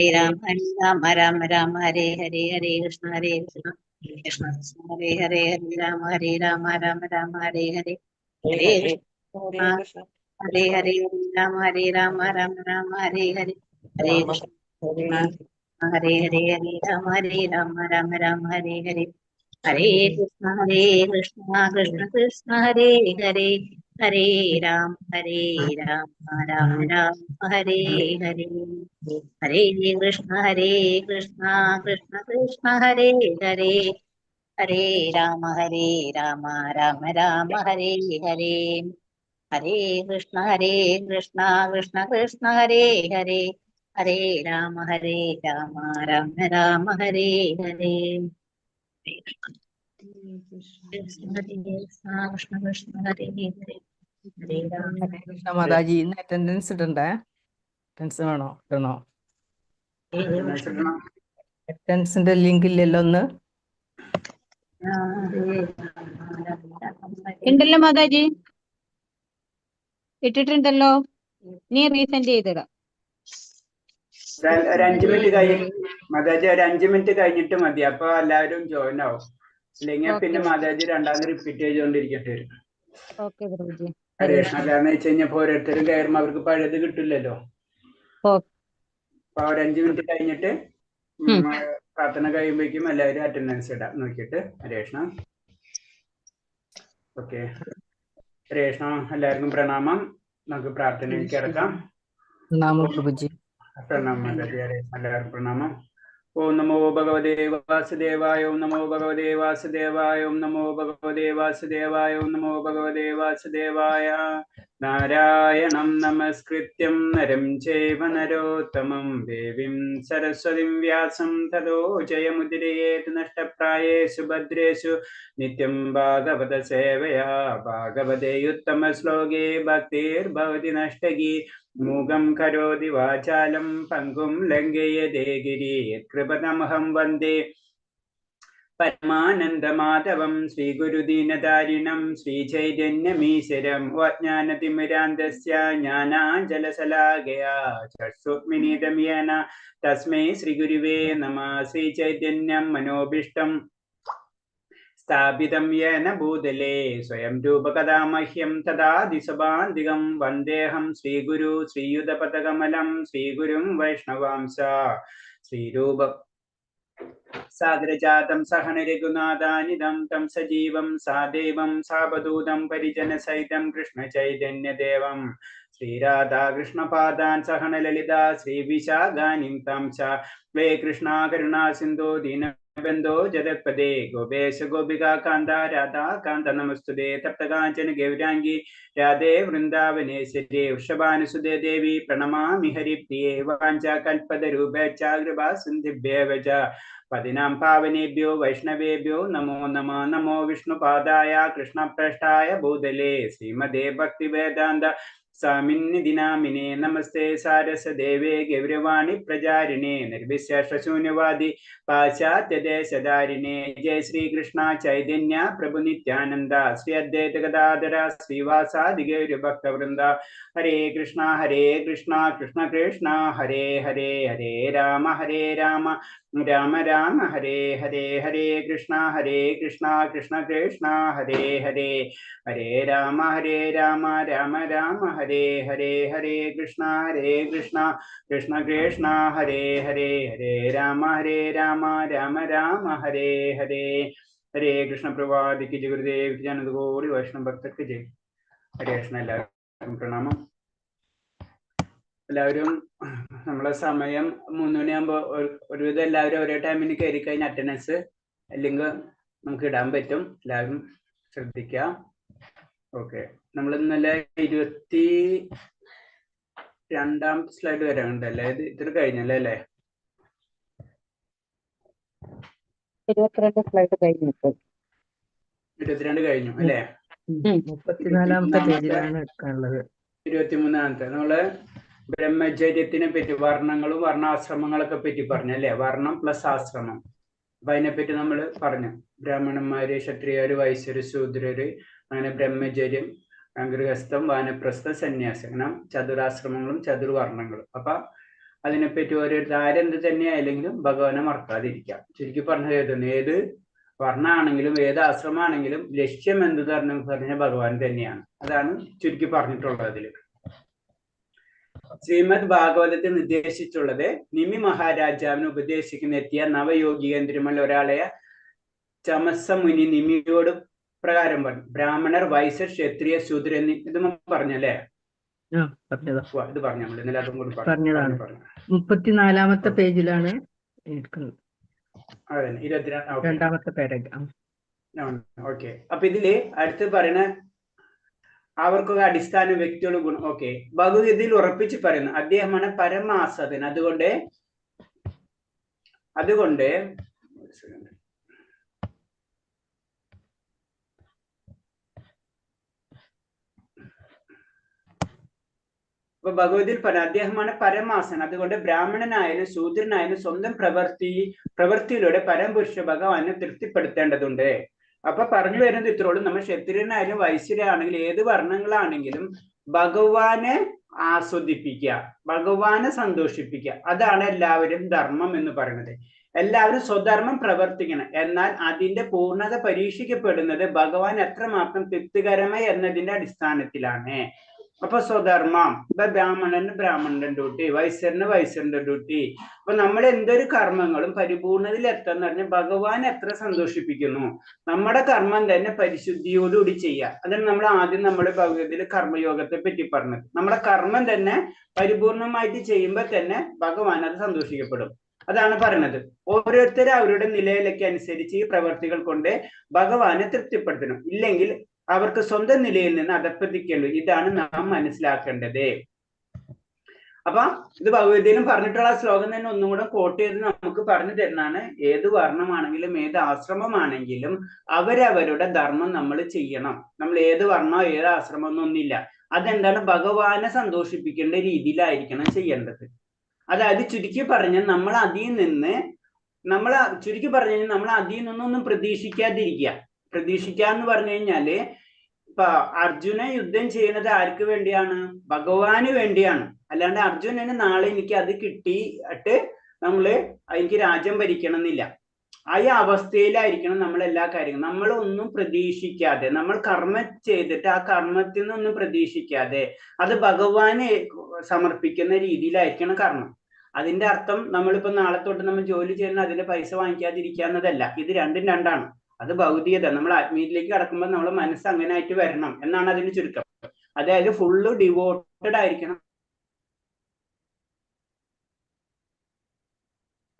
Hare Rama Rama Rama Hare Hare Hare Krishna Krishna Krishna Hare Hare Hare Rama Rama Rama Hare Hare Hare Krishna Hare Hare Hare Rama Rama Rama Hare Hare Hare Krishna Hare Hare Hare Rama Rama Rama Hare Hare Hare Krishna Krishna Krishna Hare Hare Hare Rama Rama Hare Hare Hare Krishna Krishna Krishna Hare Hare Hare Rama Rama Rama Hare Hare Hare Krishna Krishna Krishna Hare Hare Hare Rama Rama Rama Hare Hare Krishna Krishna Hare Hare Hare Rama ഹരേ കൃഷ്ണ മാതാജി, ഇന്ന് attendance ഇടണ്ടേ? Attendance വേണോ? ഇടണോ? അറ്റൻഡൻസിന്റെ link ഇല്ലല്ലോ ഒന്ന്. ഉണ്ടല്ലോ മാതാജി, ഇട്ടിട്ടുണ്ടല്ലോ. നീ resend ചെയ്തിടാം. ഒരു 5 മിനിറ്റ് കഴിഞ്ഞിട്ട് മാതാജി, ഒരു 5 മിനിറ്റ് കഴിഞ്ഞിട്ട് മതി. അപ്പൊ എല്ലാവരും ജോയിൻ ആവും. ഇല്ലെങ്കിൽ പിന്നെ മാതാജി രണ്ടാമത് റിപ്പീറ്റ് ചെയ്തുകൊണ്ടിരിക്കേണ്ടി വരും. ഓക്കെ പ്രഭുജി. കാരണം വെച്ച് കഴിഞ്ഞപ്പോ ഓരോരുത്തരും കയറുമ്പോ അവർക്ക് പഴയത് കിട്ടില്ലല്ലോ. അപ്പൊ ഒരു 5 മിനിറ്റ് കഴിഞ്ഞിട്ട് പ്രാർത്ഥന കഴിയുമ്പോഴേക്കും എല്ലാവരും അറ്റൻഡൻസ് ഇടാം നോക്കിയിട്ട്. ഹരേഷ്ണ. ഓക്കെ, ഹരേഷ്ണ. എല്ലാവർക്കും പ്രണാമം. നമുക്ക് പ്രാർത്ഥനയിലേക്ക് ഇറക്കാം. പ്രണാമം പ്രഭുജി. പ്രണാമം മാതാജി. ഹരേഷ്ണ. എല്ലാവർക്കും പ്രണാമം. ഓം നമോ ഭഗവതേ വാസുദേവായ. ഓം നമോ ഭഗവതേ വാസുദേവായ. ഓം നമോ ഭഗവതേ വാസുദേവായ. ഓം നമോ ഭഗവതേ വാസുദേവായ. നാരായണം നമസ്കൃത്യം നരം ചൈവ നരോത്തമം ദേവീം സരസ്വതിം വ്യാസം തതോ ജയമുദിരയേത് നഷ്ടപ്രായേഷു ഭദ്രേഷു നിത്യം ഭാഗവത സേവയാ ഭാഗവതേ ഉത്തമ ശ്ലോകേ ഭക്തിർഭവതി നഷ്ടകി മൂകം കരോതി വാചാലം പങ്കും ലംഘയതേ ഗിരി യത്കൃപതമഹം വന്ദേ പരമാനന്ദമാധവം ശ്രീഗുരുദീനധാരിണം ശ്രീചൈതന്യമീശ്വരം അജ്ഞാനതിമിരാന്തസ്യ ജ്ഞാനാഞ്ജലശലാകയാ ചക്ഷുർമിലിതം യേന തസ്മൈ ശ്രീഗുരുവേ നമഃ. ശ്രീചൈതന്യം മനോഭീഷ്ടം സ്ഥാപിതം യേന ഭൂതലേ സ്വയം രൂപകഥാ മഹ്യം തദാദിസഭാന്തികം വന്ദേഹം ശ്രീഗുരു ശ്രീയുതപദകമലം ശ്രീഗുരും വൈഷ്ണവാംശ ശ്രീരൂപ സാഗരജാതം സഹന രഘുനാഥാനിധം തം സജീവം സാദേവം സാവധൂതം പരിജന സഹിതം കൃഷ്ണ ചൈതന്യദേവം ശ്രീരാധാകൃഷ്ണപാദാൻ സഹന ലളിതാ ശ്രീവിശാഖാനിം തം ച വേ കൃഷ്ണ കരുണാ സിന്ധോ ദീന ബന്ധോ ജഗത്പദേ ഗോപേശ ഗോപികാ കാന്ത രാധാ കാന്ത നമസ്തുതേ തപ്തകാഞ്ചന ഗൗരാംഗി രാധേ വൃന്ദാവനേശ്വരേ വൃഷഭാനുസുതേ ദേവി പ്രണമാമി ഹരിപ്രിയേ വാഞ്ചാ കൽപതരൂപേച്ഛ കൃപാ സിന്ധിഭ്യേവ ച പതിനാം പാവനേഭ്യോ വൈഷ്ണവേഭ്യോ നമോ നമഃ. നമോ വിഷ്ണുപാദായ കൃഷ്ണപ്രഷ്ടായ ഭൂതലേ ശ്രീമദേ ഭക്തിവേദാന്ത സ്വാമിന്നിധി നാമിനേ നമസ്തേ സാരസദേവേ ഗൗരവാണി പ്രചാരിണേ നിർവിശേഷശൂന്യവാദി പാശ്ചാത്യദേശധാരിണേ. ജയ ശ്രീകൃഷ്ണ ചൈതന്യ പ്രഭു നിത്യാനന്ദ ശ്രീ അദ്വൈത ഗദാധര ശ്രീവാസാദി ഗൗരഭക്തവൃന്ദ. ഹരേ കൃഷ്ണ കൃഷ്ണ കൃഷ്ണ ഹരേ ഹരേ. ഹരേ രാമ രാമ രാമ ഹരേ ഹരേ. ഹരേ കൃഷ്ണ കൃഷ്ണ കൃഷ്ണ ഹരേ ഹരേ. ഹരേ രാമ രാമ രാമ ഹരേ ഹരേ. ഹരേ കൃഷ്ണ കൃഷ്ണ കൃഷ്ണ ഹരേ ഹരേ. ഹരേ രാമ രാമ രാമ ഹരേ ഹരേ. ഹരേ കൃഷ്ണ പ്രഭാതിക്ക് ജയ ഗുരുദേവ് ജനതകോടി വൈഷ്ണവ ഭക്തർക്ക് ജയ്. ഹരേ കൃഷ്ണ. എല്ലാവർക്കും പ്രണാമം. എല്ലാവരും നമ്മളെ സമയം 3 മണിയാകുമ്പോ ഒരുവിധം എല്ലാവരും ഒരേ ടൈമിന് കയറി കഴിഞ്ഞ അറ്റൻഡൻസ് ലിങ്ക് നമുക്ക് ഇടാൻ പറ്റും. എല്ലാവരും ശ്രദ്ധിക്കുക. ഓക്കെ, നമ്മൾ ഇന്നലെ 22ാമത്തെ സ്ലൈഡ് വരെ ഉണ്ടല്ലേ? ഇത് കഴിഞ്ഞല്ലേ അല്ലേ? 22 സ്ലൈഡ് കഴിഞ്ഞു. 22 കഴിഞ്ഞു അല്ലേ? 34ാമത്തെ പേജിലാണ് എടുക്കാനുള്ളത്. 23ാമത്തെ നമ്മള് ബ്രഹ്മചര്യത്തിനെ പറ്റി, വർണ്ണങ്ങളും വർണ്ണാശ്രമങ്ങളൊക്കെ പറ്റി പറഞ്ഞു അല്ലേ? വർണ്ണം പ്ലസ് ആശ്രമം. അപ്പൊ അതിനെപ്പറ്റി നമ്മൾ പറഞ്ഞു. ബ്രാഹ്മണന്മാര്, ക്ഷത്രിയര്, വൈശ്യര്, ശൂദ്രര്, അങ്ങനെ ബ്രഹ്മചര്യം, ഗൃഹസ്ഥം, വാനപ്രസ്ഥം, സന്യാസം, അങ്ങനെ ചതുരാശ്രമങ്ങളും ചതുർവർണ്ണങ്ങളും. അപ്പൊ അതിനെപ്പറ്റി ഓരോരുത്തർ ആരെന്ത് തന്നെയായില്ലെങ്കിലും ഭഗവാനെ മറക്കാതിരിക്കാം. ചുരുക്കി പറഞ്ഞത് ഏത് വർണ്ണമാണെങ്കിലും ഏത് ആശ്രമമാണെങ്കിലും ലക്ഷ്യം എന്ത് പറഞ്ഞാൽ ഭഗവാൻ തന്നെയാണ്. അതാണ് ചുരുക്കി പറഞ്ഞിട്ടുള്ളത്. അതിൽ ശ്രീമദ് ഭാഗവതത്തിൽ നിർദ്ദേശിച്ചുള്ളത് നിമി മഹാരാജാവിന് ഉപദേശിക്കുന്ന നവയോഗികേന്ദ്രമുള്ള ഒരാളെ ചമസ മുനി നിമിയോട് പ്രകാരം പറഞ്ഞു. ബ്രാഹ്മണർ, വൈശ്യർ, ക്ഷത്രിയ, ശൂദ്ര എന്നീ ഇത് പറഞ്ഞല്ലേ? ഇത് പറഞ്ഞു നമ്മൾ ഇന്നലെ അതും കൂടി പറഞ്ഞതാണ്. 34-ാമത്തെ പേജിലാണ് അതെ, 22-ാമത്തെ പാരഗ്രാഫ്. ഓക്കെ. അപ്പൊ ഇതില് അടുത്ത് പറയുന്ന അവർക്കൊക്കെ അടിസ്ഥാന വ്യക്തികൾ ഗുണം. ഓക്കെ, ഭഗവത്ഗീതയിൽ ഉറപ്പിച്ച് പറയുന്നു അദ്ദേഹമാണ് പരമാസതൻ. അതുകൊണ്ട് അപ്പൊ ഭഗവതിയിൽ പറഞ്ഞ അദ്ദേഹമാണ് പരമാസൻ. അതുകൊണ്ട് ബ്രാഹ്മണനായാലും ശൂദ്രനായാലും സ്വന്തം പ്രവൃത്തിയിലൂടെ പരമപുരുഷ ഭഗവാനെ തൃപ്തിപ്പെടുത്തേണ്ടതുണ്ട്. അപ്പൊ പറഞ്ഞു വരുന്നത് ഇത്രയോളം. നമ്മൾ ക്ഷത്രിയനായാലും വൈശ്യരാണെങ്കിലും ഏത് വർണ്ണങ്ങളാണെങ്കിലും ഭഗവാനെ ആസ്വദിപ്പിക്കുക, ഭഗവാനെ സന്തോഷിപ്പിക്കുക. അതാണ് എല്ലാവരും ധർമ്മം എന്ന് പറയുന്നത്. എല്ലാവരും സ്വധർമ്മം പ്രവർത്തിക്കണം. എന്നാൽ അതിന്റെ പൂർണ്ണത പരീക്ഷിക്കപ്പെടുന്നത് ഭഗവാൻ എത്രമാത്രം തൃപ്തികരമായി എന്നതിന്റെ അടിസ്ഥാനത്തിലാണ്. അപ്പൊ സ്വധർമ്മം, ഇപ്പൊ ബ്രാഹ്മണന് ബ്രാഹ്മണന്റെ ഡ്യൂട്ടി, വൈശ്യന് വൈശ്യന്റെ ഡ്യൂട്ടി. അപ്പൊ നമ്മൾ എന്തൊരു കർമ്മങ്ങളും പരിപൂർണതയിൽ എത്താന്ന് പറഞ്ഞാൽ ഭഗവാൻ എത്ര സന്തോഷിപ്പിക്കുന്നു, നമ്മുടെ കർമ്മം തന്നെ പരിശുദ്ധിയോടുകൂടി ചെയ്യുക. അതാണ് നമ്മൾ ആദ്യം നമ്മുടെ ഭഗവതിയിൽ കർമ്മയോഗത്തെ പറ്റി പറഞ്ഞത്. നമ്മുടെ കർമ്മം തന്നെ പരിപൂർണമായിട്ട് ചെയ്യുമ്പോൾ തന്നെ ഭഗവാൻ അത് സന്തോഷിക്കപ്പെടും. അതാണ് പറയുന്നത്. ഓരോരുത്തരും അവരുടെ നിലയിലേക്ക് അനുസരിച്ച് ഈ പ്രവർത്തികൾ കൊണ്ട് ഭഗവാനെ തൃപ്തിപ്പെടുത്തണം. ഇല്ലെങ്കിൽ അവർക്ക് സ്വന്തം നിലയിൽ നിന്ന് അധപ്പതിക്കേണ്ടു. ഇതാണ് നാം മനസ്സിലാക്കേണ്ടത്. അപ്പൊ ഇത് ഭഗവത്ഗീതയിലും പറഞ്ഞിട്ടുള്ള ശ്ലോകം തന്നെ ഒന്നും കൂടെ കോട്ട് ചെയ്ത് നമുക്ക് പറഞ്ഞു തരുന്നതാണ്. ഏത് വർണ്ണമാണെങ്കിലും ഏത് ആശ്രമമാണെങ്കിലും അവരവരുടെ ധർമ്മം നമ്മൾ ചെയ്യണം. നമ്മൾ ഏത് വർണ്ണമോ ഏത് ആശ്രമം ഒന്നൊന്നില്ല. അതെന്താണ്? ഭഗവാനെ സന്തോഷിപ്പിക്കേണ്ട രീതിയിലായിരിക്കണം ചെയ്യേണ്ടത്. അതായത് ചുരുക്കി പറഞ്ഞാൽ നമ്മൾ അതിൽ നിന്നൊന്നും പ്രതീക്ഷിക്കാതിരിക്കുക. പ്രതീക്ഷിക്കാന്ന് പറഞ്ഞു കഴിഞ്ഞാല് ഇപ്പൊ അർജുന യുദ്ധം ചെയ്യുന്നത് ആർക്ക് വേണ്ടിയാണ്? ഭഗവാന് വേണ്ടിയാണ്. അല്ലാണ്ട് അർജുനന് നാളെ എനിക്ക് അത് കിട്ടിയിട്ട് എനിക്ക് രാജ്യം ഭരിക്കണം എന്നില്ല. ആ അവസ്ഥയിലായിരിക്കണം നമ്മൾ എല്ലാ കാര്യങ്ങളും. നമ്മൾ ഒന്നും പ്രതീക്ഷിക്കാതെ, നമ്മൾ കർമ്മം ചെയ്തിട്ട് ആ കർമ്മത്തിൽ നിന്നൊന്നും പ്രതീക്ഷിക്കാതെ അത് ഭഗവാന് സമർപ്പിക്കുന്ന രീതിയിലായിരിക്കണം കർമ്മം. അതിന്റെ അർത്ഥം നമ്മളിപ്പോ നാളെ തൊട്ട് നമ്മൾ ജോലി ചെയ്യുന്ന അതിന്റെ പൈസ വാങ്ങിക്കാതിരിക്കാന്നതല്ല. ഇത് രണ്ടും രണ്ടാണ്. അത് ഭൗതികത. നമ്മൾ ആത്മീയത്തിലേക്ക് കടക്കുമ്പോൾ നമ്മുടെ മനസ്സ് അങ്ങനെ ആയിട്ട് വരണം എന്നാണ് അതിന് ചുരുക്കം. അതായത് ഫുള്ള് ഡിവോട്ടഡ് ആയിരിക്കണം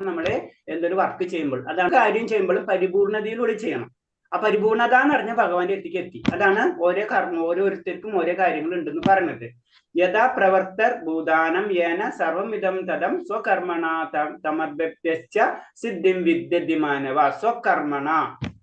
നമ്മള് എന്തൊരു വർക്ക് ചെയ്യുമ്പോൾ. അതാണ് കാര്യം ചെയ്യുമ്പോഴും പരിപൂർണതയിലൂടെ ചെയ്യണം. ആ പരിപൂർണത എന്ന് പറഞ്ഞാൽ ഭഗവാന്റെ അടുത്തേക്ക് എത്തി. അതാണ് ഓരോ കർമ്മം, ഓരോരുത്തർക്കും ഓരോ കാര്യങ്ങൾ ഉണ്ടെന്ന് പറയുന്നത്. യഥാ പ്രവർത്തർ ഭൂതാനം യേന സർവമിതം തദം സ്വകർമ്മണ തമഭ്യസ്യ സിദ്ധിം വിദ്യതി മാനവ സ്വകർമ്മണ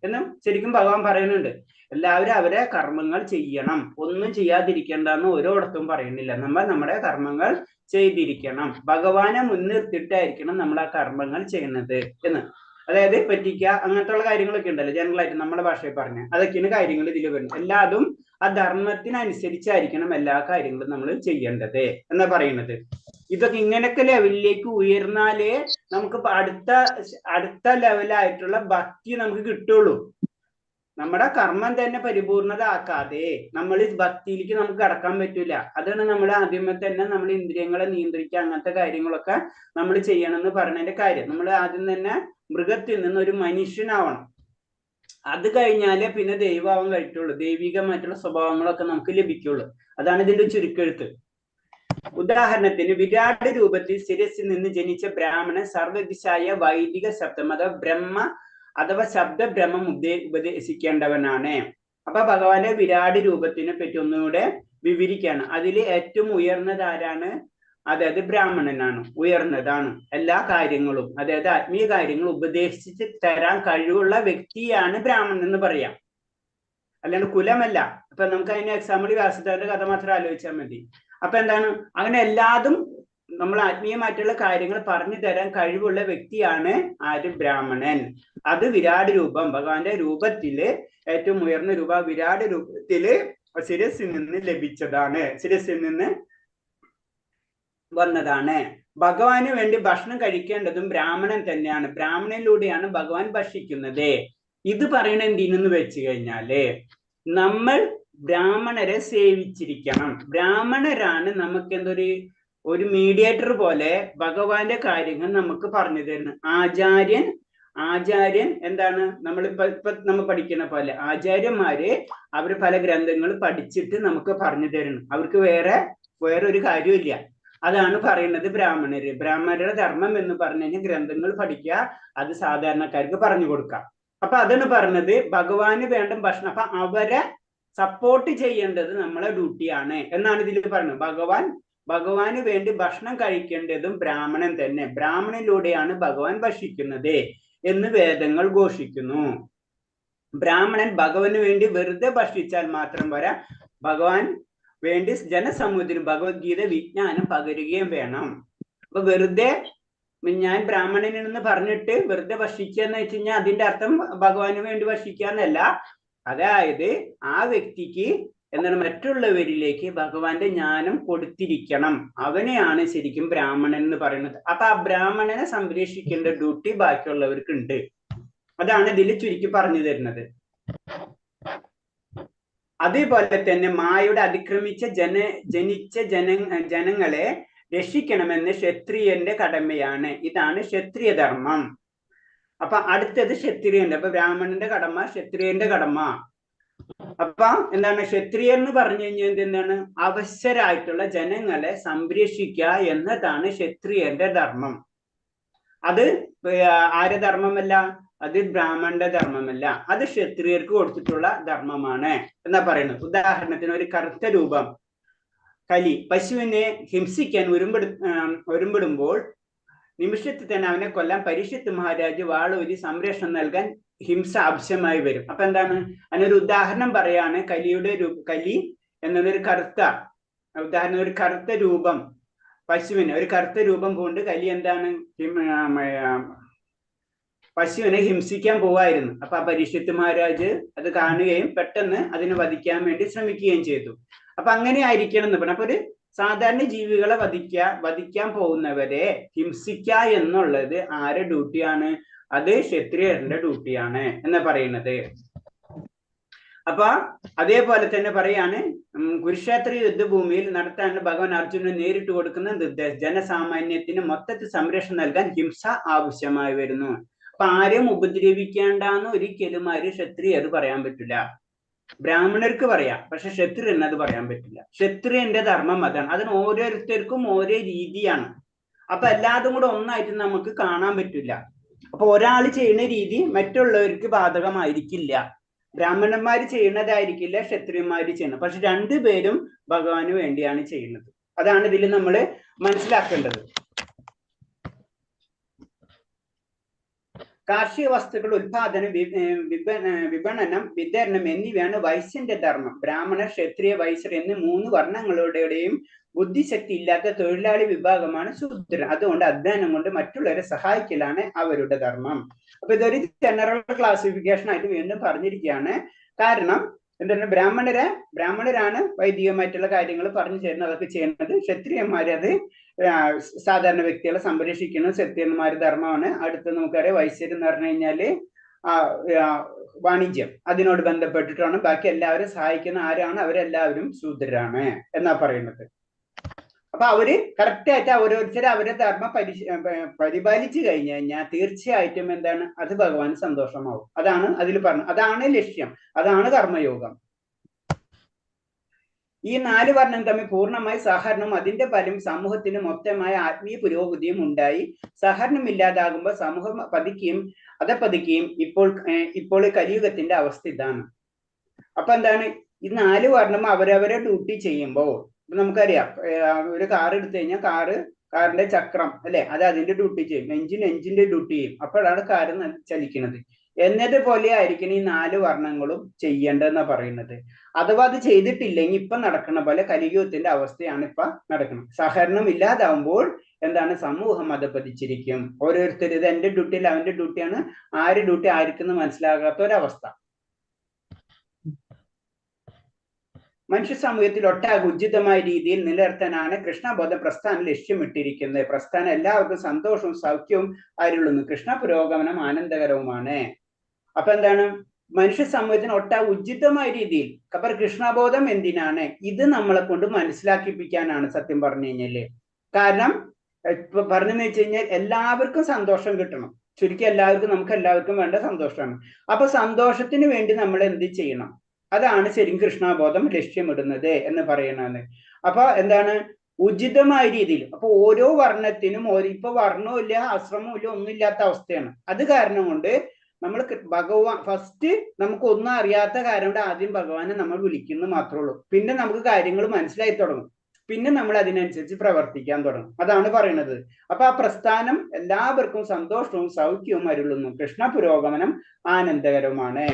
എന്നും ശരിക്കും ഭഗവാൻ പറയുന്നുണ്ട്. എല്ലാവരും അവരെ കർമ്മങ്ങൾ ചെയ്യണം, ഒന്നും ചെയ്യാതിരിക്കേണ്ടെന്ന് ഓരോടത്തും പറയുന്നില്ല. നമ്മൾ നമ്മുടെ കർമ്മങ്ങൾ ചെയ്തിരിക്കണം. ഭഗവാനെ മുൻനിർത്തിയിട്ടായിരിക്കണം നമ്മൾ ആ കർമ്മങ്ങൾ ചെയ്യുന്നത് എന്ന്. അതായത് പറ്റിക്കുക അങ്ങനത്തെ കാര്യങ്ങളൊക്കെ ഉണ്ടല്ലോ ജനറലായിട്ട് നമ്മുടെ ഭാഷയിൽ പറഞ്ഞ അതൊക്കെയാണ് കാര്യങ്ങൾ ഇതിൽ വരുന്നത്. എല്ലാതും ആ ധർമ്മത്തിനനുസരിച്ചായിരിക്കണം എല്ലാ കാര്യങ്ങളും നമ്മൾ ചെയ്യേണ്ടത് എന്നാ പറയുന്നത്. ഇതൊക്കെ ഇങ്ങനെയൊക്കെ ലെവലിലേക്ക് ഉയർന്നാലേ നമുക്ക് അടുത്ത ലെവലായിട്ടുള്ള ഭക്തി നമുക്ക് കിട്ടുള്ളൂ. നമ്മുടെ കർമ്മം തന്നെ പരിപൂർണത ആക്കാതെ നമ്മൾ ഭക്തിയിലേക്ക് നമുക്ക് കടക്കാൻ പറ്റൂല. അതാണ് നമ്മൾ ആദ്യമേ തന്നെ നമ്മൾ ഇന്ദ്രിയങ്ങളെ നിയന്ത്രിക്കുക, അങ്ങനത്തെ കാര്യങ്ങളൊക്കെ നമ്മൾ ചെയ്യണമെന്ന് പറഞ്ഞതിന്റെ കാര്യം. നമ്മൾ ആദ്യം തന്നെ മൃഗത്തിൽ നിന്ന് ഒരു മനുഷ്യനാവണം. അത് കഴിഞ്ഞാലേ പിന്നെ ദൈവമാവാൻ കഴിയുള്ളൂ. ദൈവികമായിട്ടുള്ള സ്വഭാവങ്ങളൊക്കെ നമുക്ക് ലഭിക്കുള്ളൂ. അതാണ് ഇതിന്റെ ചുരുക്കെഴുത്ത്. ഉദാഹരണത്തിന് വിരാട് രൂപത്തിൽ ശിരസിൽ നിന്ന് ജനിച്ച ബ്രാഹ്മണൻ സർവദിശായ വൈദിക ശബ്ദം അഥവാ ശബ്ദബ്രഹ്മം ഉപദേശിക്കേണ്ടവനാണ്. അപ്പൊ ഭഗവാന്റെ വിരാട് രൂപത്തിനെ പറ്റി ഒന്നുകൂടെ വിവരിക്കുകയാണ്. അതിൽ ഏറ്റവും ഉയർന്നത് ആരാണ്? അതായത് ബ്രാഹ്മണനാണ്, ഉയർന്നതാണ്. എല്ലാ കാര്യങ്ങളും അതായത് ആത്മീയ കാര്യങ്ങൾ ഉപദേശിച്ച് തരാൻ കഴിവുള്ള വ്യക്തിയാണ് ബ്രാഹ്മണൻ എന്ന് പറയാം. അല്ലാണ്ട് കുലമല്ല. അപ്പൊ നമുക്ക് അതിന് എക്സാമ്പിൾ വ്യാസദേവന്റെ കഥ മാത്രം ആലോചിച്ചാൽ മതി. അപ്പൊ എന്താണ്? അങ്ങനെ എല്ലാതും നമ്മൾ ആത്മീയമായിട്ടുള്ള കാര്യങ്ങൾ പറഞ്ഞു തരാൻ കഴിവുള്ള വ്യക്തിയാണ് ആര്? ബ്രാഹ്മണൻ. അത് വിരാട് രൂപം, ഭഗവാന്റെ രൂപത്തില് ഏറ്റവും ഉയർന്ന രൂപ വിരാട് രൂപത്തില് ശിരസിൽ നിന്ന് ലഭിച്ചതാണ്, ശിരസിൽ നിന്ന് വന്നതാണ്. ഭഗവാന് വേണ്ടി ഭക്ഷണം കഴിക്കേണ്ടതും ബ്രാഹ്മണൻ തന്നെയാണ്. ബ്രാഹ്മണനിലൂടെയാണ് ഭഗവാൻ ഭക്ഷിക്കുന്നത്. ഇത് പറയണ എന്തിനെന്ന് വെച്ച് കഴിഞ്ഞാല് നമ്മൾ ബ്രാഹ്മണരെ സേവിച്ചിരിക്കണം. ബ്രാഹ്മണരാണ് നമുക്ക് ഒരു മീഡിയേറ്റർ പോലെ ഭഗവാന്റെ കാര്യങ്ങൾ നമുക്ക് പറഞ്ഞു തരുന്നത്. ആചാര്യൻ എന്താണ്, ഇപ്പൊ നമ്മൾ പഠിക്കുന്ന പോലെ ആചാര്യന്മാര് അവര് പല ഗ്രന്ഥങ്ങൾ പഠിച്ചിട്ട് നമുക്ക് പറഞ്ഞു തരുന്നു. അവർക്ക് വേറെ ഒരു കാര്യമില്ല. അതാണ് പറയുന്നത് ബ്രാഹ്മണരുടെ ധർമ്മം എന്ന് പറഞ്ഞു കഴിഞ്ഞാൽ ഗ്രന്ഥങ്ങൾ പഠിക്കുക, അത് സാധാരണക്കാർക്ക് പറഞ്ഞു കൊടുക്കുക. അപ്പൊ അതാണ് പറഞ്ഞത് ഭഗവാന് വേണ്ട ഭക്ഷണം. അപ്പൊ അവരെ സപ്പോർട്ട് ചെയ്യേണ്ടത് നമ്മളെ ഡ്യൂട്ടിയാണ് എന്നാണ് ഇതിൽ പറയുന്നത്. ഭഗവാന് വേണ്ടി ഭക്ഷണം കഴിക്കേണ്ടതും ബ്രാഹ്മണൻ തന്നെ. ബ്രാഹ്മണനിലൂടെയാണ് ഭഗവാൻ ഭക്ഷിക്കുന്നത് എന്ന് വേദങ്ങൾ ഘോഷിക്കുന്നു. ബ്രാഹ്മണൻ ഭഗവാന് വേണ്ടി വെറുതെ ഭക്ഷിച്ചാൽ മാത്രം പോരാ, ഭഗവാൻ വേണ്ടി ജനസമൂഹത്തിന് ഭഗവത്ഗീത വിജ്ഞാനം പകരുകയും വേണം. അപ്പൊ വെറുതെ ഞാൻ ബ്രാഹ്മണനെന്ന് പറഞ്ഞിട്ട് വെറുതെ ഭക്ഷിക്കുക എന്ന് വെച്ച് കഴിഞ്ഞാൽ അതിന്റെ അർത്ഥം ഭഗവാന് വേണ്ടി ഭക്ഷിക്കുക എന്നല്ല. അതായത് ആ വ്യക്തിക്ക് എന്താണ് മറ്റുള്ളവരിലേക്ക് ഭഗവാന്റെ ജ്ഞാനം കൊടുത്തിരിക്കണം. അവനെയാണ് ശരിക്കും ബ്രാഹ്മണൻ എന്ന് പറയുന്നത്. അപ്പൊ ആ ബ്രാഹ്മണനെ സംരക്ഷിക്കേണ്ട ഡ്യൂട്ടി ബാക്കിയുള്ളവർക്ക് ഉണ്ട്. അതാണ് ഇതിൽ ചുരുക്കി പറഞ്ഞു തരുന്നത്. അതേപോലെ തന്നെ മായയുടെ അതിക്രമിച്ച ജനങ്ങളെ രക്ഷിക്കണമെന്ന് ക്ഷത്രിയന്റെ കടമയാണ്. ഇതാണ് ക്ഷത്രിയ ധർമ്മം. അപ്പൊ അടുത്തത് ക്ഷത്രിയന്റെ, അപ്പൊ ബ്രാഹ്മണന്റെ കടമ, ക്ഷത്രിയന്റെ കടമ. അപ്പൊ എന്താണ് ക്ഷത്രിയൻ എന്ന് പറഞ്ഞു കഴിഞ്ഞാൽ എന്താണ്, അവശരായിട്ടുള്ള ജനങ്ങളെ സംരക്ഷിക്കുക എന്നതാണ് ക്ഷത്രിയന്റെ ധർമ്മം. അത് ആരുടെ ധർമ്മമല്ല, അത് ബ്രാഹ്മണന്റെ ധർമ്മമല്ല, അത് ക്ഷത്രിയർക്ക് കൊടുത്തിട്ടുള്ള ധർമ്മമാണ് എന്നാ പറയുന്നത്. ഉദാഹരണത്തിന് ഒരു കറുത്ത രൂപം കലി പശുവിനെ ഹിംസിക്കാൻ ഒരുമ്പിടുമ്പോൾ നിമിഷത്തിൽ തന്നെ അവനെ കൊല്ലാൻ പരീക്ഷിത്ത് മഹാരാജ് വാളൂരി സംരക്ഷണം നൽകാൻ ഹിംസ ആവശ്യമായി വരും. അപ്പൊ എന്താണ്, അതിനൊരു ഉദാഹരണം പറയാണ്. കലി എന്നൊരു ഉദാഹരണം, ഒരു കറുത്ത രൂപം പശുവിനെ, ഒരു കറുത്ത രൂപം കൊണ്ട് കലി എന്താണ് പശുവിനെ ഹിംസിക്കാൻ പോവായിരുന്നു. അപ്പൊ ആ പരീക്ഷിത്ത് മഹാരാജ് അത് കാണുകയും പെട്ടെന്ന് അതിനെ വധിക്കാൻ വേണ്ടി ശ്രമിക്കുകയും ചെയ്തു. അപ്പൊ അങ്ങനെ ആയിരിക്കണം എന്ന് പറഞ്ഞു. അപ്പൊ ഒരു സാധാരണ ജീവികളെ വധിക്കാൻ പോകുന്നവരെ ഹിംസിക്കുക എന്നുള്ളത് ആരുടെ ഡ്യൂട്ടിയാണ്, അത് ക്ഷത്രിയരുടെ ഡ്യൂട്ടിയാണ് എന്ന് പറയുന്നത്. അപ്പൊ അതേപോലെ തന്നെ പറയാണ്, കുരുക്ഷേത്ര യുദ്ധഭൂമിയിൽ നടത്താൻ ഭഗവാൻ അർജുനന് നേരിട്ട് കൊടുക്കുന്ന നിർദ്ദേശം, ജനസാമാന്യത്തിന് മൊത്തത്തിൽ സംരക്ഷണം നൽകാൻ ഹിംസ ആവശ്യമായി വരുന്നു. അപ്പൊ ആരെയും ഉപദ്രവിക്കേണ്ടെന്ന് ഒരിക്കലും ക്ഷത്രിയർ പറയാൻ പറ്റില്ല. ബ്രാഹ്മണർക്ക് പറയാം, പക്ഷെ ക്ഷത്രിയന് അത് പറയാൻ പറ്റില്ല. ക്ഷത്രിയന്റെ ധർമ്മം അതാണ്. അതിന് ഓരോരുത്തർക്കും ഓരോ രീതിയാണ്. അപ്പൊ എല്ലാതും കൂടെ ഒന്നായിട്ട് നമുക്ക് കാണാൻ പറ്റില്ല. അപ്പൊ ഒരാൾ ചെയ്യുന്ന രീതി മറ്റുള്ളവർക്ക് ബാധകമായിരിക്കില്ല. ബ്രാഹ്മണന്മാര് ചെയ്യുന്നതായിരിക്കില്ല ക്ഷത്രിയന്മാര് ചെയ്യുന്നത്. പക്ഷെ രണ്ടുപേരും ഭഗവാന് വേണ്ടിയാണ് ചെയ്യുന്നത്. അതാണ് ഇതിൽ നമ്മൾ മനസ്സിലാക്കേണ്ടത്. കാർഷിക വസ്തുക്കൾ ഉൽപാദനം, വിപണനം, വിതരണം എന്നിവയാണ് വൈശ്യന്റെ ധർമ്മം. ബ്രാഹ്മണ, ക്ഷത്രിയ, വൈശ്യർ എന്നീ 3 വർണ്ണങ്ങളുടെയും ബുദ്ധിശക്തി ഇല്ലാത്ത തൊഴിലാളി വിഭാഗമാണ് ശൂദ്രൻ. അതുകൊണ്ട് അധ്വാനം കൊണ്ട് മറ്റുള്ളവരെ സഹായിക്കലാണ് അവരുടെ ധർമ്മം. അപ്പൊ ഇതൊരു ജനറൽ ക്ലാസിഫിക്കേഷൻ ആയിട്ട് വീണ്ടും പറഞ്ഞിരിക്കുകയാണ്. കാരണം എന്താണ്, ബ്രാഹ്മണരാണ് വൈദികമായിട്ടുള്ള കാര്യങ്ങൾ പറഞ്ഞു തരുന്നത്, അതൊക്കെ ചെയ്യുന്നത്. ക്ഷത്രിയന്മാര് അത് സാധാരണ വ്യക്തികളെ സംരക്ഷിക്കുന്നത് ക്ഷത്രിയന്മാരുടെ ധർമ്മമാണ്. അടുത്ത് നമുക്കറിയാം വൈശ്യർ എന്ന് പറഞ്ഞു കഴിഞ്ഞാല് വാണിജ്യം, അതിനോട് ബന്ധപ്പെട്ടിട്ടാണ്. ബാക്കി എല്ലാവരും സഹായിക്കുന്ന ആരാണ്, അവരെല്ലാവരും ശൂദ്രരാണ് എന്നാ പറയുന്നത്. അപ്പൊ അവര് കറക്റ്റായിട്ട് ഓരോരുത്തരും അവരുടെ ധർമ്മം പരിപാലിച്ചു കഴിഞ്ഞു കഴിഞ്ഞാൽ തീർച്ചയായിട്ടും എന്താണ്, അത് ഭഗവാന് സന്തോഷമാവും. അതാണ് അതിൽ പറഞ്ഞത്. അതാണ് ലക്ഷ്യം, അതാണ് കർമ്മയോഗം. ഈ 4 വർണ്ണം തമ്മിൽ പൂർണ്ണമായി സഹകരണം, അതിന്റെ ഫലം സമൂഹത്തിന് മൊത്തമായ ആത്മീയ പുരോഗതിയും ഉണ്ടായി. സഹകരണം ഇല്ലാതാകുമ്പോൾ സമൂഹം പതിക്കുകയും ഇപ്പോൾ കാലിയുഗത്തിന്റെ അവസ്ഥ ഇതാണ്. അപ്പൊ എന്താണ്, ഈ 4 വർണ്ണം അവരവരെ ഡ്യൂട്ടി ചെയ്യുമ്പോൾ, നമുക്കറിയാം ഒരു കാർ എടുത്തു കഴിഞ്ഞാൽ കാറിന്റെ ചക്രം അല്ലെ, അത് അതിന്റെ ഡ്യൂട്ടി ചെയ്യും. എഞ്ചിന്റെ ഡ്യൂട്ടി ചെയ്യും. അപ്പോഴാണ് കാർ ചലിക്കുന്നത്. എന്നതുപോലെ ആയിരിക്കണം ഈ 4 വർണ്ണങ്ങളും ചെയ്യേണ്ടതെന്നാ പറയുന്നത്. അഥവാ അത് ചെയ്തിട്ടില്ലെങ്കിൽ ഇപ്പൊ നടക്കുന്ന പോലെ കലിയുഗത്തിന്റെ അവസ്ഥയാണ് ഇപ്പൊ നടക്കുന്നത്. സഹകരണം ഇല്ലാതാവുമ്പോൾ എന്താണ്, സമൂഹം അധപ്പതിച്ചിരിക്കും. ഓരോരുത്തർ ഇത് എന്റെ ഡ്യൂട്ടിയിൽ അവന്റെ ഡ്യൂട്ടിയാണ്, ആര് ഡ്യൂട്ടി ആർക്കെന്ന് മനസ്സിലാകാത്ത ഒരവസ്ഥ. മനുഷ്യ സമൂഹത്തിൽ ഒട്ടാകെ ഉചിതമായ രീതിയിൽ നിലനിർത്താനാണ് കൃഷ്ണബോധം പ്രസ്ഥാനം ലക്ഷ്യമിട്ടിരിക്കുന്നത്. പ്രസ്ഥാനം എല്ലാവർക്കും സന്തോഷവും സൗഖ്യവും അരുളുന്നു. കൃഷ്ണ പുരോഗമനം ആനന്ദകരവുമാണ്. അപ്പൊ എന്താണ്, മനുഷ്യ സമൂഹത്തിന് ഒട്ടാകെ ഉചിതമായ രീതിയിൽ. അപ്പൊ കൃഷ്ണബോധം എന്തിനാണ്? ഇത് നമ്മളെ കൊണ്ട് മനസ്സിലാക്കിപ്പിക്കാനാണ് സത്യം പറഞ്ഞു കഴിഞ്ഞാല്. കാരണം ഇപ്പൊ പറഞ്ഞെന്ന് വെച്ച് കഴിഞ്ഞാൽ എല്ലാവർക്കും സന്തോഷം കിട്ടണം. ചുരുക്കി നമുക്ക് എല്ലാവർക്കും വേണ്ട സന്തോഷമാണ്. അപ്പൊ സന്തോഷത്തിന് വേണ്ടി നമ്മൾ എന്ത് ചെയ്യണം? അതാണ് ശരിക്കും കൃഷ്ണബോധം ലക്ഷ്യമിടുന്നത് എന്ന് പറയുന്നത്. അപ്പൊ എന്താണ്, ഉചിതമായ രീതിയിൽ. അപ്പൊ ഓരോ വർണ്ണത്തിനും ഇപ്പൊ വർണ്ണവും ഇല്ല, ആശ്രമവും ഇല്ല, ഒന്നും ഇല്ലാത്ത അവസ്ഥയാണ്. അത് കാരണം കൊണ്ട് നമ്മൾ ഫസ്റ്റ് നമുക്ക് ഒന്നും അറിയാത്ത കാര്യം കൊണ്ട് ആദ്യം ഭഗവാനെ നമ്മൾ വിളിക്കുന്നു മാത്രമേ ഉള്ളൂ. പിന്നെ നമുക്ക് കാര്യങ്ങൾ മനസ്സിലായി തുടങ്ങും. പിന്നെ നമ്മൾ അതിനനുസരിച്ച് പ്രവർത്തിക്കാൻ തുടങ്ങും. അതാണ് പറയുന്നത്. അപ്പൊ ആ പ്രസ്ഥാനം എല്ലാവർക്കും സന്തോഷവും സൗഖ്യവും അരുളുന്നു. കൃഷ്ണ പുരോഗമനം ആനന്ദകരവുമാണ്.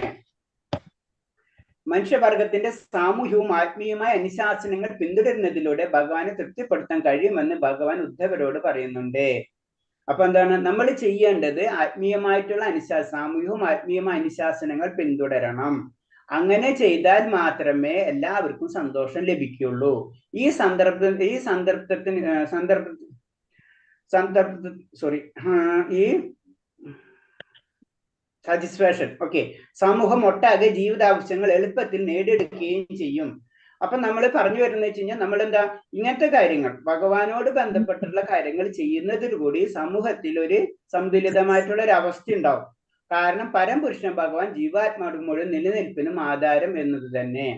മനുഷ്യവർഗത്തിന്റെ സാമൂഹ്യവും ആത്മീയമായ അനുശാസനങ്ങൾ പിന്തുടരുന്നതിലൂടെ ഭഗവാനെ തൃപ്തിപ്പെടുത്താൻ കഴിയുമെന്ന് ഭഗവാൻ ഉദ്ധവരോട് പറയുന്നുണ്ട്. അപ്പൊ എന്താണ് നമ്മൾ ചെയ്യേണ്ടത്? ആത്മീയമായിട്ടുള്ള സാമൂഹ്യവും ആത്മീയമായ അനുശാസനങ്ങൾ പിന്തുടരണം. അങ്ങനെ ചെയ്താൽ മാത്രമേ എല്ലാവർക്കും സന്തോഷം ലഭിക്കുള്ളൂ. ഈ സാറ്റിസ്ഫാക്ഷൻ സമൂഹം ഒട്ടാകെ ജീവിതാവശ്യങ്ങൾ എളുപ്പത്തിൽ നേടിയെടുക്കുകയും ചെയ്യും. അപ്പൊ നമ്മൾ പറഞ്ഞു വരുന്നത് വെച്ച് കഴിഞ്ഞാൽ നമ്മൾ എന്താ, ഇങ്ങനത്തെ കാര്യങ്ങൾ ഭഗവാനോട് ബന്ധപ്പെട്ടുള്ള കാര്യങ്ങൾ ചെയ്യുന്നതിലൂടെ സമൂഹത്തിൽ ഒരു സന്തുലിതമായിട്ടുള്ള ഒരു അവസ്ഥ ഉണ്ടാവും. കാരണം പരംപുരുഷൻ ഭഗവാൻ ജീവാത്മാവ് മുഴുവൻ നിലനിൽപ്പിനും ആധാരം എന്നത് തന്നെ.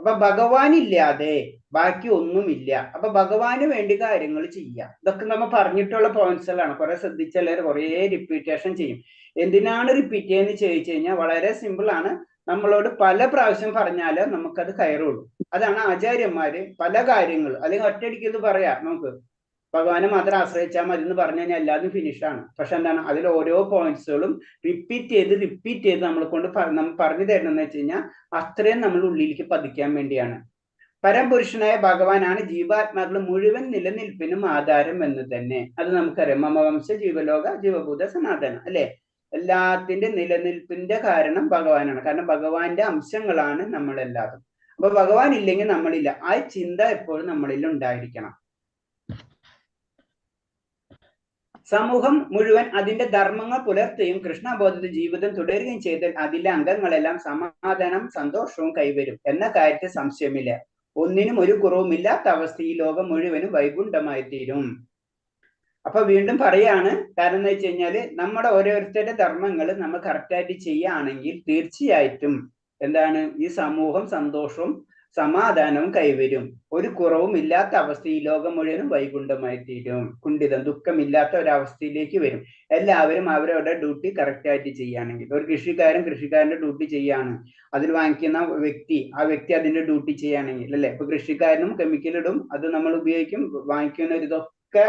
അപ്പൊ ഭഗവാൻ ഇല്ലാതെ ബാക്കി ഒന്നുമില്ല. അപ്പൊ ഭഗവാന് വേണ്ടി കാര്യങ്ങൾ ചെയ്യാം. ഇതൊക്കെ നമ്മൾ പറഞ്ഞിട്ടുള്ള പോയിന്റ്സുകളാണ്. കുറെ ശ്രദ്ധിച്ചാൽ കുറെ റിപ്പീറ്റേഷൻ ചെയ്യും. എന്തിനാണ് റിപ്പീറ്റ് ചെയ്യുന്നത് ചോദിച്ചു കഴിഞ്ഞാൽ വളരെ സിമ്പിൾ ആണ്. നമ്മളോട് പല പ്രാവശ്യം പറഞ്ഞാലേ നമുക്കത് കയറുള്ളൂ. അതാണ് ആചാര്യന്മാര് പല കാര്യങ്ങൾ അല്ലെങ്കിൽ ഒറ്റയടിക്ക് ഇത് പറയാ, നമുക്ക് ഭഗവാനെ മാത്രം ആശ്രയിച്ചാൽ മതി എന്ന് പറഞ്ഞു കഴിഞ്ഞാൽ എല്ലാതും ഫിനിഷാണ്. പക്ഷെ എന്താണ്, അതിൽ ഓരോ പോയിന്റ്സുകളും റിപ്പീറ്റ് ചെയ്ത് നമ്മളെ കൊണ്ട് പറഞ്ഞു തരണമെന്ന് വെച്ച് കഴിഞ്ഞാൽ അത്രയും നമ്മൾ ഉള്ളിലേക്ക് പതിക്കാൻ വേണ്ടിയാണ്. പരംപുരുഷനായ ഭഗവാനാണ് ജീവാത്മാക്കൾ മുഴുവൻ നിലനിൽപ്പിനും ആധാരം എന്ന് തന്നെ. അത് നമുക്കറിയാം. മമവംശ ജീവലോക ജീവഭൂത സനാതന അല്ലെ. എല്ലാത്തിന്റെ നിലനിൽപ്പിന്റെ കാരണം ഭഗവാനാണ്. കാരണം ഭഗവാന്റെ അംശങ്ങളാണ് നമ്മളെല്ലാതും. അപ്പൊ ഭഗവാൻ ഇല്ലെങ്കിൽ നമ്മളില്ല. ആ ചിന്ത എപ്പോഴും നമ്മളിൽ ഉണ്ടായിരിക്കണം. സമൂഹം മുഴുവൻ അതിന്റെ ധർമ്മങ്ങൾ പുലർത്തുകയും കൃഷ്ണബോധത്തിൽ ജീവിതം തുടരുകയും ചെയ്താൽ അതിലെ അംഗങ്ങളെല്ലാം സമാധാനം സന്തോഷവും കൈവരും എന്ന കാര്യത്തിൽ സംശയമില്ല. ഒന്നിനും ഒരു കുറവുമില്ലാത്ത അവസ്ഥ ഈ ലോകം മുഴുവനും വൈകുണ്ഠമായി തീരും. അപ്പൊ വീണ്ടും പറയാണ്. കാരണം എന്ന് വെച്ച് കഴിഞ്ഞാല് നമ്മുടെ ഓരോരുത്തരുടെ ധർമ്മങ്ങൾ നമ്മൾ കറക്റ്റായിട്ട് ചെയ്യുകയാണെങ്കിൽ തീർച്ചയായിട്ടും എന്താണ്, ഈ സമൂഹം സന്തോഷവും സമാധാനവും കൈവരും. ഒരു കുറവും ഇല്ലാത്ത അവസ്ഥ ഈ ലോകം മുഴുവനും വൈകുണ്ഠമായി തീരും. കുണ്ഠിതം ദുഃഖമില്ലാത്ത ഒരവസ്ഥയിലേക്ക് വരും. എല്ലാവരും അവരവരുടെ ഡ്യൂട്ടി കറക്റ്റായിട്ട് ചെയ്യുകയാണെങ്കിൽ. ഒരു കൃഷിക്കാരന്റെ ഡ്യൂട്ടി ചെയ്യാണ്, അതിൽ വാങ്ങിക്കുന്ന ആ വ്യക്തി അതിന്റെ ഡ്യൂട്ടി ചെയ്യുകയാണെങ്കിൽ അല്ലെ. ഇപ്പൊ കൃഷിക്കാരനും കെമിക്കൽ ഇടും, അത് നമ്മൾ ഉപയോഗിക്കും, വാങ്ങിക്കുന്ന ഇതൊക്കെ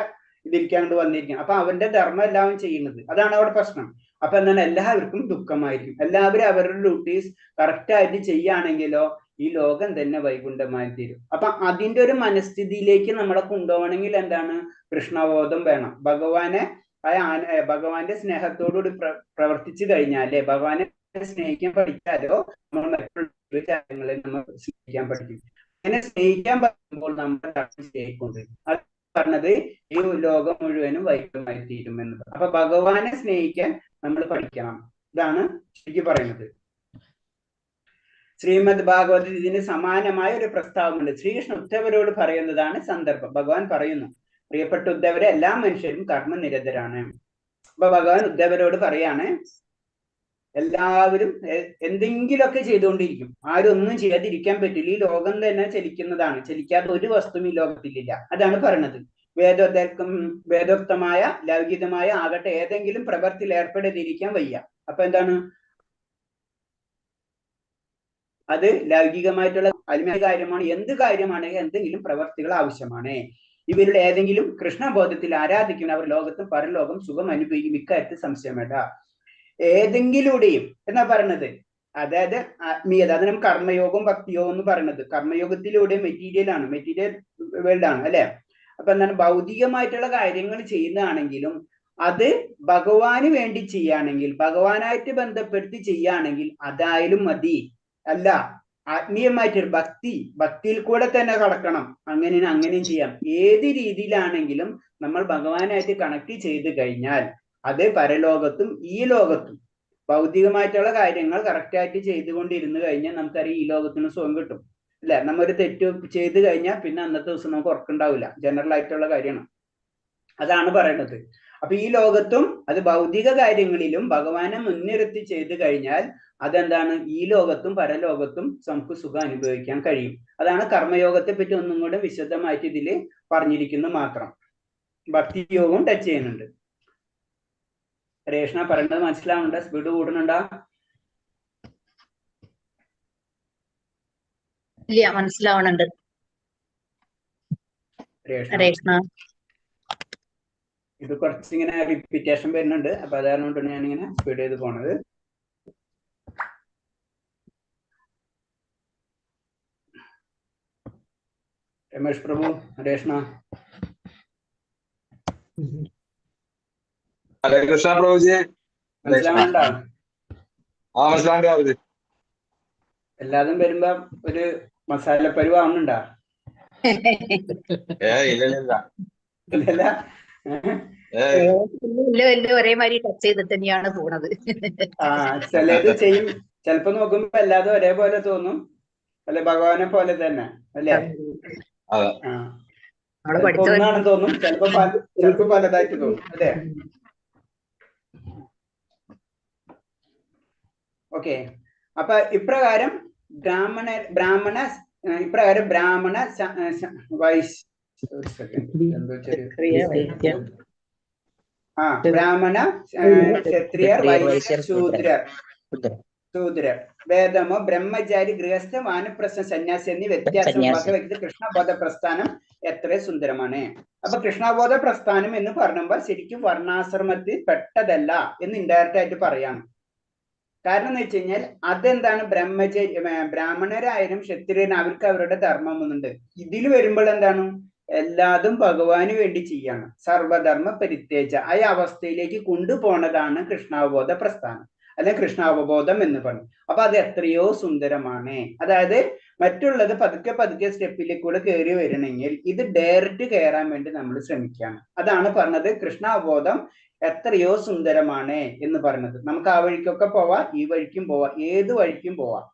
ഇതിരിക്കാണ്ട് വന്നിരിക്കും. അപ്പൊ അവന്റെ ധർമ്മം എല്ലാവരും ചെയ്യുന്നത്. അതാണ് അവിടെ പ്രശ്നം. അപ്പൊ എന്താണ്, എല്ലാവർക്കും ദുഃഖമായിരിക്കും. എല്ലാവരും അവരുടെ ഡ്യൂട്ടീസ് കറക്റ്റായിട്ട് ചെയ്യുകയാണെങ്കിലോ ഈ ലോകം തന്നെ വൈകുണ്ഠമായി തീരും. അപ്പൊ അതിന്റെ ഒരു മനസ്ഥിതിയിലേക്ക് നമ്മളെ കൊണ്ടുപോകണമെങ്കിൽ എന്താണ്, കൃഷ്ണബോധം വേണം. ഭഗവാന്റെ സ്നേഹത്തോടുകൂടി പ്രവർത്തിച്ചു കഴിഞ്ഞാലേ, ഭഗവാനെ സ്നേഹിക്കാൻ പഠിച്ചാലോ നമ്മൾ മറ്റുള്ള കാര്യങ്ങളെ നമ്മൾ സ്നേഹിക്കാൻ പഠിക്കും. അങ്ങനെ സ്നേഹിക്കാൻ പറ്റുമ്പോൾ നമ്മൾ സ്നേഹിക്കൊണ്ട് അത് പറഞ്ഞത് ഈ ലോകം മുഴുവനും വൈകുണ്ഠമായി തീരുമെന്ന്. അപ്പൊ ഭഗവാനെ സ്നേഹിക്കാൻ നമ്മൾ പഠിക്കണം. ഇതാണ് ശരിക്കും പറയുന്നത്. ശ്രീമദ് ഭാഗവതത്തിൽ ഇതിന് സമാനമായ ഒരു പ്രസ്താവമുണ്ട്. ശ്രീകൃഷ്ണ ഉദ്ധവരോട് പറയുന്നതാണ് സന്ദർഭം. ഭഗവാൻ പറയുന്നു, പ്രിയപ്പെട്ട ഉദ്ധവരെ, എല്ലാ മനുഷ്യരും കർമ്മനിരതരാണ്. അപ്പൊ ഭഗവാൻ ഉദ്ധവരോട് പറയാണ്, എല്ലാവരും എന്തെങ്കിലുമൊക്കെ ചെയ്തുകൊണ്ടിരിക്കും. ആരും ഒന്നും ചെയ്യാതിരിക്കാൻ പറ്റില്ല. ഈ ലോകം തന്നെ ചലിക്കുന്നതാണ്. ചലിക്കാത്ത ഒരു വസ്തുവും ഈ ലോകത്തിലില്ല. അതാണ് പറയണത്. വേദോക്തമായ ലൗകികമായ ആകട്ടെ ഏതെങ്കിലും പ്രവൃത്തിയിൽ ഏർപ്പെടാതിരിക്കാൻ വയ്യ. അപ്പൊ എന്താണ്, അത് ലൗകികമായിട്ടുള്ള ആത്മീയ കാര്യമാണ്. എന്ത് കാര്യമാണെങ്കിൽ എന്തെങ്കിലും പ്രവർത്തികൾ ആവശ്യമാണ്. ഇവരുടെ ഏതെങ്കിലും കൃഷ്ണബോധത്തിൽ ആരാധിക്കുന്ന അവർ ലോകത്തും പരലോകം സുഖം അനുഭവിക്കും. ഇക്കാര്യത്തിൽ സംശയം വേണ്ട. ഏതെങ്കിലൂടെയും എന്നാ പറയണത്, അതായത് ആത്മീയത. അത് നമുക്ക് കർമ്മയോഗം ഭക്തിയോഗം എന്ന് പറയുന്നത്. കർമ്മയോഗത്തിലൂടെ മെറ്റീരിയൽ വേൾഡ് ആണ് അല്ലെ. അപ്പൊ എന്താണ്, ഭൗതികമായിട്ടുള്ള കാര്യങ്ങൾ ചെയ്യുന്നതാണെങ്കിലും അത് ഭഗവാന് വേണ്ടി ചെയ്യുകയാണെങ്കിൽ, ഭഗവാനായിട്ട് ബന്ധപ്പെടുത്തി ചെയ്യുകയാണെങ്കിൽ അതായാലും മതി. അല്ല ആത്മീയമായിട്ടൊരു ഭക്തിയിൽ കൂടെ തന്നെ കടക്കണം. അങ്ങനെയും ചെയ്യാം. ഏത് രീതിയിലാണെങ്കിലും നമ്മൾ ഭഗവാനായിട്ട് കണക്ട് ചെയ്ത് കഴിഞ്ഞാൽ അത് പരലോകത്തും ഈ ലോകത്തും ഭൗതികമായിട്ടുള്ള കാര്യങ്ങൾ കറക്റ്റായിട്ട് ചെയ്തുകൊണ്ടിരുന്നു കഴിഞ്ഞാൽ നമുക്കറിയാം ഈ ലോകത്തിന് സുഖം കിട്ടും. അല്ലെ? നമ്മ ഒരു തെറ്റ് ചെയ്ത് കഴിഞ്ഞാൽ പിന്നെ അന്നത്തെ ദിവസം നമുക്ക് ഉറക്കുണ്ടാവില്ല. ജനറൽ ആയിട്ടുള്ള കാര്യമാണ്. അതാണ് പറയുന്നത്. അപ്പൊ ഈ ലോകത്തും അത് ഭൗതിക കാര്യങ്ങളിലും ഭഗവാനെ മുൻനിർത്തി ചെയ്തു കഴിഞ്ഞാൽ അതെന്താണ്? ഈ ലോകത്തും പരലോകത്തും നമുക്ക് സുഖം അനുഭവിക്കാൻ കഴിയും. അതാണ് കർമ്മയോഗത്തെ പറ്റി ഒന്നും കൂടെ വിശദമായിട്ട് ഇതിൽ പറഞ്ഞിരിക്കുന്നു മാത്രം. ഭക്തിയോഗവും ടച്ച് ചെയ്യുന്നുണ്ട്. രേഷ്ണ പറയുന്നത് മനസ്സിലാവുന്നുണ്ടോ? സ്പീഡ് കൂടുന്നുണ്ടോ? ഇല്ല, മനസ്സിലാവണുണ്ട് രേഷ്ണ. ഇത് കുറച്ചിങ്ങനെ റിപ്പീറ്റേഷൻ വരുന്നുണ്ട്. അപ്പൊ അതുകൊണ്ടാണ് ഞാനിങ്ങനെ സ്പീഡ് ചെയ്ത് പോണത്. രമേഷ് പ്രഭു, രേഷ്ണ. ഹരേ കൃഷ്ണ പ്രഭുജി. മനസ്സിലാവണ്ട? മനസ്സിലാവുന്നുണ്ട്. എല്ലാതും വരുമ്പോ ഒരു മസാലപ്പരിവ് ആവുന്നുണ്ടാ? ഇല്ലല്ല. ഒരേ മാതിരി ടച്ച് ചെയ്തിട്ട് തന്നെയാണ് പോണത്. ചിലത് ചെയ്യും. ചിലപ്പോ നോക്കുമ്പോ എല്ലാതും ഒരേപോലെ തോന്നും. അല്ലെ? ഭഗവാനെ പോലെ തന്നെ അല്ലേ? ഒന്നാണെന്ന് തോന്നും. ചിലപ്പോ പലതായിട്ട് തോന്നും. അല്ലേ? ഓക്കെ. അപ്പൊ ഇപ്രകാരം ബ്രാഹ്മണ ബ്രാഹ്മണ, ക്ഷത്രിയർ, വൈശ്യർ, ശൂദ്രർ, വേദമോ, ബ്രഹ്മചാരി, ഗൃഹസ്ഥ, വാനപ്രസ്ഥ, സന്യാസി എന്നീ വ്യത്യാസം വകവെക്കുന്ന കൃഷ്ണബോധ പ്രസ്ഥാനം എത്ര സുന്ദരമാണ്. അപ്പൊ കൃഷ്ണബോധ പ്രസ്ഥാനം എന്ന് പറയുമ്പോൾ ശരിക്കും വർണ്ണാശ്രമത്തിൽ പെട്ടതല്ല എന്ന് ഇൻഡയറക്റ്റ് ആയിട്ട് പറയാണ്. കാരണം എന്ന് വെച്ച് കഴിഞ്ഞാൽ അതെന്താണ്? ബ്രാഹ്മണരായാലും ക്ഷത്രിയരും അവർക്ക് അവരുടെ ധർമ്മം ഒന്നുണ്ട്. ഇതിൽ വരുമ്പോൾ എന്താണ്? എല്ലാതും ഭഗവാന് വേണ്ടി ചെയ്യാണ്. സർവധർമ്മ പരിത്യേജ ആ അവസ്ഥയിലേക്ക് കൊണ്ടുപോണതാണ് കൃഷ്ണാവബോധ പ്രസ്ഥാനം, അല്ലെങ്കിൽ കൃഷ്ണാവബോധം എന്ന് പറയും. അപ്പൊ അത് എത്രയോ സുന്ദരമാണ്. അതായത് മറ്റുള്ളത് പതുക്കെ സ്റ്റെപ്പിലേക്കൂടെ കയറി വരണമെങ്കിൽ ഇത് ഡയറക്റ്റ് കയറാൻ വേണ്ടി നമ്മൾ ശ്രമിക്കുകയാണ്. അതാണ് പറഞ്ഞത് കൃഷ്ണാവബോധം എത്രയോ സുന്ദരമാണ് എന്ന് പറഞ്ഞത്. നമുക്ക് ആ വഴിക്കൊക്കെ പോവാം, ഈ വഴിക്കും പോവാം, ഏത് വഴിക്കും പോവാം.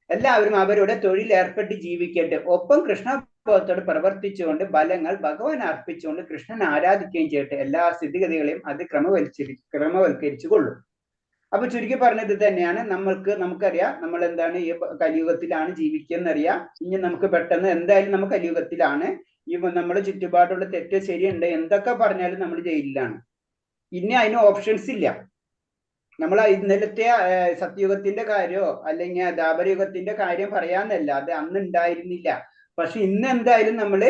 എല്ലാവരും അവരുടെ തൊഴിൽ ഏർപ്പെട്ട് ജീവിക്കട്ടെ. ഒപ്പം കൃഷ്ണബോധത്തോട് പ്രവർത്തിച്ചുകൊണ്ട് ഫലങ്ങൾ ഭഗവാൻ അർപ്പിച്ചുകൊണ്ട് കൃഷ്ണൻ ആരാധിക്കുകയും ചെയ്യട്ടെ. എല്ലാ സ്ഥിതിഗതികളെയും അത് ക്രമവൽക്കരിച്ചു കൊള്ളും. അപ്പൊ ചുരുക്കി പറഞ്ഞത് തന്നെയാണ്. നമുക്കറിയാം നമ്മൾ എന്താണ് ഈ കലിയുഗത്തിലാണ് ജീവിക്കുന്നറിയാം. ഇനി നമുക്ക് പെട്ടെന്ന് എന്തായാലും നമ്മൾ കലിയുഗത്തിലാണ്. നമ്മുടെ ചുറ്റുപാടുള്ള തെറ്റ് ശരിയുണ്ട് എന്തൊക്കെ പറഞ്ഞാലും നമ്മൾ ജയിലിലാണ്. ഇനി അതിന് ഓപ്ഷൻസ് ഇല്ല. നമ്മൾ ഇന്നലത്തെ സത്യയുഗത്തിന്റെ കാര്യമോ അല്ലെങ്കിൽ ദ്വാപരയുഗത്തിന്റെ കാര്യം പറയാന്നല്ല, അത് അന്ന് ഉണ്ടായിരുന്നില്ല. പക്ഷെ ഇന്ന് എന്തായാലും നമ്മൾ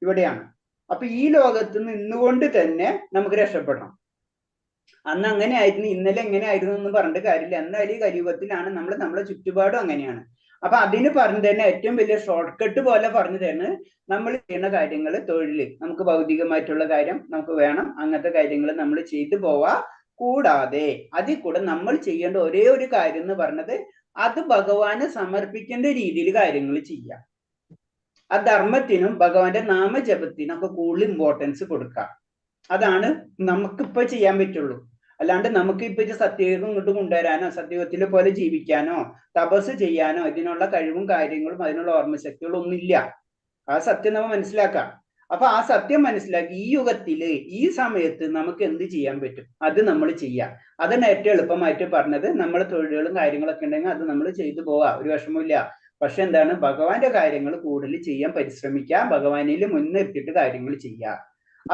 ഇവിടെയാണ്. അപ്പൊ ഈ ലോകത്ത് നിന്നുകൊണ്ട് തന്നെ നമുക്ക് രക്ഷപ്പെടണം. അന്ന് അങ്ങനെ ആയിരുന്നു, ഇന്നലെ എങ്ങനെ ആയിരുന്നു എന്ന് പറഞ്ഞിട്ട് കാര്യമില്ല. എന്നാലും ഈ കലിയുഗത്തിലാണ് നമ്മളെ ചുറ്റുപാടും അങ്ങനെയാണ്. അപ്പൊ അതിന് പറഞ്ഞു തന്നെ ഏറ്റവും വലിയ ഷോർട്ട് കട്ട് പോലെ പറഞ്ഞു തരുന്നത് നമ്മൾ ചെയ്യുന്ന കാര്യങ്ങൾ, തൊഴിൽ, നമുക്ക് ഭൗതികമായിട്ടുള്ള കാര്യം നമുക്ക് വേണം, അങ്ങനത്തെ കാര്യങ്ങൾ നമ്മൾ ചെയ്തു പോവാ. കൂടാതെ അതിൽ കൂടെ നമ്മൾ ചെയ്യേണ്ട ഒരേ ഒരു കാര്യം എന്ന് പറഞ്ഞത് അത് ഭഗവാന് സമർപ്പിക്കേണ്ട രീതിയിൽ കാര്യങ്ങൾ ചെയ്യാം. ആ ധർമ്മത്തിനും ഭഗവാന്റെ നാമജപത്തിനും ഒക്കെ കൂടുതൽ ഇമ്പോർട്ടൻസ് കൊടുക്കാം. അതാണ് നമുക്കിപ്പോ ചെയ്യാൻ പറ്റുള്ളൂ. അല്ലാണ്ട് നമുക്ക് ഇപ്പൊ സത്യയുഗം ഇങ്ങോട്ട് കൊണ്ടുവരാനോ സത്യയുഗത്തിലെ പോലെ ജീവിക്കാനോ തപസ് ചെയ്യാനോ ഇതിനുള്ള കഴിവും കാര്യങ്ങളും അതിനുള്ള ഓർമ്മശക്തികളും ഒന്നുമില്ല. ആ സത്യം നമ്മൾ മനസ്സിലാക്കാം. അപ്പൊ ആ സത്യം മനസ്സിലാക്കി ഈ യുഗത്തില് ഈ സമയത്ത് നമുക്ക് എന്ത് ചെയ്യാൻ പറ്റും അത് നമ്മൾ ചെയ്യാം. അതാണ് ഏറ്റവും എളുപ്പമായിട്ട് പറഞ്ഞത്. നമ്മളെ തൊഴിലുകളും കാര്യങ്ങളൊക്കെ ഉണ്ടെങ്കിൽ അത് നമ്മൾ ചെയ്തു പോവാം, ഒരു വിഷമമില്ല. പക്ഷെ എന്താണ്? ഭഗവാന്റെ കാര്യങ്ങൾ കൂടുതൽ ചെയ്യാൻ പരിശ്രമിക്കാം, ഭഗവാനിൽ മുൻനിർത്തിയിട്ട് കാര്യങ്ങൾ ചെയ്യാം.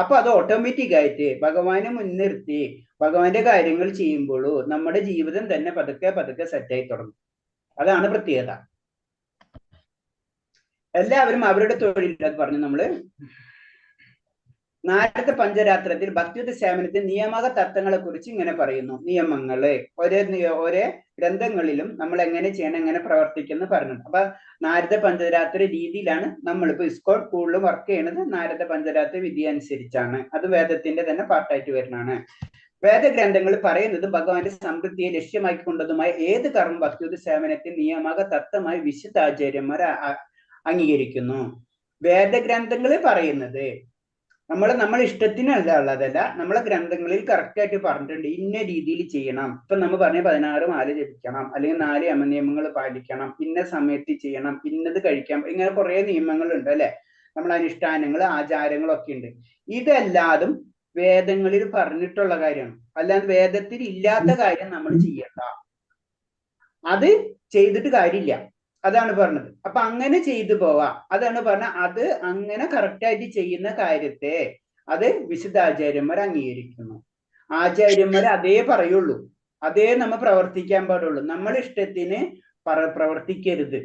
അപ്പൊ അത് ഓട്ടോമാറ്റിക് ആയിട്ട് ഭഗവാനെ മുൻനിർത്തി ഭഗവാന്റെ കാര്യങ്ങൾ ചെയ്യുമ്പോൾ നമ്മുടെ ജീവിതം തന്നെ പതുക്കെ സെറ്റായി തുടങ്ങും. അതാണ് പ്രത്യേകത. എല്ലാവരും അവരുടെ തൊഴിൽ പറഞ്ഞു. നമ്മള് നാരദ പഞ്ചരാത്രത്തിൽ ഭക്തിയുത സേവനത്തിൽ നിയമക തത്വങ്ങളെ കുറിച്ച് ഇങ്ങനെ പറയുന്നു. നിയമങ്ങള് ഓരോ ഗ്രന്ഥങ്ങളിലും നമ്മൾ എങ്ങനെ ചെയ്യണം, എങ്ങനെ പ്രവർത്തിക്കുന്നു പറഞ്ഞിട്ടുണ്ട്. അപ്പൊ നാരദ പഞ്ചരാത്ര രീതിയിലാണ് നമ്മളിപ്പോ ഇസ്കോൺ കൂടുതലും വർക്ക് ചെയ്യണത്. നാരദ പഞ്ചരാത്ര വിധി അനുസരിച്ചാണ്. അത് വേദത്തിന്റെ തന്നെ പാർട്ടായിട്ട് വരുന്നതാണ്. വേദഗ്രന്ഥങ്ങൾ പറയുന്നത് ഭഗവാന്റെ സമൃദ്ധിയെ ലക്ഷ്യമാക്കിക്കൊണ്ടതുമായ ഏത് കർമ്മ ഭക്തിയുടെ സേവനത്തെ നിയമക തത്വമായി വിശുദ്ധാചാര്യന്മാർ അംഗീകരിക്കുന്നു. വേദഗ്രന്ഥങ്ങൾ പറയുന്നത് നമ്മളെ ഇഷ്ടത്തിനല്ല ഉള്ളതല്ല, നമ്മളെ ഗ്രന്ഥങ്ങളിൽ കറക്റ്റ് ആയിട്ട് പറഞ്ഞിട്ടുണ്ട് ഇന്ന രീതിയിൽ ചെയ്യണം. ഇപ്പൊ നമ്മൾ പറഞ്ഞ 16 മാല ജപിക്കണം, അല്ലെങ്കിൽ 4 യമനിയമങ്ങൾ പാലിക്കണം, ഇന്ന സമയത്ത് ചെയ്യണം, ഇന്നത് കഴിക്കാം, ഇങ്ങനെ കുറെ നിയമങ്ങളുണ്ട് അല്ലെ. നമ്മളെ അനുഷ്ഠാനങ്ങൾ ആചാരങ്ങളൊക്കെ ഉണ്ട്. ഇതെല്ലാതും വേദങ്ങളിൽ പറഞ്ഞിട്ടുള്ള കാര്യമാണ്. അല്ലാതെ വേദത്തിൽ ഇല്ലാത്ത കാര്യം നമ്മൾ ചെയ്യണ്ട, അത് ചെയ്തിട്ട് കാര്യമില്ല. അതാണ് പറഞ്ഞത്. അപ്പൊ അങ്ങനെ ചെയ്തു പോവാ. അതാണ് പറഞ്ഞ അത് അങ്ങനെ കറക്റ്റായിട്ട് ചെയ്യുന്ന കാര്യത്തെ അത് വിശുദ്ധാചാര്യന്മാർ അംഗീകരിക്കുന്നു. ആചാര്യന്മാർ അതേ പറയുള്ളൂ, അതേ നമ്മൾ പ്രവർത്തിക്കാൻ പാടുള്ളൂ. നമ്മളെ ഇഷ്ടത്തിന് പ്രവർത്തിക്കരുത്.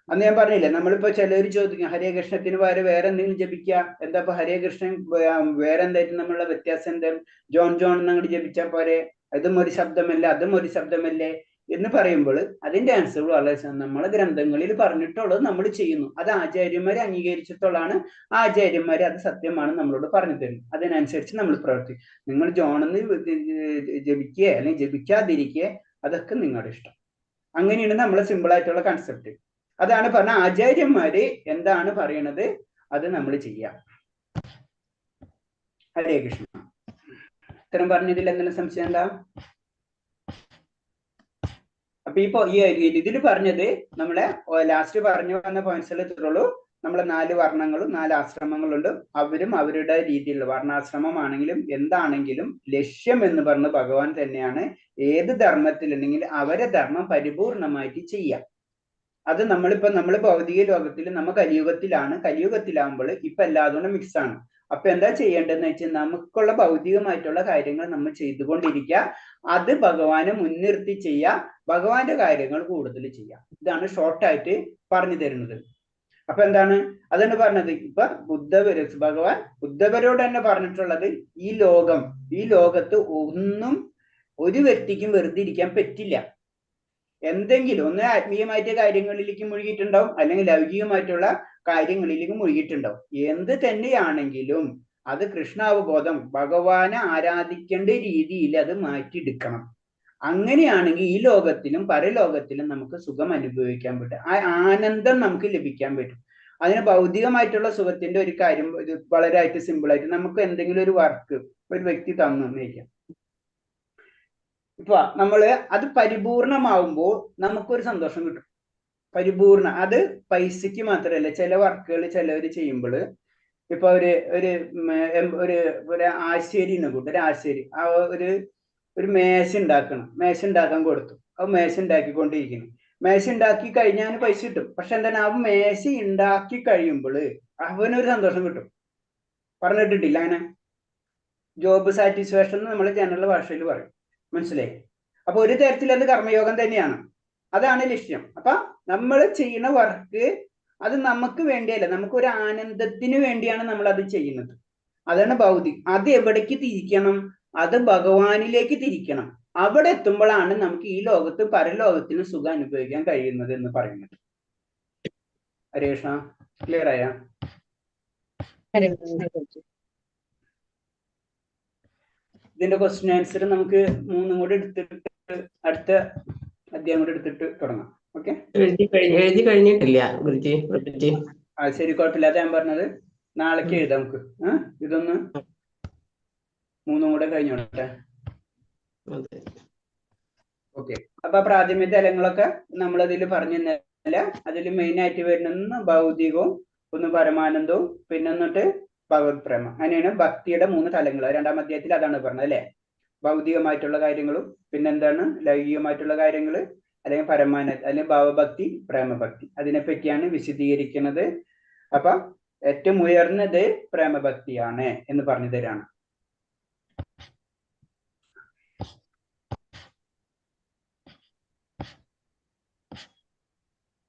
അന്ന് ഞാൻ പറഞ്ഞില്ലേ, നമ്മളിപ്പോ ചിലർ ചോദിക്കും ഹരേ കൃഷ്ണത്തിന് പകരം വേറെ എന്തെങ്കിലും ജപിക്കുക, എന്താ ഇപ്പൊ ഹരേ കൃഷ്ണൻ വേറെ എന്തായിട്ട് നമ്മളുടെ വ്യത്യാസം എന്താ, ജോൺ ജോൺ എന്നങ്ങോട്ട് ജപിച്ചാൽ പോരെ, അതും ഒരു ശബ്ദമല്ലേ അതും ഒരു ശബ്ദമല്ലേ എന്ന് പറയുമ്പോൾ അതിന്റെ ആൻസർ വളരെ നമ്മളെ ഗ്രന്ഥങ്ങളിൽ പറഞ്ഞിട്ടുള്ളത് നമ്മൾ ചെയ്യുന്നു. അത് ആചാര്യന്മാരെ അംഗീകരിച്ചിട്ടുള്ളതാണ്. ആചാര്യന്മാരെ അത് സത്യമാണ് നമ്മളോട് പറഞ്ഞു തരുന്നു. അതിനനുസരിച്ച് നമ്മൾ പ്രവർത്തിക്കും. നിങ്ങൾ ജോണെന്ന് ജപിക്കുക അല്ലെങ്കിൽ ജപിക്കാതിരിക്കുക, അതൊക്കെ നിങ്ങളുടെ ഇഷ്ടം. അങ്ങനെയാണ് നമ്മളെ സിമ്പിൾ ആയിട്ടുള്ള കൺസെപ്റ്റ്. അതാണ് പറഞ്ഞ ആചാര്യന്മാര് എന്താണ് പറയണത് അത് നമ്മൾ ചെയ്യാം. ഹരേ കൃഷ്ണ. ഇത്തരം പറഞ്ഞതിൽ എന്തെങ്കിലും സംശയം എന്താ? അപ്പൊ ഈ ഇതിൽ പറഞ്ഞത് നമ്മളെ ലാസ്റ്റ് പറഞ്ഞു വന്ന പോയിന്റ്സിൽ ഇത്രയുള്ളൂ. നമ്മളെ 4 വർണ്ണങ്ങളും 4 ആശ്രമങ്ങളുണ്ട്. അവരും അവരുടെ രീതിയിലുള്ള വർണ്ണാശ്രമമാണെങ്കിലും എന്താണെങ്കിലും ലക്ഷ്യം എന്ന് പറഞ്ഞ ഭഗവാൻ തന്നെയാണ്. ഏത് ധർമ്മത്തിലുണ്ടെങ്കിൽ അവരെ ധർമ്മം പരിപൂർണമായിട്ട് ചെയ്യാം. അത് നമ്മൾ ഭൗതിക ലോകത്തിൽ നമ്മൾ കലിയുഗത്തിലാണ്. കലിയുഗത്തിലാകുമ്പോൾ ഇപ്പൊ എല്ലാതുകൊണ്ടും മിക്സ് ആണ്. അപ്പൊ എന്താ ചെയ്യേണ്ടതെന്ന് വെച്ചാൽ നമുക്കുള്ള ഭൗതികമായിട്ടുള്ള കാര്യങ്ങൾ നമ്മൾ ചെയ്തുകൊണ്ടിരിക്കുക. അത് ഭഗവാനെ മുൻനിർത്തി ചെയ്യുക, ഭഗവാന്റെ കാര്യങ്ങൾ കൂടുതൽ ചെയ്യാം. ഇതാണ് ഷോർട്ടായിട്ട് പറഞ്ഞു തരുന്നത്. അപ്പൊ എന്താണ് അതാണ് പറഞ്ഞത്. ഇപ്പൊ ഭഗവാൻ ബുദ്ധവരോട് തന്നെ പറഞ്ഞിട്ടുള്ളത് ഈ ലോകത്ത് ഒന്നും ഒരു വ്യക്തിക്കും വെറുതെ ഇരിക്കാൻ പറ്റില്ല. എന്തെങ്കിലും ഒന്ന് ആത്മീയമായിട്ട് കാര്യങ്ങളിലേക്ക് മുഴുകിയിട്ടുണ്ടാവും, അല്ലെങ്കിൽ ലൗകികമായിട്ടുള്ള കാര്യങ്ങളിലേക്ക് മുഴുകിയിട്ടുണ്ടാവും. എന്ത് തന്നെയാണെങ്കിലും അത് കൃഷ്ണാവബോധം, ഭഗവാനെ ആരാധിക്കേണ്ട രീതിയിൽ അത് മാറ്റിയെടുക്കണം. അങ്ങനെയാണെങ്കിൽ ഈ ലോകത്തിലും പരലോകത്തിലും നമുക്ക് സുഖം അനുഭവിക്കാൻ പറ്റും. ആ ആനന്ദം നമുക്ക് ലഭിക്കാൻ പറ്റും. അതിന് ഭൗതികമായിട്ടുള്ള സുഖത്തിന്റെ ഒരു കാര്യം വളരെ സിമ്പിൾ ആയിട്ട് നമുക്ക് എന്തെങ്കിലും ഒരു വർക്ക് ഒരു വ്യക്തി തന്നു എന്നേക്കാം. ഇപ്പൊ നമ്മള് അത് പരിപൂർണമാവുമ്പോൾ നമുക്കൊരു സന്തോഷം കിട്ടും. അത് പൈസക്ക് മാത്രമല്ല. ചില വർക്കുകൾ ചിലവർ ചെയ്യുമ്പോൾ ഇപ്പൊ ഒരു ആശേരി കൂട്ടൊരു ആശേരി ഒരു മേശ ഉണ്ടാക്കാൻ കൊടുത്തു. അത് മേശ ഉണ്ടാക്കിക്കൊണ്ടിരിക്കുന്നു. മേശ ഉണ്ടാക്കി കഴിഞ്ഞാൽ പൈസ കിട്ടും. പക്ഷെ എന്താണ്, ആ മേശ ഉണ്ടാക്കി കഴിയുമ്പോൾ അവനൊരു സന്തോഷം കിട്ടും. പറഞ്ഞിട്ടിട്ടില്ല അങ്ങനെ? ജോബ് സാറ്റിസ്ഫാക്ഷൻ എന്ന് നമ്മൾ ജനറൽ ഭാഷയിൽ പറയും. മനസ്സിലായി? അപ്പൊ ഒരു തരത്തിൽ അത് കർമ്മയോഗം തന്നെയാണ്. അതാണ് ലക്ഷ്യം. അപ്പൊ നമ്മൾ ചെയ്യുന്ന വർക്ക് അത് നമുക്ക് വേണ്ടിയല്ല, നമുക്കൊരു ആനന്ദത്തിന് വേണ്ടിയാണ് നമ്മൾ അത് ചെയ്യുന്നത്. അതാണ് ഭൗതികം. അത് എവിടേക്ക് തിരിക്കണം? അത് ഭഗവാനിലേക്ക് തിരിക്കണം. അവിടെ എത്തുമ്പോഴാണ് നമുക്ക് ഈ ലോകത്തും പരലോകത്തിനും സുഖം അനുഭവിക്കാൻ കഴിയുന്നത് എന്ന് പറയുന്നത്. ഹരേ കൃഷ്ണ. ക്ലിയർ ആയ? ഇതിന്റെ ക്വസ്റ്റ്യൻ ആൻസർ നമുക്ക് 3 കൂടെ എടുത്തിട്ട് അടുത്ത അധ്യായം കൂടെ എടുത്തിട്ട് തുടങ്ങാം. ഓക്കെ? എഴുതി കഴിഞ്ഞിട്ടില്ല ഗുരുജി. ആ ശരി, കുഴപ്പമില്ല. അതാ ഞാൻ പറഞ്ഞത്, നാളേക്ക് എഴുതാം നമുക്ക്. ഇതൊന്ന് 3 കൂടെ കഴിഞ്ഞോട്ടെ. ഓക്കെ. അപ്പൊ പ്രാഥമിക തലങ്ങളൊക്കെ നമ്മളതിൽ പറഞ്ഞു തന്നില്ല. അതിൽ മെയിൻ ആയിട്ട് വരുന്ന ഭൗതികവും ഒന്ന് പരമാനന്ദവും പിന്നെ എന്നിട്ട് ഭഗവത് പ്രേമം. അങ്ങനെയാണ് ഭക്തിയുടെ 3 തലങ്ങൾ. 2-ാം അധ്യായത്തിൽ അതാണ് പറഞ്ഞത് അല്ലെ. ഭൗതികമായിട്ടുള്ള കാര്യങ്ങളും പിന്നെന്താണ് ലൗകികമായിട്ടുള്ള കാര്യങ്ങൾ, അല്ലെങ്കിൽ പരമാനന്ദ അല്ലെങ്കിൽ ഭാവഭക്തി, പ്രേമഭക്തി. അതിനെപ്പറ്റിയാണ് വിശദീകരിക്കുന്നത്. അപ്പൊ ഏറ്റവും ഉയർന്നത് പ്രേമഭക്തിയാണ് എന്ന് പറഞ്ഞു തരാണ്.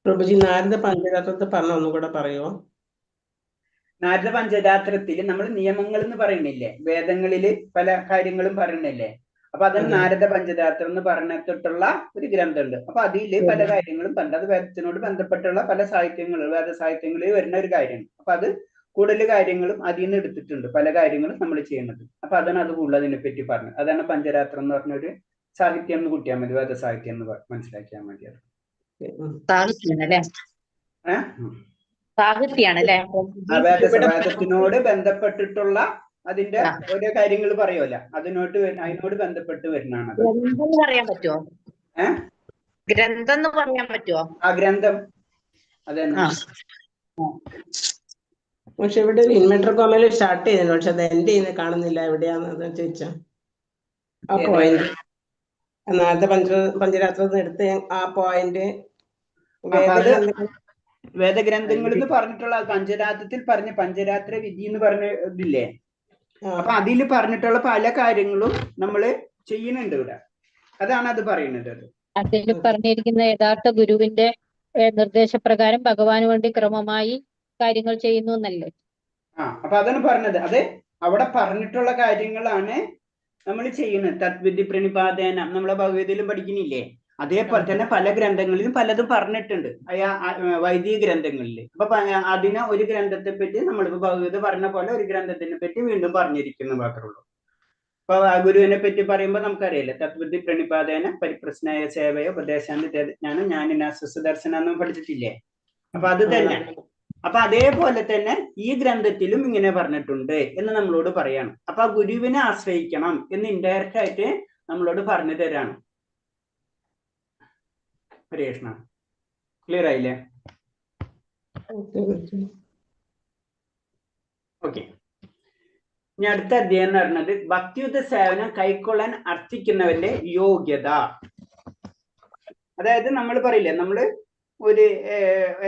പ്രഭുജി, നാരദ പഞ്ചരാത്രത്തെ പറഞ്ഞ ഒന്നുകൂടെ പറയുമോ? നാരദ പഞ്ചരാത്രത്തിൽ നമ്മൾ നിയമങ്ങൾ എന്ന് പറയുന്നില്ലേ, വേദങ്ങളിൽ പല കാര്യങ്ങളും പറയണില്ലേ. അപ്പൊ അതാണ് നാരദ പഞ്ചരാത്രം എന്ന് പറഞ്ഞിട്ടുള്ള ഒരു ഗ്രന്ഥമുണ്ട്. അപ്പൊ അതിൽ പല കാര്യങ്ങളും അത് വേദത്തിനോട് ബന്ധപ്പെട്ടുള്ള പല സാഹിത്യങ്ങൾ, വേദ സാഹിത്യങ്ങളിൽ വരുന്ന ഒരു കാര്യമാണ്. അപ്പൊ അത് കൂടുതൽ കാര്യങ്ങളും അതിൽ നിന്ന് എടുത്തിട്ടുണ്ട്, പല കാര്യങ്ങളും നമ്മൾ ചെയ്യുന്നത്. അപ്പൊ അതാണ് അത് ഉള്ളതിനെ പറ്റി പറഞ്ഞത്. അതാണ് പഞ്ചരാത്രം എന്ന് പറഞ്ഞൊരു സാഹിത്യം എന്ന് കൂട്ടിയാൽ മതി, വേദ സാഹിത്യം എന്ന് മനസ്സിലാക്കിയാൽ മതി. അത് സാഹിത്യാണല്ലേ? സാഹിത്യാണല്ലേ? വേദത്തിനോട് ബന്ധപ്പെട്ടിട്ടുള്ള അതിന്റെ ഓരോ കാര്യങ്ങൾ പറയുമല്ല, അതിനോട് ബന്ധപ്പെട്ട് വരുന്നതാണ്. ഗ്രന്ഥം പറയാൻ പറ്റുമോ? ഗ്രന്ഥം എന്ന് പറയാൻ പറ്റുമോ? ആ ഗ്രന്ഥം അതന്നെ. പക്ഷെ ഇവിടെ ഇൻവെർട്ടർ കോമയിൽ സ്റ്റാർട്ട് ചെയ്തിരുന്നു, പക്ഷെ അത് എൻഡ് ചെയ്യുന്നത് കാണുന്നില്ല. എവിടെയാന്ന് ചോദിച്ചാ ആ പോയിന്റ് നേരത്തെ പഞ്ചരാത്രത്തിൽ എടുത്ത് ആ പോയിന്റ് വേദഗ്രന്ഥങ്ങൾ എന്ന് പറഞ്ഞിട്ടുള്ള പഞ്ചരാത്രത്തിൽ പറഞ്ഞ പഞ്ചരാത്ര വിധി എന്ന് പറഞ്ഞ ഇതില്ലേ, അപ്പൊ അതിൽ പറഞ്ഞിട്ടുള്ള പല കാര്യങ്ങളും നമ്മള് ചെയ്യുന്നുണ്ട് ഇവിടെ. അതാണ് അത് പറയുന്നത്. അതിൽ പറഞ്ഞിരിക്കുന്ന യഥാർത്ഥ ഗുരുവിന്റെ നിർദ്ദേശപ്രകാരം ഭഗവാന് വേണ്ടി ക്രമമായി കാര്യങ്ങൾ ചെയ്യുന്നു എന്നല്ലേ? അപ്പൊ അതാണ് പറഞ്ഞത്. അത് അവിടെ പറഞ്ഞിട്ടുള്ള കാര്യങ്ങളാണ് നമ്മൾ ചെയ്യുന്നത്. തദ്വിധി പ്രണിപാതേന നമ്മളെ ഭഗവതിയിലും പഠിക്കുന്നില്ലേ, അതേപോലെ തന്നെ പല ഗ്രന്ഥങ്ങളിലും പലതും പറഞ്ഞിട്ടുണ്ട്, വൈദിക ഗ്രന്ഥങ്ങളിൽ. അപ്പൊ അതിനെ ഒരു ഗ്രന്ഥത്തെ പറ്റി നമ്മളിപ്പോ ഭഗവത് പറഞ്ഞ പോലെ ഒരു ഗ്രന്ഥത്തിനെ പറ്റി വീണ്ടും പറഞ്ഞിരിക്കുന്നു മാത്രമേ ഉള്ളൂ. അപ്പൊ ആ ഗുരുവിനെ പറ്റി പറയുമ്പോൾ നമുക്കറിയില്ല, തദ്വിധി പ്രണിപാതേന പരിപ്രശ്നായ സേവയോ ഉപദേശാന്തി ജ്ഞാനം ജ്ഞാനിന സുദർശനം എന്നും പഠിച്ചിട്ടില്ലേ? അപ്പൊ അത് തന്നെ. അപ്പൊ അതേപോലെ തന്നെ ഈ ഗ്രന്ഥത്തിലും ഇങ്ങനെ പറഞ്ഞിട്ടുണ്ട് എന്ന് നമ്മളോട് പറയാണ്. അപ്പൊ ആ ഗുരുവിനെ ആശ്രയിക്കണം എന്ന് ഇൻഡയറക്റ്റ് ആയിട്ട് നമ്മളോട് പറഞ്ഞു തരാണ്. ഹരേ കൃഷ്ണ. ക്ലിയർ ആയില്ലേ? ഓക്കെ. ഇനി അടുത്ത അധ്യായം എന്ന് പറഞ്ഞത് ഭക്തിയുദ്ധ സേവനം കൈക്കൊള്ളാൻ അർത്ഥിക്കുന്നവന്റെ യോഗ്യത. അതായത് നമ്മൾ പറയില്ലേ, നമ്മള് ഒരു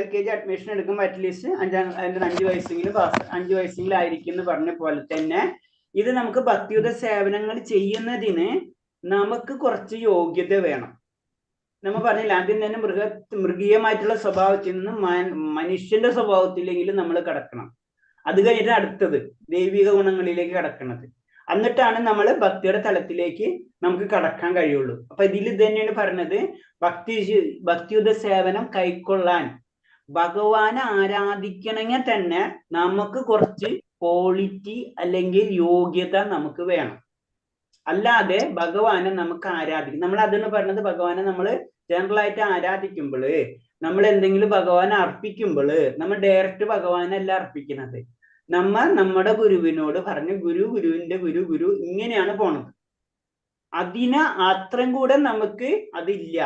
LKG അഡ്മിഷൻ എടുക്കുമ്പോൾ അറ്റ്ലീസ്റ്റ് 5 വയസ്സെങ്കിലും 5 വയസ്സെങ്കിലും ആയിരിക്കും എന്ന് പറഞ്ഞ പോലെ തന്നെ ഇത് നമുക്ക് ഭക്തിയുദ്ധ സേവനങ്ങൾ ചെയ്യുന്നതിന് നമുക്ക് കുറച്ച് യോഗ്യത വേണം. നമ്മൾ പറഞ്ഞില്ല, ആദ്യം തന്നെ മൃഗീയമായിട്ടുള്ള സ്വഭാവത്തിൽ നിന്ന് മനുഷ്യന്റെ സ്വഭാവത്തിലെങ്കിലും നമ്മൾ കടക്കണം. അത് കഴിഞ്ഞിട്ട് അടുത്തത് ദൈവിക ഗുണങ്ങളിലേക്ക് കടക്കണത്. എന്നിട്ടാണ് നമ്മൾ ഭക്തിയുടെ തലത്തിലേക്ക് നമുക്ക് കടക്കാൻ കഴിയുള്ളൂ. അപ്പൊ ഇതിൽ ഇത് തന്നെയാണ് പറഞ്ഞത്, ഭക്തിയുദ്ധ സേവനം കൈക്കൊള്ളാൻ ഭഗവാനെ ആരാധിക്കണമെങ്കിൽ തന്നെ നമുക്ക് കുറച്ച് ക്വാളിറ്റി അല്ലെങ്കിൽ യോഗ്യത നമുക്ക് വേണം. അല്ലാതെ ഭഗവാനെ നമുക്ക് ആരാധിക്കും, നമ്മൾ അതെന്ന് പറഞ്ഞത് ഭഗവാനെ നമ്മൾ ജനറൽ ആയിട്ട് ആരാധിക്കുമ്പോൾ, നമ്മൾ എന്തെങ്കിലും ഭഗവാനെ അർപ്പിക്കുമ്പോൾ നമ്മൾ ഡയറക്റ്റ് ഭഗവാനല്ല അർപ്പിക്കുന്നത്. നമ്മുടെ ഗുരുവിനോട് പറഞ്ഞ് ഗുരുവിന്റെ ഗുരു ഇങ്ങനെയാണ് പോണത്. അതിന് അത്രയും കൂടെ നമുക്ക് അതില്ല,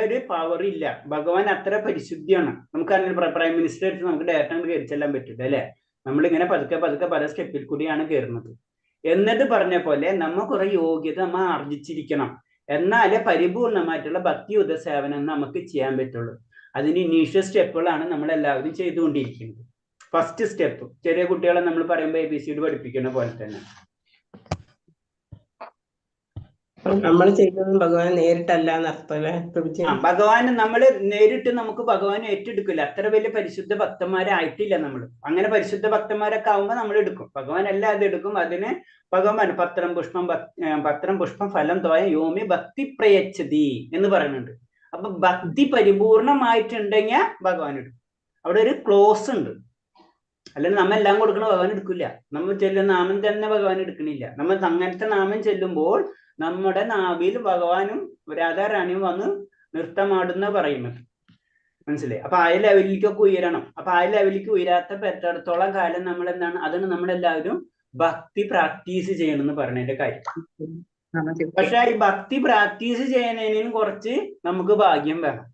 ഒരു പവർ ഇല്ല. ഭഗവാൻ അത്ര പരിശുദ്ധിയാണ്. നമുക്ക് അങ്ങനെ പ്രൈം മിനിസ്റ്റർ എടുത്ത് നമുക്ക് ഡയറക്റ്റ് അങ്ങ് കയറി ചെല്ലാൻ പറ്റില്ല അല്ലെ? നമ്മളിങ്ങനെ പതുക്കെ പല സ്റ്റെപ്പിൽ കൂടിയാണ് കയറുന്നത്. എന്നിട്ട് പറഞ്ഞ പോലെ നമ്മ കുറെ യോഗ്യത നമ്മൾ ആർജിച്ചിരിക്കണം, എന്നാലേ പരിപൂർണമായിട്ടുള്ള ഭക്തിയുദ്ധ സേവനം നമുക്ക് ചെയ്യാൻ പറ്റുള്ളൂ. അതിന് ഇനീഷ്യൽ സ്റ്റെപ്പുകളാണ് നമ്മൾ എല്ലാവരും ചെയ്തുകൊണ്ടിരിക്കുന്നത്. ഫസ്റ്റ് സ്റ്റെപ്പ് ചെറിയ കുട്ടികളെ നമ്മൾ പറയുമ്പോൾ ABCD പഠിപ്പിക്കുന്ന പോലെ തന്നെ നമ്മൾ ചെയ്യുന്നത് ഭഗവാൻ നേരിട്ടല്ല എന്നർത്ഥല്ലേ? ഭഗവാന് നമ്മൾ നേരിട്ട് നമുക്ക് ഭഗവാൻ ഏറ്റെടുക്കില്ല. അത്ര വലിയ പരിശുദ്ധ ഭക്തന്മാരായിട്ടില്ല നമ്മൾ. അങ്ങനെ പരിശുദ്ധ ഭക്തന്മാരൊക്കെ ആവുമ്പോൾ നമ്മൾ എടുക്കും. ഭഗവാൻ എല്ലാം അത് എടുക്കും. അതിന് ഭഗവാൻ പത്രം പുഷ്പം ഫലം തോയ യോമി ഭക്തി പ്രയച്ഛതി എന്ന് പറയുന്നുണ്ട്. അപ്പൊ ഭക്തി പരിപൂർണമായിട്ടുണ്ടെങ്കിൽ ഭഗവാൻ എടുക്കും. അവിടെ ഒരു ക്ലോസ് ഉണ്ട്. അല്ലെങ്കിൽ നമ്മ എല്ലാം കൊടുക്കണ ഭഗവാൻ എടുക്കില്ല. നമ്മൾ ചെല്ലുന്ന നാമം തന്നെ ഭഗവാൻ എടുക്കണില്ല. നമ്മൾ അങ്ങനത്തെ നാമം ചെല്ലുമ്പോൾ നമ്മുടെ നാവിൽ ഭഗവാനും രാധാറാണിയും വന്ന് നൃത്തമാടുന്ന പറയുന്നത് മനസ്സിലായി. അപ്പൊ ആ ലെവലിലേക്കൊക്കെ ഉയരണം. അപ്പൊ ആ ലെവലിലേക്ക് ഉയരാത്ത പറ്റിടത്തോളം കാലം നമ്മൾ എന്താണ്, അതാണ് നമ്മളെല്ലാവരും ഭക്തി പ്രാക്ടീസ് ചെയ്യണമെന്ന് പറഞ്ഞതിന്റെ കാര്യം. പക്ഷെ ഈ ഭക്തി പ്രാക്ടീസ് ചെയ്യുന്നതിനും കുറച്ച് നമുക്ക് ഭാഗ്യം വേണം.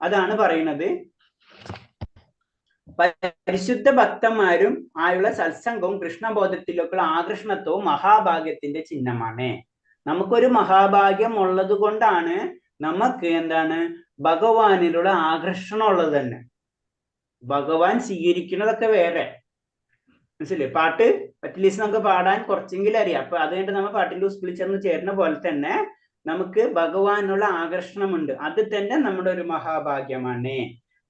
അതാണ് പറയുന്നത്, പരിശുദ്ധ ഭക്തന്മാരും ആയുള്ള സത്സംഗവും കൃഷ്ണബോധത്തിലേക്കുള്ള ആകർഷണത്വവും മഹാഭാഗ്യത്തിന്റെ ചിഹ്നമാണ്. നമുക്കൊരു മഹാഭാഗ്യം ഉള്ളത് കൊണ്ടാണ് നമുക്ക് എന്താണ് ഭഗവാനിലുള്ള ആകർഷണം ഉള്ളത് തന്നെ. ഭഗവാൻ സ്വീകരിക്കുന്നതൊക്കെ വേറെ മനസ്സിലെ പാട്ട് അറ്റ്ലീസ്റ്റ് നമുക്ക് പാടാൻ കുറച്ചെങ്കിലും അറിയാം. അപ്പൊ അത് കഴിഞ്ഞിട്ട് നമ്മൾ പാട്ടിന്റെ ഉസ്പിൽ ചെന്ന് ചേരുന്ന പോലെ തന്നെ നമുക്ക് ഭഗവാനുള്ള ആകർഷണമുണ്ട്. അത് തന്നെ നമ്മുടെ ഒരു മഹാഭാഗ്യമാണ്.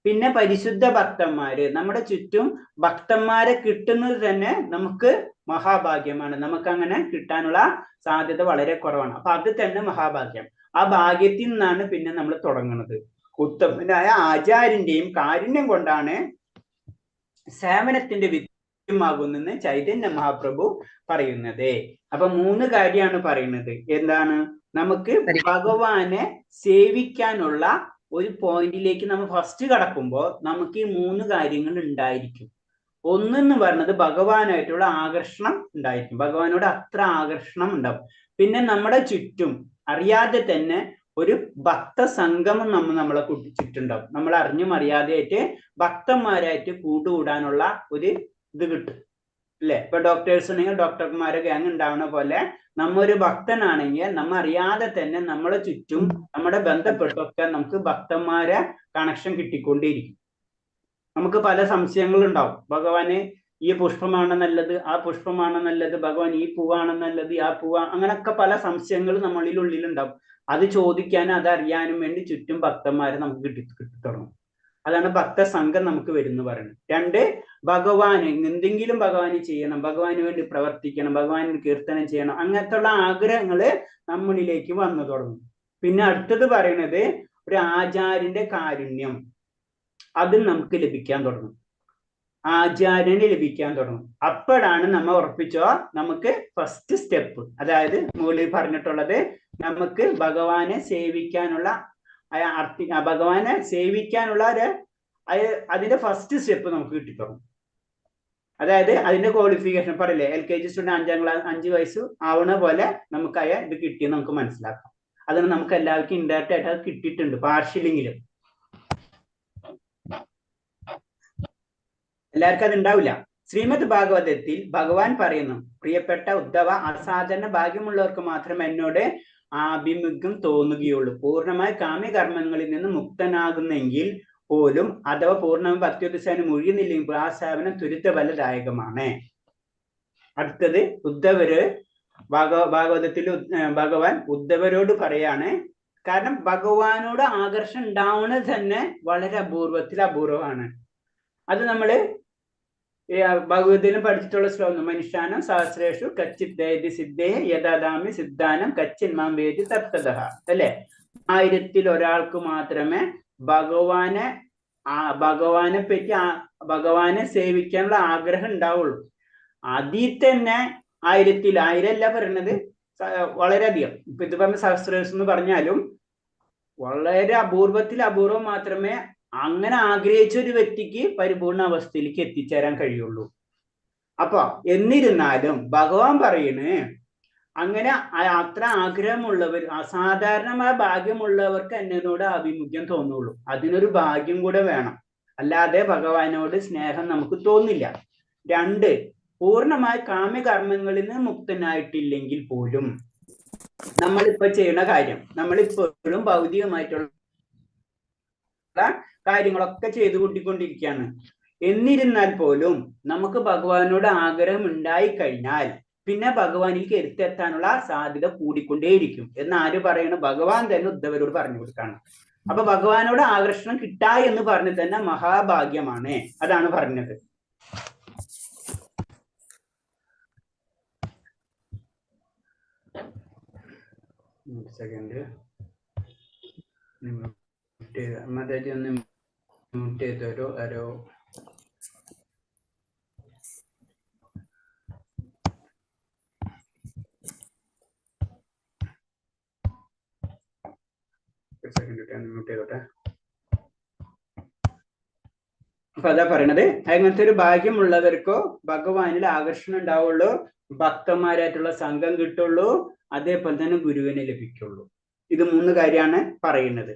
പിന്നെ പരിശുദ്ധ ഭക്തന്മാര് നമ്മുടെ ചുറ്റും ഭക്തന്മാരെ കിട്ടുന്നത് തന്നെ നമുക്ക് മഹാഭാഗ്യമാണ്. നമുക്ക് അങ്ങനെ കിട്ടാനുള്ള സാധ്യത വളരെ കുറവാണ്. അപ്പൊ അത് തന്നെ മഹാഭാഗ്യം. ആ ഭാഗ്യത്തിൽ നിന്നാണ് പിന്നെ നമ്മൾ തുടങ്ങുന്നത്. ഉത്തമനായ ആചാര്യന്റെയും കാരുണ്യം കൊണ്ടാണ് സേവനത്തിന്റെ സാധ്യമാകുന്നെന്ന് ചൈതന്യ മഹാപ്രഭു പറയുന്നത്. അപ്പൊ 3 കാര്യമാണ് പറയുന്നത്. എന്താണ്? നമുക്ക് ഭഗവാനെ സേവിക്കാനുള്ള ഒരു പോയിന്റിലേക്ക് നമ്മൾ ഫസ്റ്റ് കടക്കുമ്പോൾ നമുക്ക് ഈ 3 കാര്യങ്ങൾ ഉണ്ടായിരിക്കും. ഒന്നെന്ന് പറയുന്നത് ഭഗവാനായിട്ടുള്ള ആകർഷണം ഉണ്ടായിരിക്കും. ഭഗവാനോട് അത്ര ആകർഷണം ഉണ്ടാവും. പിന്നെ നമ്മുടെ ചുറ്റും അറിയാതെ തന്നെ ഒരു ഭക്ത സംഗമം നമ്മളെ ചുറ്റുണ്ടാവും. നമ്മൾ അറിഞ്ഞും അറിയാതെയായിട്ട് ഭക്തന്മാരായിട്ട് കൂട്ടുകൂടാനുള്ള ഒരു ഇത് കിട്ടും അല്ലെ? ഇപ്പൊ ഡോക്ടേഴ്സ് ഉണ്ടെങ്കിൽ ഡോക്ടർമാരെ ഗ്യാങ് ഉണ്ടാവുന്ന പോലെ നമ്മൊരു ഭക്തനാണെങ്കിൽ നമ്മ അറിയാതെ തന്നെ നമ്മളെ ചുറ്റും നമ്മുടെ ബന്ധപ്പെട്ടൊക്കെ നമുക്ക് ഭക്തന്മാരെ കണക്ഷൻ കിട്ടിക്കൊണ്ടേയിരിക്കും. നമുക്ക് പല സംശയങ്ങളുണ്ടാവും. ഭഗവാന് ഈ പുഷ്പമാണ് നല്ലത്, ആ പുഷ്പമാണ് നല്ലത്, ഭഗവാൻ ഈ പൂവാണ് നല്ലത്, ആ പൂവാ, അങ്ങനൊക്കെ പല സംശയങ്ങൾ ഉള്ളിലുണ്ടാവും. അത് ചോദിക്കാനും അതറിയാനും വേണ്ടി ചുറ്റും ഭക്തന്മാരെ നമുക്ക് കിട്ടിത്തുടങ്ങും. അതാണ് ഭക്തസംഘം നമുക്ക് വരുന്നു പറയുന്നത്. 2, ഭഗവാന് എന്തെങ്കിലും ഭഗവാന് ചെയ്യണം, ഭഗവാന് വേണ്ടി പ്രവർത്തിക്കണം, ഭഗവാന് കീർത്തനം ചെയ്യണം, അങ്ങനത്തെ ഉള്ള ആഗ്രഹങ്ങള് നമ്മളിലേക്ക് വന്നു തുടങ്ങും. പിന്നെ അടുത്തത് പറയുന്നത് ഒരു ആചാര്യന്റെ കാരുണ്യം, അത് നമുക്ക് ലഭിക്കാൻ തുടങ്ങും. ആചാര്യന് ലഭിക്കാൻ തുടങ്ങും. അപ്പോഴാണ് നമ്മൾ ഉറപ്പിച്ചോ നമുക്ക് ഫസ്റ്റ് സ്റ്റെപ്പ്, അതായത് മുകളിൽ പറഞ്ഞിട്ടുള്ളത് നമുക്ക് ഭഗവാനെ സേവിക്കാനുള്ള ഭഗവാനെ സേവിക്കാനുള്ള അതിന്റെ ഫസ്റ്റ് സ്റ്റെപ്പ് നമുക്ക് കിട്ടിത്തുടങ്ങും. അതായത് അതിന്റെ ക്വാളിഫിക്കേഷൻ പറയില്ലേ, LKG സ്റ്റുഡന്റ് 5 വയസ്സ് ആവണ പോലെ നമുക്ക് ഇത് കിട്ടിയെന്ന് നമുക്ക് മനസ്സിലാക്കാം. അതിന് നമുക്ക് എല്ലാവർക്കും ഇൻഡയറക്റ്റ് ആയിട്ട് അത് കിട്ടിയിട്ടുണ്ട്, പാർഷ്യലെങ്കിലും. എല്ലാവർക്കും അത് ഉണ്ടാവില്ല. ശ്രീമദ് ഭാഗവതത്തിൽ ഭഗവാൻ പറയുന്നു, പ്രിയപ്പെട്ട ഉദ്ധവ, അസാധാരണ ഭാഗ്യമുള്ളവർക്ക് മാത്രമേ എന്നോട് ആഭിമുഖ്യം തോന്നുകയുള്ളൂ. പൂർണ്ണമായി കാമ്യകർമ്മങ്ങളിൽ നിന്ന് മുക്തനാകുന്നെങ്കിൽ പോലും അഥവാ പൂർണ്ണമായി ഭക്തിയുദ്ധസാനം മുഴുകുന്നില്ലെങ്കിൽ ആ സേവനം തുരിതഫലദായകമാണ്. അടുത്തത് ഉദ്ധവര് ഭാഗവതത്തിൽ ഭഗവാൻ ഉദ്ധവരോട് പറയാണ്. കാരണം ഭഗവാനോട് ആകർഷണം ഉണ്ടാവുന്നത് തന്നെ വളരെ അപൂർവമാണ്. അത് നമ്മള് ഭഗവതിലും പഠിച്ചിട്ടുള്ള ശ്ലോകം, മനുഷ്യാനം സഹസ്രേഷു കച്ചിത് ദേതി സിദ്ധേ യഥാദാമി സിദ്ധാനം കച്ചിൻ മാം വേദി തത്തതഃ അല്ലെ? 1000-ൽ ഒരാൾക്ക് മാത്രമേ ഭഗവാനെ പറ്റി ഭഗവാനെ സേവിക്കാനുള്ള ആഗ്രഹം ഉണ്ടാവുള്ളൂ. അതിൽ തന്നെ 1000-ൽ 1000 അല്ല പറയുന്നത്, വളരെയധികം. ഇപ്പൊ ഇത് പറഞ്ഞ സഹസ്രേഷു എന്ന് പറഞ്ഞാലും വളരെ അപൂർവം മാത്രമേ അങ്ങനെ ആഗ്രഹിച്ച ഒരു വ്യക്തിക്ക് പരിപൂർണ അവസ്ഥയിലേക്ക് എത്തിച്ചേരാൻ കഴിയുള്ളൂ. അപ്പൊ എന്നിരുന്നാലും ഭഗവാൻ പറയണ്, അങ്ങനെ അത്ര ആഗ്രഹമുള്ളവർ, അസാധാരണമായ ഭാഗ്യമുള്ളവർക്ക് എന്നോട് ആഭിമുഖ്യം തോന്നുള്ളൂ. അതിനൊരു ഭാഗ്യം കൂടെ വേണം, അല്ലാതെ ഭഗവാനോട് സ്നേഹം നമുക്ക് തോന്നില്ല. 2, പൂർണ്ണമായ കാമ്യകർമ്മങ്ങളിൽ നിന്ന് മുക്തനായിട്ടില്ലെങ്കിൽ പോലും നമ്മളിപ്പോ ചെയ്യുന്ന കാര്യം, നമ്മളിപ്പോഴും ഭൗതികമായിട്ടുള്ള കാര്യങ്ങളൊക്കെ ചെയ്തു കൂട്ടിക്കൊണ്ടിരിക്കുകയാണ്. എന്നിരുന്നാൽ പോലും നമുക്ക് ഭഗവാനോട് ആഗ്രഹം ഉണ്ടായി കഴിഞ്ഞാൽ പിന്നെ ഭഗവാനിലേക്ക് എത്തിയെത്താനുള്ള സാധ്യത കൂടിക്കൊണ്ടേയിരിക്കും എന്ന് ആര് പറയണ? ഭഗവാൻ തന്നെ ഉദ്ധവരോട് പറഞ്ഞു കൊടുക്കാണ്. അപ്പൊ ഭഗവാനോട് ആകർഷണം കിട്ടാ എന്ന് പറഞ്ഞ് തന്നെ മഹാഭാഗ്യമാണ്. അതാണ് പറഞ്ഞത്. സെക്കൻഡ് മാതാജി ഒന്ന് മ്യൂട്ട് ചെയ്തോ ആരോ. അപ്പൊ അതാ പറയണത്, അങ്ങനത്തെ ഒരു ഭാഗ്യമുള്ളവർക്കോ ഭഗവാനിൽ ആകർഷണം ഉണ്ടാവുള്ളൂ, ഭക്തന്മാരായിട്ടുള്ള സംഘം കിട്ടുള്ളൂ, അതേപോലെ തന്നെ ഗുരുവിനെ ലഭിക്കുള്ളൂ. ഇത് 3 കാര്യമാണ് പറയുന്നത്.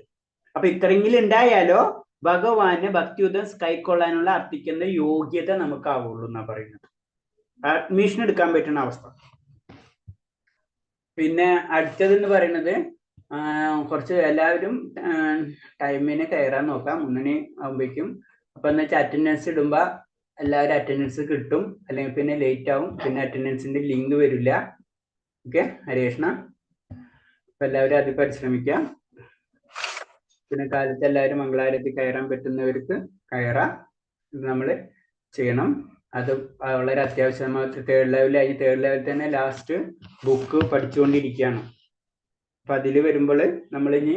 അപ്പൊ ഇത്രയെങ്കിലും ഉണ്ടായാലോ ഭഗവാനെ ഭക്തിയുദ്ധം കൈക്കൊള്ളാനുള്ള അർത്ഥിക്കുന്ന യോഗ്യത നമുക്കാവുള്ളൂ എന്നാ പറയുന്നത്. അഡ്മിഷൻ എടുക്കാൻ പറ്റുന്ന അവസ്ഥ. പിന്നെ അടുത്തതെന്ന് പറയുന്നത് കുറച്ച് എല്ലാവരും ടൈമിന് കയറാൻ നോക്കാം, 3 ആകുമ്പോഴേക്കും. അപ്പൊ എന്ന് വെച്ചാൽ അറ്റൻഡൻസ് ഇടുമ്പോ എല്ലാവരും അറ്റൻഡൻസ് കിട്ടും, അല്ലെങ്കിൽ പിന്നെ ലേറ്റ് ആവും, പിന്നെ അറ്റൻഡൻസിന്റെ ലിങ്ക് വരില്ല. ഓക്കെ, ഹരേഷ്ണ. അപ്പൊ എല്ലാവരും അത് പരിശ്രമിക്കാം. പിന്നെ കാലത്ത് എല്ലാവരും മംഗളാരത്തിൽ കയറാൻ പറ്റുന്നവർക്ക് കയറാം. ഇത് നമ്മൾ ചെയ്യണം. അത് വളരെ അത്യാവശ്യമായി 3rd ലെവലായി. 3rd ലെവൽ തന്നെ ലാസ്റ്റ് ബുക്ക് പഠിച്ചുകൊണ്ടിരിക്കുകയാണ്. അപ്പൊ അതിൽ വരുമ്പോൾ നമ്മൾ ഇനി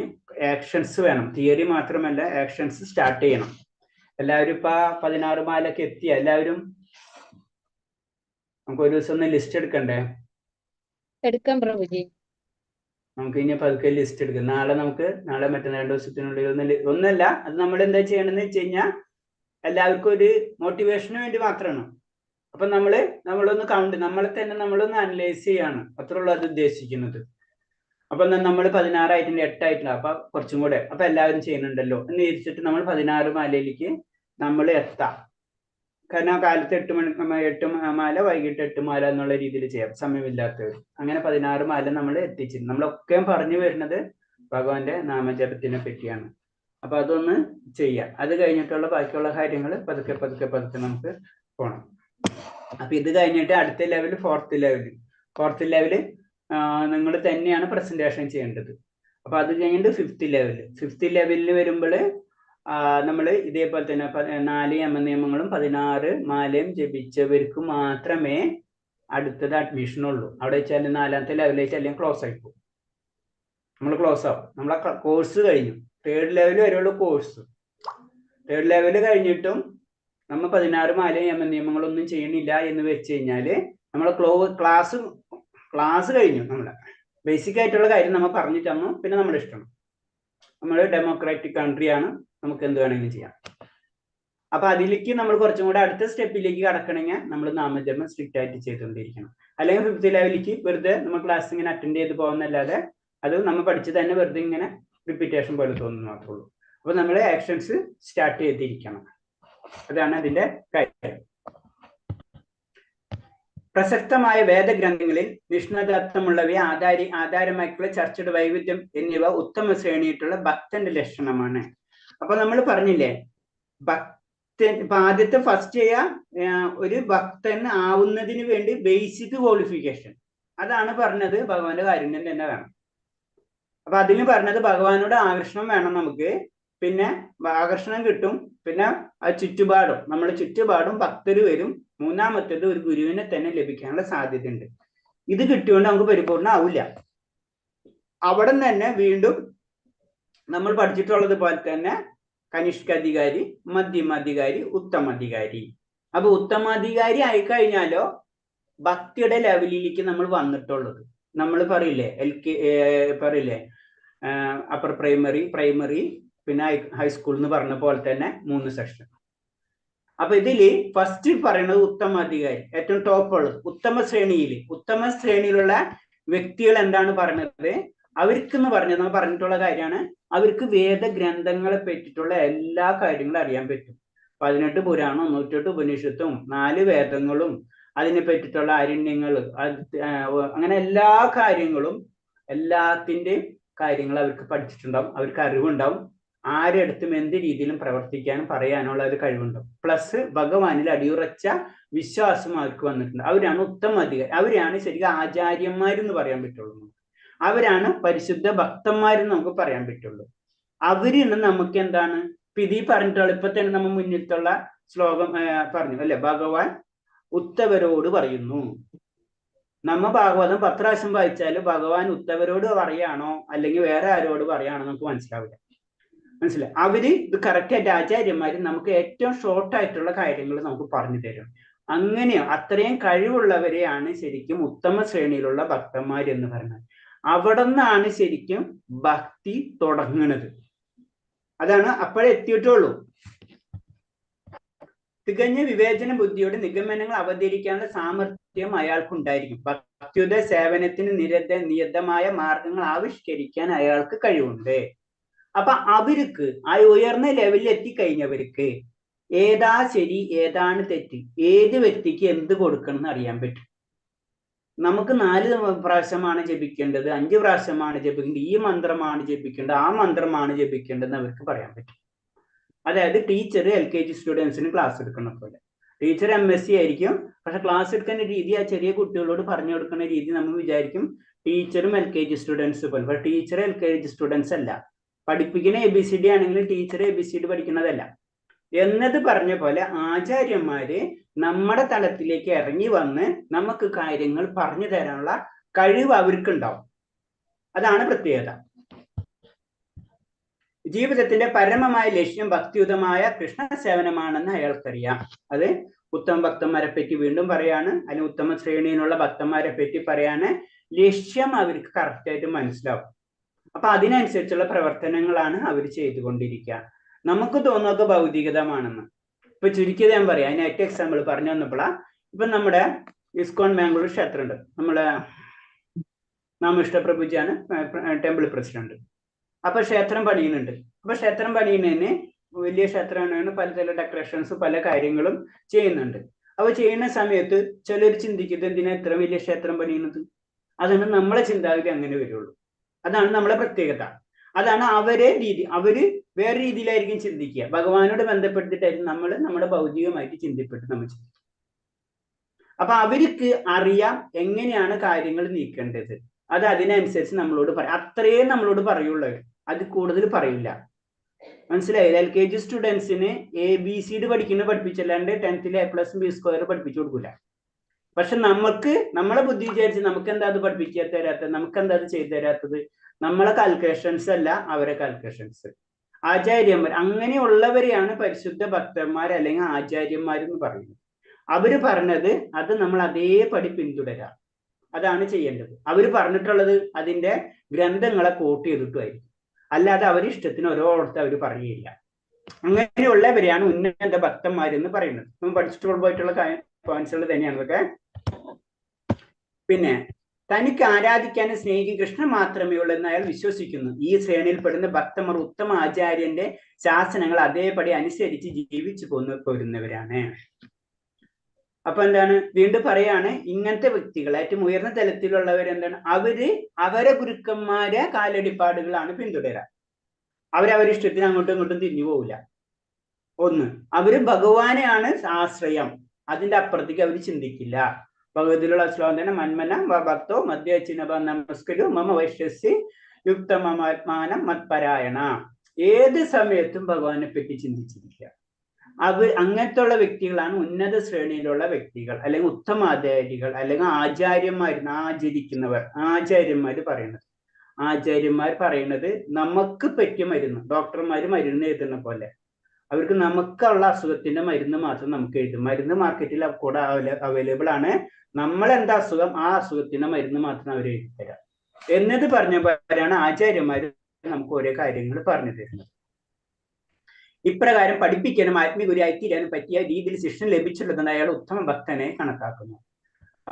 ആക്ഷൻസ് വേണം, തിയറി മാത്രമല്ല ആക്ഷൻസ് സ്റ്റാർട്ട് ചെയ്യണം. എല്ലാവരും ഇപ്പൊ 16 മാലൊക്കെ എത്തിയ എല്ലാവരും നമുക്ക് ഒരു ദിവസം ഒന്ന് ലിസ്റ്റ് എടുക്കണ്ടേ? എടുക്കാം പ്രഭുജി. നമുക്ക് ഇനി പതുക്കെ ലിസ്റ്റ് എടുക്കാം. നാളെ മറ്റന്നാൾ 2 ദിവസത്തിനുള്ളിൽ ഒന്നല്ല, അത് നമ്മൾ എന്താ ചെയ്യണമെന്ന് വെച്ച് കഴിഞ്ഞാൽ എല്ലാവർക്കും ഒരു മോട്ടിവേഷന് വേണ്ടി മാത്രമാണ്. അപ്പൊ നമ്മളൊന്ന് നമ്മളെ തന്നെ നമ്മളൊന്ന് അനലൈസ് ചെയ്യാണ്, അത്രയുള്ളൂ അത് ഉദ്ദേശിക്കുന്നത്. അപ്പൊ നമ്മൾ 16 ആയിട്ടുണ്ട്, 8 ആയിട്ടില്ല, അപ്പൊ കുറച്ചും കൂടെ, അപ്പൊ എല്ലാവരും ചെയ്യുന്നുണ്ടല്ലോ എന്ന് വിചാരിച്ചിട്ട് നമ്മൾ 16 മാലയിലേക്ക് നമ്മൾ എത്താം. കാരണം കാലത്ത് 8 മാല, വൈകിട്ട് 8 മാല എന്നുള്ള രീതിയിൽ ചെയ്യാം, സമയമില്ലാത്തവർ. അങ്ങനെ 16 മാല നമ്മൾ എത്തിച്ചിരുന്നു. നമ്മളൊക്കെ പറഞ്ഞു വരുന്നത് ഭഗവാന്റെ നാമജപത്തിനെ പറ്റിയാണ്. അപ്പൊ അതൊന്ന് ചെയ്യാം. അത് കഴിഞ്ഞിട്ടുള്ള ബാക്കിയുള്ള കാര്യങ്ങൾ പതുക്കെ നമുക്ക് പോകണം. അപ്പൊ ഇത് കഴിഞ്ഞിട്ട് അടുത്ത ലെവൽ ഫോർത്ത് ലെവല് നിങ്ങൾ തന്നെയാണ് പ്രസന്റേഷൻ ചെയ്യേണ്ടത്. അപ്പൊ അത് കഴിഞ്ഞിട്ട് ഫിഫ്ത്ത് ലെവലിൽ വരുമ്പോൾ നമ്മൾ ഇതേപോലെ തന്നെ 4 യമനിയമങ്ങളും 16 മാലയും ജപിച്ചവർക്ക് മാത്രമേ അടുത്തത് അഡ്മിഷൻ ഉള്ളൂ. അവിടെ വെച്ചാൽ 4ാമത്തെ ലെവലിലേക്ക് അല്ലെങ്കിൽ ക്ലോസ് ആയിപ്പോ നമ്മൾ ക്ലോസ് ആവും. നമ്മളെ കോഴ്സ് കഴിഞ്ഞു. 3rd ലെവൽ വരെയുള്ള കോഴ്സ്. 3rd ലെവൽ കഴിഞ്ഞിട്ടും നമ്മൾ 16 മാലയും യമനിയമങ്ങളൊന്നും ചെയ്യണില്ല എന്ന് വെച്ച് കഴിഞ്ഞാല് നമ്മളെ ക്ലാസ് കഴിഞ്ഞു. നമ്മളെ ബേസിക് ആയിട്ടുള്ള കാര്യം നമ്മൾ പറഞ്ഞു തന്നു. പിന്നെ നമ്മുടെ ഇഷ്ടം, നമ്മൾ ഡെമോക്രാറ്റിക് കൺട്രിയാണ്, നമുക്ക് എന്ത് വേണമെങ്കിലും ചെയ്യാം. അപ്പൊ അതിലേക്ക് നമ്മൾ കുറച്ചും കൂടെ അടുത്ത സ്റ്റെപ്പിലേക്ക് കടക്കണമെങ്കിൽ നമ്മൾ നാമജപം സ്ട്രിക്റ്റ് ആയിട്ട് ചെയ്തുകൊണ്ടിരിക്കണം. അല്ലെങ്കിൽ 5th ലെവലിലേക്ക് വെറുതെ നമ്മൾ ക്ലാസ് ഇങ്ങനെ അറ്റൻഡ് ചെയ്ത് പോകുന്നല്ലാതെ അത് നമ്മൾ പഠിച്ച് തന്നെ വെറുതെ ഇങ്ങനെ റിപ്പീറ്റേഷൻ പോലെ തോന്നുന്നു മാത്രമേ ഉള്ളൂ. അപ്പൊ നമ്മൾ ആക്ഷൻസ് സ്റ്റാർട്ട് ചെയ്തിരിക്കണം. അതാണ് അതിന്റെ കാര്യം. പ്രസക്തമായ വേദഗ്രന്ഥങ്ങളിൽ നിഷ്ണാതത്വമുള്ളവയെ ആധാരമായിട്ടുള്ള ചർച്ചയുടെ വൈവിധ്യം എന്നിവ ഉത്തമ ശ്രേണിയിട്ടുള്ള ഭക്തന്റെ ലക്ഷണമാണ്. അപ്പൊ നമ്മൾ പറഞ്ഞില്ലേ, ഇപ്പൊ ആദ്യത്തെ ഫസ്റ്റ് ഒരു ഭക്തൻ ആവുന്നതിന് വേണ്ടി ബേസിക് ക്വാളിഫിക്കേഷൻ, അതാണ് പറഞ്ഞത്. ഭഗവാന്റെ കാരുണ്യം തന്നെ വേണം. അപ്പൊ അതിന് പറഞ്ഞത് ഭഗവാനോട് ആകർഷണം വേണം നമുക്ക്. പിന്നെ ആകർഷണം കിട്ടും. പിന്നെ ആ നമ്മുടെ ചുറ്റുപാടും ഭക്തര് വരും. മൂന്നാമത്തേത് ഒരു ഗുരുവിനെ തന്നെ ലഭിക്കാനുള്ള സാധ്യതയുണ്ട്. ഇത് കിട്ടിയോണ്ട് നമുക്ക് പരിപൂർണം ആവില്ല. അവിടെ തന്നെ വീണ്ടും നമ്മൾ പഠിച്ചിട്ടുള്ളത് പോലെ തന്നെ കനിഷ്കാധികാരി, മധ്യമാധികാരി, ഉത്തമാധികാരി. അപ്പൊ ഉത്തമാധികാരി ആയിക്കഴിഞ്ഞാലോ ഭക്തിയുടെ ലെവലിലേക്ക് നമ്മൾ വന്നിട്ടുള്ളത്. നമ്മൾ പറയില്ലേ അപ്പർ പ്രൈമറി പിന്നെ ഹൈസ്കൂൾ എന്ന് പറഞ്ഞ പോലെ തന്നെ 3 സെക്ഷൻ. അപ്പൊ ഇതില് ഫസ്റ്റ് പറയുന്നത് ഉത്തമാധികാരി, ഏറ്റവും ടോപ്പ് ഉള്ളത്. ഉത്തമ ശ്രേണിയിലുള്ള വ്യക്തികൾ എന്താണ് പറഞ്ഞത്? അവർക്കെന്ന് നമ്മൾ പറഞ്ഞിട്ടുള്ള കാര്യമാണ്, അവർക്ക് വേദഗ്രന്ഥങ്ങളെ പറ്റിയിട്ടുള്ള എല്ലാ കാര്യങ്ങളും അറിയാൻ പറ്റും. 18 പുരാണവും 108 ഉപനിഷത്തും 4 വേദങ്ങളും അതിനെ പറ്റിയിട്ടുള്ള ആരണ്യങ്ങൾ, അങ്ങനെ എല്ലാ കാര്യങ്ങളും, എല്ലാത്തിൻ്റെയും കാര്യങ്ങൾ അവർക്ക് പഠിച്ചിട്ടുണ്ടാവും. അവർക്ക് അറിവുണ്ടാവും. ആരെടുത്തും എന്ത് രീതിയിലും പ്രവർത്തിക്കാനും പറയാനുള്ള ഒരു കഴിവുണ്ടാവും. പ്ലസ് ഭഗവാനിൽ അടിയുറച്ച വിശ്വാസം അവർക്ക് വന്നിട്ടുണ്ട്. അവരാണ് ഉത്തമാധികാരി. അവരാണ് ശരിക്കും ആചാര്യന്മാരെന്ന് പറയാൻ പറ്റുള്ളൂ. അവരാണ് പരിശുദ്ധ ഭക്തന്മാരെന്ന് നമുക്ക് പറയാൻ പറ്റുള്ളൂ. അവരിന്ന് നമുക്ക് എന്താണ് പിതി പറഞ്ഞിട്ടുള്ള, ഇപ്പൊ തന്നെ നമ്മൾ മുന്നിട്ടുള്ള ശ്ലോകം പറഞ്ഞു അല്ലെ, ഭഗവാൻ ഉത്തവരോട് പറയുന്നു. നമ്മ ഭാഗവതം 10 പ്രാവശ്യം വായിച്ചാല് ഭഗവാൻ ഉത്തവരോട് പറയാണോ അല്ലെങ്കിൽ വേറെ ആരോട് പറയാണോ നമുക്ക് മനസ്സിലാവില്ല. അവര് ഇത് കറക്റ്റ് ആയിട്ട് ആചാര്യന്മാര് നമുക്ക് ഏറ്റവും ഷോർട്ട് ആയിട്ടുള്ള കാര്യങ്ങൾ നമുക്ക് പറഞ്ഞു തരും. അങ്ങനെയോ അത്രയും കഴിവുള്ളവരെയാണ് ശരിക്കും ഉത്തമ ശ്രേണിയിലുള്ള ഭക്തന്മാർ എന്ന് പറയുന്നത്. അവിടെ നിന്നാണ് ശരിക്കും ഭക്തി തുടങ്ങുന്നത്. അതാണ് അപ്പോഴേ എത്തിയിട്ടുള്ളൂ. തികഞ്ഞ വിവേചന ബുദ്ധിയോടെ നിഗമനങ്ങൾ അവതരിക്കാനുള്ള സാമർഥ്യം അയാൾക്കുണ്ടായിരിക്കും. ഭക്തിയുടെ സേവനത്തിന് നിയതമായ മാർഗങ്ങൾ ആവിഷ്കരിക്കാൻ അയാൾക്ക് കഴിവുണ്ട്. അപ്പൊ അവർക്ക് ആ ഉയർന്ന ലെവലിൽ എത്തിക്കഴിഞ്ഞവർക്ക് ഏതാ ശരി ഏതാണ് തെറ്റ്, ഏത് വ്യക്തിക്ക് എന്ത് കൊടുക്കണം എന്ന് അറിയാൻ പറ്റും. നമുക്ക് 4 പ്രാവശ്യമാണ് ജപിക്കേണ്ടത്, 5 പ്രാവശ്യമാണ് ജപിക്കേണ്ടത്, ഈ മന്ത്രമാണ് ജപിക്കേണ്ടത്, ആ മന്ത്രമാണ് ജപിക്കേണ്ടതെന്ന് അവർക്ക് പറയാൻ പറ്റും. അതായത് ടീച്ചർ LKG സ്റ്റുഡൻസിന് ക്ലാസ് എടുക്കുന്ന പോലെ. ടീച്ചർ MSc ആയിരിക്കും, പക്ഷെ ക്ലാസ് എടുക്കുന്ന രീതി ആ ചെറിയ കുട്ടികളോട് പറഞ്ഞു കൊടുക്കുന്ന രീതി നമ്മൾ വിചാരിക്കും ടീച്ചറും LKG സ്റ്റുഡൻസ് പോലെ. പക്ഷെ ടീച്ചർ LKG സ്റ്റുഡൻസ് അല്ല. പഠിപ്പിക്കുന്ന ABCD ആണെങ്കിലും ടീച്ചർ ABCD പഠിക്കുന്നതല്ല. എന്നത് പറഞ്ഞ പോലെ ആചാര്യന്മാര് നമ്മുടെ തലത്തിലേക്ക് ഇറങ്ങി വന്ന് നമുക്ക് കാര്യങ്ങൾ പറഞ്ഞു തരാനുള്ള കഴിവ് അവർക്കുണ്ടാവും. അതാണ് പ്രത്യേകത. ജീവിതത്തിന്റെ പരമമായ ലക്ഷ്യം ഭക്തിയുതമായ കൃഷ്ണ സേവനമാണെന്ന് അയാൾക്കറിയാം. അത് ഉത്തമ ഭക്തന്മാരെ പറ്റി വീണ്ടും പറയാണ്, അല്ലെങ്കിൽ ഉത്തമ ശ്രേണിയിലുള്ള ഭക്തന്മാരെ പറ്റി പറയാണ്. ലക്ഷ്യം അവർക്ക് കറക്റ്റായിട്ട് മനസ്സിലാവും. അപ്പൊ അതിനനുസരിച്ചുള്ള പ്രവർത്തനങ്ങളാണ് അവർ ചെയ്തുകൊണ്ടിരിക്കുക. നമുക്ക് തോന്നുന്നത് ഭൗതികതമാണെന്ന്. ഇപ്പൊ ചുരുക്കിയത് ഞാൻ പറയാം, അതിന് ഏറ്റവും എക്സാമ്പിൾ പറഞ്ഞു വന്നപ്പോഴാ, ഇപ്പൊ നമ്മുടെ ഇസ്കോൺ ബാംഗ്ലൂർ ക്ഷേത്രമുണ്ട്. നമ്മളെ നാമിഷ്ടപ്രഭുജിയാണ് ടെമ്പിൾ പ്രസിഡന്റ്. അപ്പൊ ക്ഷേത്രം പണിയുന്നുണ്ട്. അപ്പൊ ക്ഷേത്രം പണിയുന്നതിന് വലിയ ക്ഷേത്രമാണ്, പലതരം ഡെക്കറേഷൻസ് പല കാര്യങ്ങളും ചെയ്യുന്നുണ്ട്. അപ്പൊ ചെയ്യുന്ന സമയത്ത് ചിലർ ചിന്തിക്കുന്നത് എന്തിനാ ഇത്ര വലിയ ക്ഷേത്രം പണിയുന്നത്? അതാണ് നമ്മളെ ചിന്താഗതി അങ്ങനെ വരുള്ളൂ. അതാണ് നമ്മളെ പ്രത്യേകത. അതാണ് അവരെ രീതി. അവര് വേറെ രീതിയിലായിരിക്കും ചിന്തിക്കുക. ഭഗവാനോട് ബന്ധപ്പെടുത്തിട്ടായിരിക്കും നമ്മൾ നമ്മുടെ ഭൗതികമായിട്ട് ചിന്തപ്പെട്ട് നമ്മൾ ചിന്തിക്കുക. അപ്പൊ അവർക്ക് അറിയാം എങ്ങനെയാണ് കാര്യങ്ങൾ നീക്കേണ്ടത്. അത് അതിനനുസരിച്ച് നമ്മളോട് പറയാം. അത്രയേ നമ്മളോട് പറയുള്ളൂ. അത് കൂടുതൽ പറയില്ല. മനസ്സിലായില്ല? LKG സ്റ്റുഡൻസിന് ABCD പഠിപ്പിച്ചല്ലാണ്ട് 10th A+B² പഠിപ്പിച്ചു കൊടുക്കൂല. പക്ഷെ നമുക്ക് നമ്മളെ ബുദ്ധി വിചാരിച്ച് നമുക്ക് എന്താ അത് പഠിപ്പിക്കാൻ തരാത്തത്, നമുക്ക് എന്താ അത് ചെയ്തു തരാത്തത്? നമ്മളെ കാൽക്കുലേഷൻസ് അല്ല അവരെ കാൽക്കുലേഷൻസ്. ആചാര്യന്മാർ അങ്ങനെയുള്ളവരെയാണ് പരിശുദ്ധ ഭക്തന്മാർ അല്ലെങ്കിൽ ആചാര്യന്മാരെന്ന് പറയുന്നത്. അവര് പറഞ്ഞത് അത് നമ്മൾ അതേപടി പിന്തുടരാം. അതാണ് ചെയ്യേണ്ടത്. അവര് പറഞ്ഞിട്ടുള്ളത് അതിന്റെ ഗ്രന്ഥങ്ങളെ കോട്ട് ചെയ്തിട്ടുമായിരിക്കും. അല്ലാതെ അവരിഷ്ടത്തിന് ഓരോടത്ത് അവർ പറയുകയില്ല. അങ്ങനെയുള്ളവരെയാണ് ഉന്നത ഭക്തന്മാരെന്ന് പറയുന്നത്. നമ്മൾ പഠിച്ചിട്ട് പോയിട്ടുള്ള പോയിന്റ്സുകൾ തന്നെയാണ് ഇതൊക്കെ. പിന്നെ തനിക്ക് ആരാധിക്കാനും സ്നേഹിക്കും കൃഷ്ണൻ മാത്രമേ ഉള്ളൂ എന്ന് അയാൾ വിശ്വസിക്കുന്നു. ഈ ശ്രേണിയിൽപ്പെടുന്ന ഭക്തന്മാർ ഉത്തമ ആചാര്യന്റെ ശാസനങ്ങൾ അതേപടി അനുസരിച്ച് ജീവിച്ചു പോരുന്നവരാണ്. അപ്പൊ എന്താണ്, വീണ്ടും പറയാണ്, ഇങ്ങനത്തെ വ്യക്തികൾ ഏറ്റവും ഉയർന്ന തലത്തിലുള്ളവരെന്താണ്, അവരെ ഗുരുക്കന്മാരെ കാലടിപ്പാടുകളാണ് പിന്തുടരുക. അവരവരിഷ്ടത്തിന് അങ്ങോട്ടും ഇങ്ങോട്ടും തിരിഞ്ഞു പോവില്ല. ഒന്ന്, അവര് ഭഗവാനെയാണ് ആശ്രയം. അതിന്റെ അപ്പുറത്തേക്ക് അവർ ചിന്തിക്കില്ല. ഭഗവതിലുള്ള ശ്ലോകം തന്നെ, മന്മന ഭക്തോ മധ്യച്ചിനഭ നമസ്കരു മമ വൈശ്യസി യുക്തമാത്മാനം മത്പരായണ. ഏത് സമയത്തും ഭഗവാനെ പറ്റി ചിന്തിച്ചിരിക്കുക. അങ്ങനത്തെ ഉള്ള വ്യക്തികളാണ് ഉന്നത ശ്രേണിയിലുള്ള വ്യക്തികൾ, അല്ലെങ്കിൽ ഉത്തമാചാരികൾ, അല്ലെങ്കിൽ ആചാര്യന്മാർ പറയുന്നത് നമുക്ക് പറ്റിയ മരുന്ന്. ഡോക്ടർമാർ മരുന്ന് എഴുതുന്ന പോലെ അവർക്ക് നമുക്കുള്ള അസുഖത്തിന്റെ മരുന്ന് മാത്രം നമുക്ക് എഴുതും. മരുന്ന് മാർക്കറ്റിൽ കൂടെ അവൈലബിൾ ആണ്. നമ്മളെന്താ അസുഖം, ആ അസുഖത്തിന്റെ മരുന്ന് മാത്രം അവർ എഴുതി തരാം എന്നത് പറഞ്ഞപ്പോഴാണ് ആചാര്യന്മാർ നമുക്ക് ഓരോ കാര്യങ്ങൾ പറഞ്ഞു തരുന്നത്. ഇപ്രകാരം പഠിപ്പിക്കാനും ആത്മീയഗുരുവായി തീരാനും പറ്റിയ രീതിയിൽ ശിക്ഷണം ലഭിച്ചിട്ടുള്ളതെന്ന് അയാൾ ഉത്തമ ഭക്തനെ കണക്കാക്കുന്നു.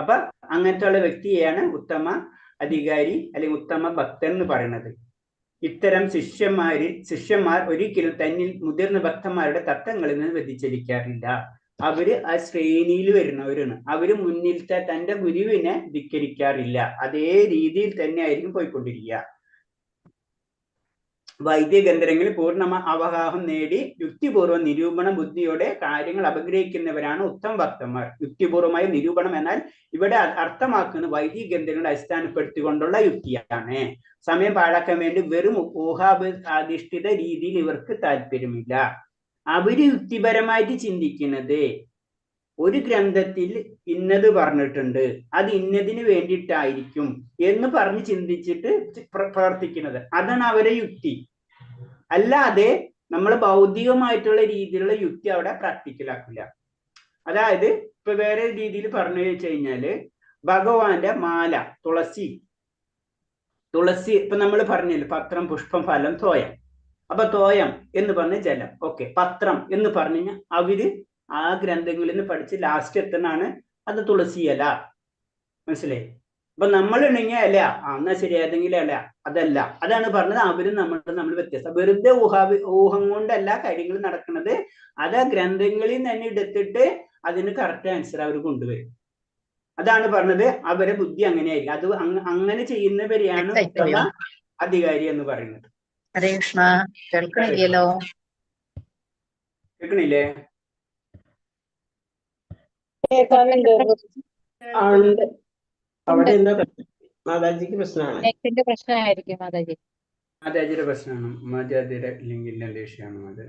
അപ്പൊ അങ്ങനത്തെ ഉള്ള വ്യക്തിയെയാണ് ഉത്തമ അധികാരി അല്ലെങ്കിൽ ഉത്തമ ഭക്തൻ എന്ന് പറയുന്നത്. ഇത്തരം ശിഷ്യന്മാർ ഒരിക്കലും തന്നിൽ മുതിർന്ന ഭക്തന്മാരുടെ തത്വങ്ങളിൽ നിന്ന് വ്യതിചലിക്കാറില്ല. അവര് ആ ശ്രേണിയിൽ വരുന്നവരാണ്. അവര് മുന്നിലത്തെ തന്റെ ഗുരുവിനെ ധിക്കരിക്കാറില്ല. അതേ രീതിയിൽ തന്നെ ആയിരിക്കും പോയിക്കൊണ്ടിരിക്കുക. വൈദ്യഗ്രന്ഥങ്ങളിൽ പൂർണ്ണ അവഗാഹം നേടി യുക്തിപൂർവ്വ നിരൂപണ ബുദ്ധിയോടെ കാര്യങ്ങൾ അപഗ്രഹിക്കുന്നവരാണ് ഉത്തമ ഭക്തന്മാർ. യുക്തിപൂർവമായ നിരൂപണം എന്നാൽ ഇവിടെ അർത്ഥമാക്കുന്ന വൈദികഗ്രന്ഥങ്ങളെ അടിസ്ഥാനപ്പെടുത്തിക്കൊണ്ടുള്ള യുക്തിയാണ്. സമയം പാഴാക്കാൻ വേണ്ടി വെറും ഊഹാധിഷ്ഠിത രീതിയിൽ ഇവർക്ക് താല്പര്യമില്ല. അവര് യുക്തിപരമായിട്ട് ചിന്തിക്കുന്നത് ഒരു ഗ്രന്ഥത്തിൽ ഇന്നത് പറഞ്ഞിട്ടുണ്ട്, അത് ഇന്നതിന് വേണ്ടിയിട്ടായിരിക്കും എന്ന് പറഞ്ഞ് ചിന്തിച്ചിട്ട് പ്രവർത്തിക്കുന്നത്. അതാണ് അവരെ യുക്തി. അല്ലാതെ നമ്മൾ ഭൗതികമായിട്ടുള്ള രീതിയിലുള്ള യുക്തി അവിടെ പ്രാക്ടിക്കലാക്കില്ല. അതായത് ഇപ്പൊ വേറെ രീതിയിൽ പറഞ്ഞു വെച്ച് കഴിഞ്ഞാല്, ഭഗവാന്റെ മാല, തുളസി ഇപ്പൊ നമ്മൾ പറഞ്ഞില്ല, പത്രം, പുഷ്പം, ഫലം, തോയം. അപ്പൊ തോയം എന്ന് പറഞ്ഞ ജലം, ഓക്കെ. പത്രം എന്ന് പറഞ്ഞു കഴിഞ്ഞാൽ അവര് ആ ഗ്രന്ഥങ്ങളിൽ നിന്ന് പഠിച്ച് ലാസ്റ്റ് എത്തുന്നതാണ് അത് തുളസി ഇല. മനസ്സിലായി? അപ്പൊ നമ്മൾ ഉണ്ടെങ്കിൽ അല്ല, എന്നാ ശരി ഏതെങ്കിലും അല്ല, അതല്ല. അതാണ് പറഞ്ഞത്. അവരും നമ്മൾ വ്യത്യസ്തം. വെറുതെ ഊഹം കൊണ്ടല്ല കാര്യങ്ങൾ നടക്കുന്നത്. അത് ആ ഗ്രന്ഥങ്ങളിൽ തന്നെ എടുത്തിട്ട് അതിന് കറക്റ്റ് ആൻസർ അവർ കൊണ്ടുവരും. അതാണ് പറഞ്ഞത്. അവരെ ബുദ്ധി അങ്ങനെയായിരിക്കും. അത് അങ്ങനെ ചെയ്യുന്നവരെയാണ് ഉത്തമ അധികാരി എന്ന് പറയുന്നത്. ഹരേ കൃഷ്ണ. കേൾക്കണില്ലല്ലോ? കേൾക്കണില്ലേ? അവിടെ എന്താ പ്രശ്നം? മാതാജിക്ക് പ്രശ്നമാണ്. നെറ്റിന്റെ പ്രശ്നമായിരിക്കും മാതാജി. മാതാജിയുടെ പ്രശ്നമാണ്. മാതാജിയുടെ ലിംഗിന്റെ വിഷയമാണ് അത്.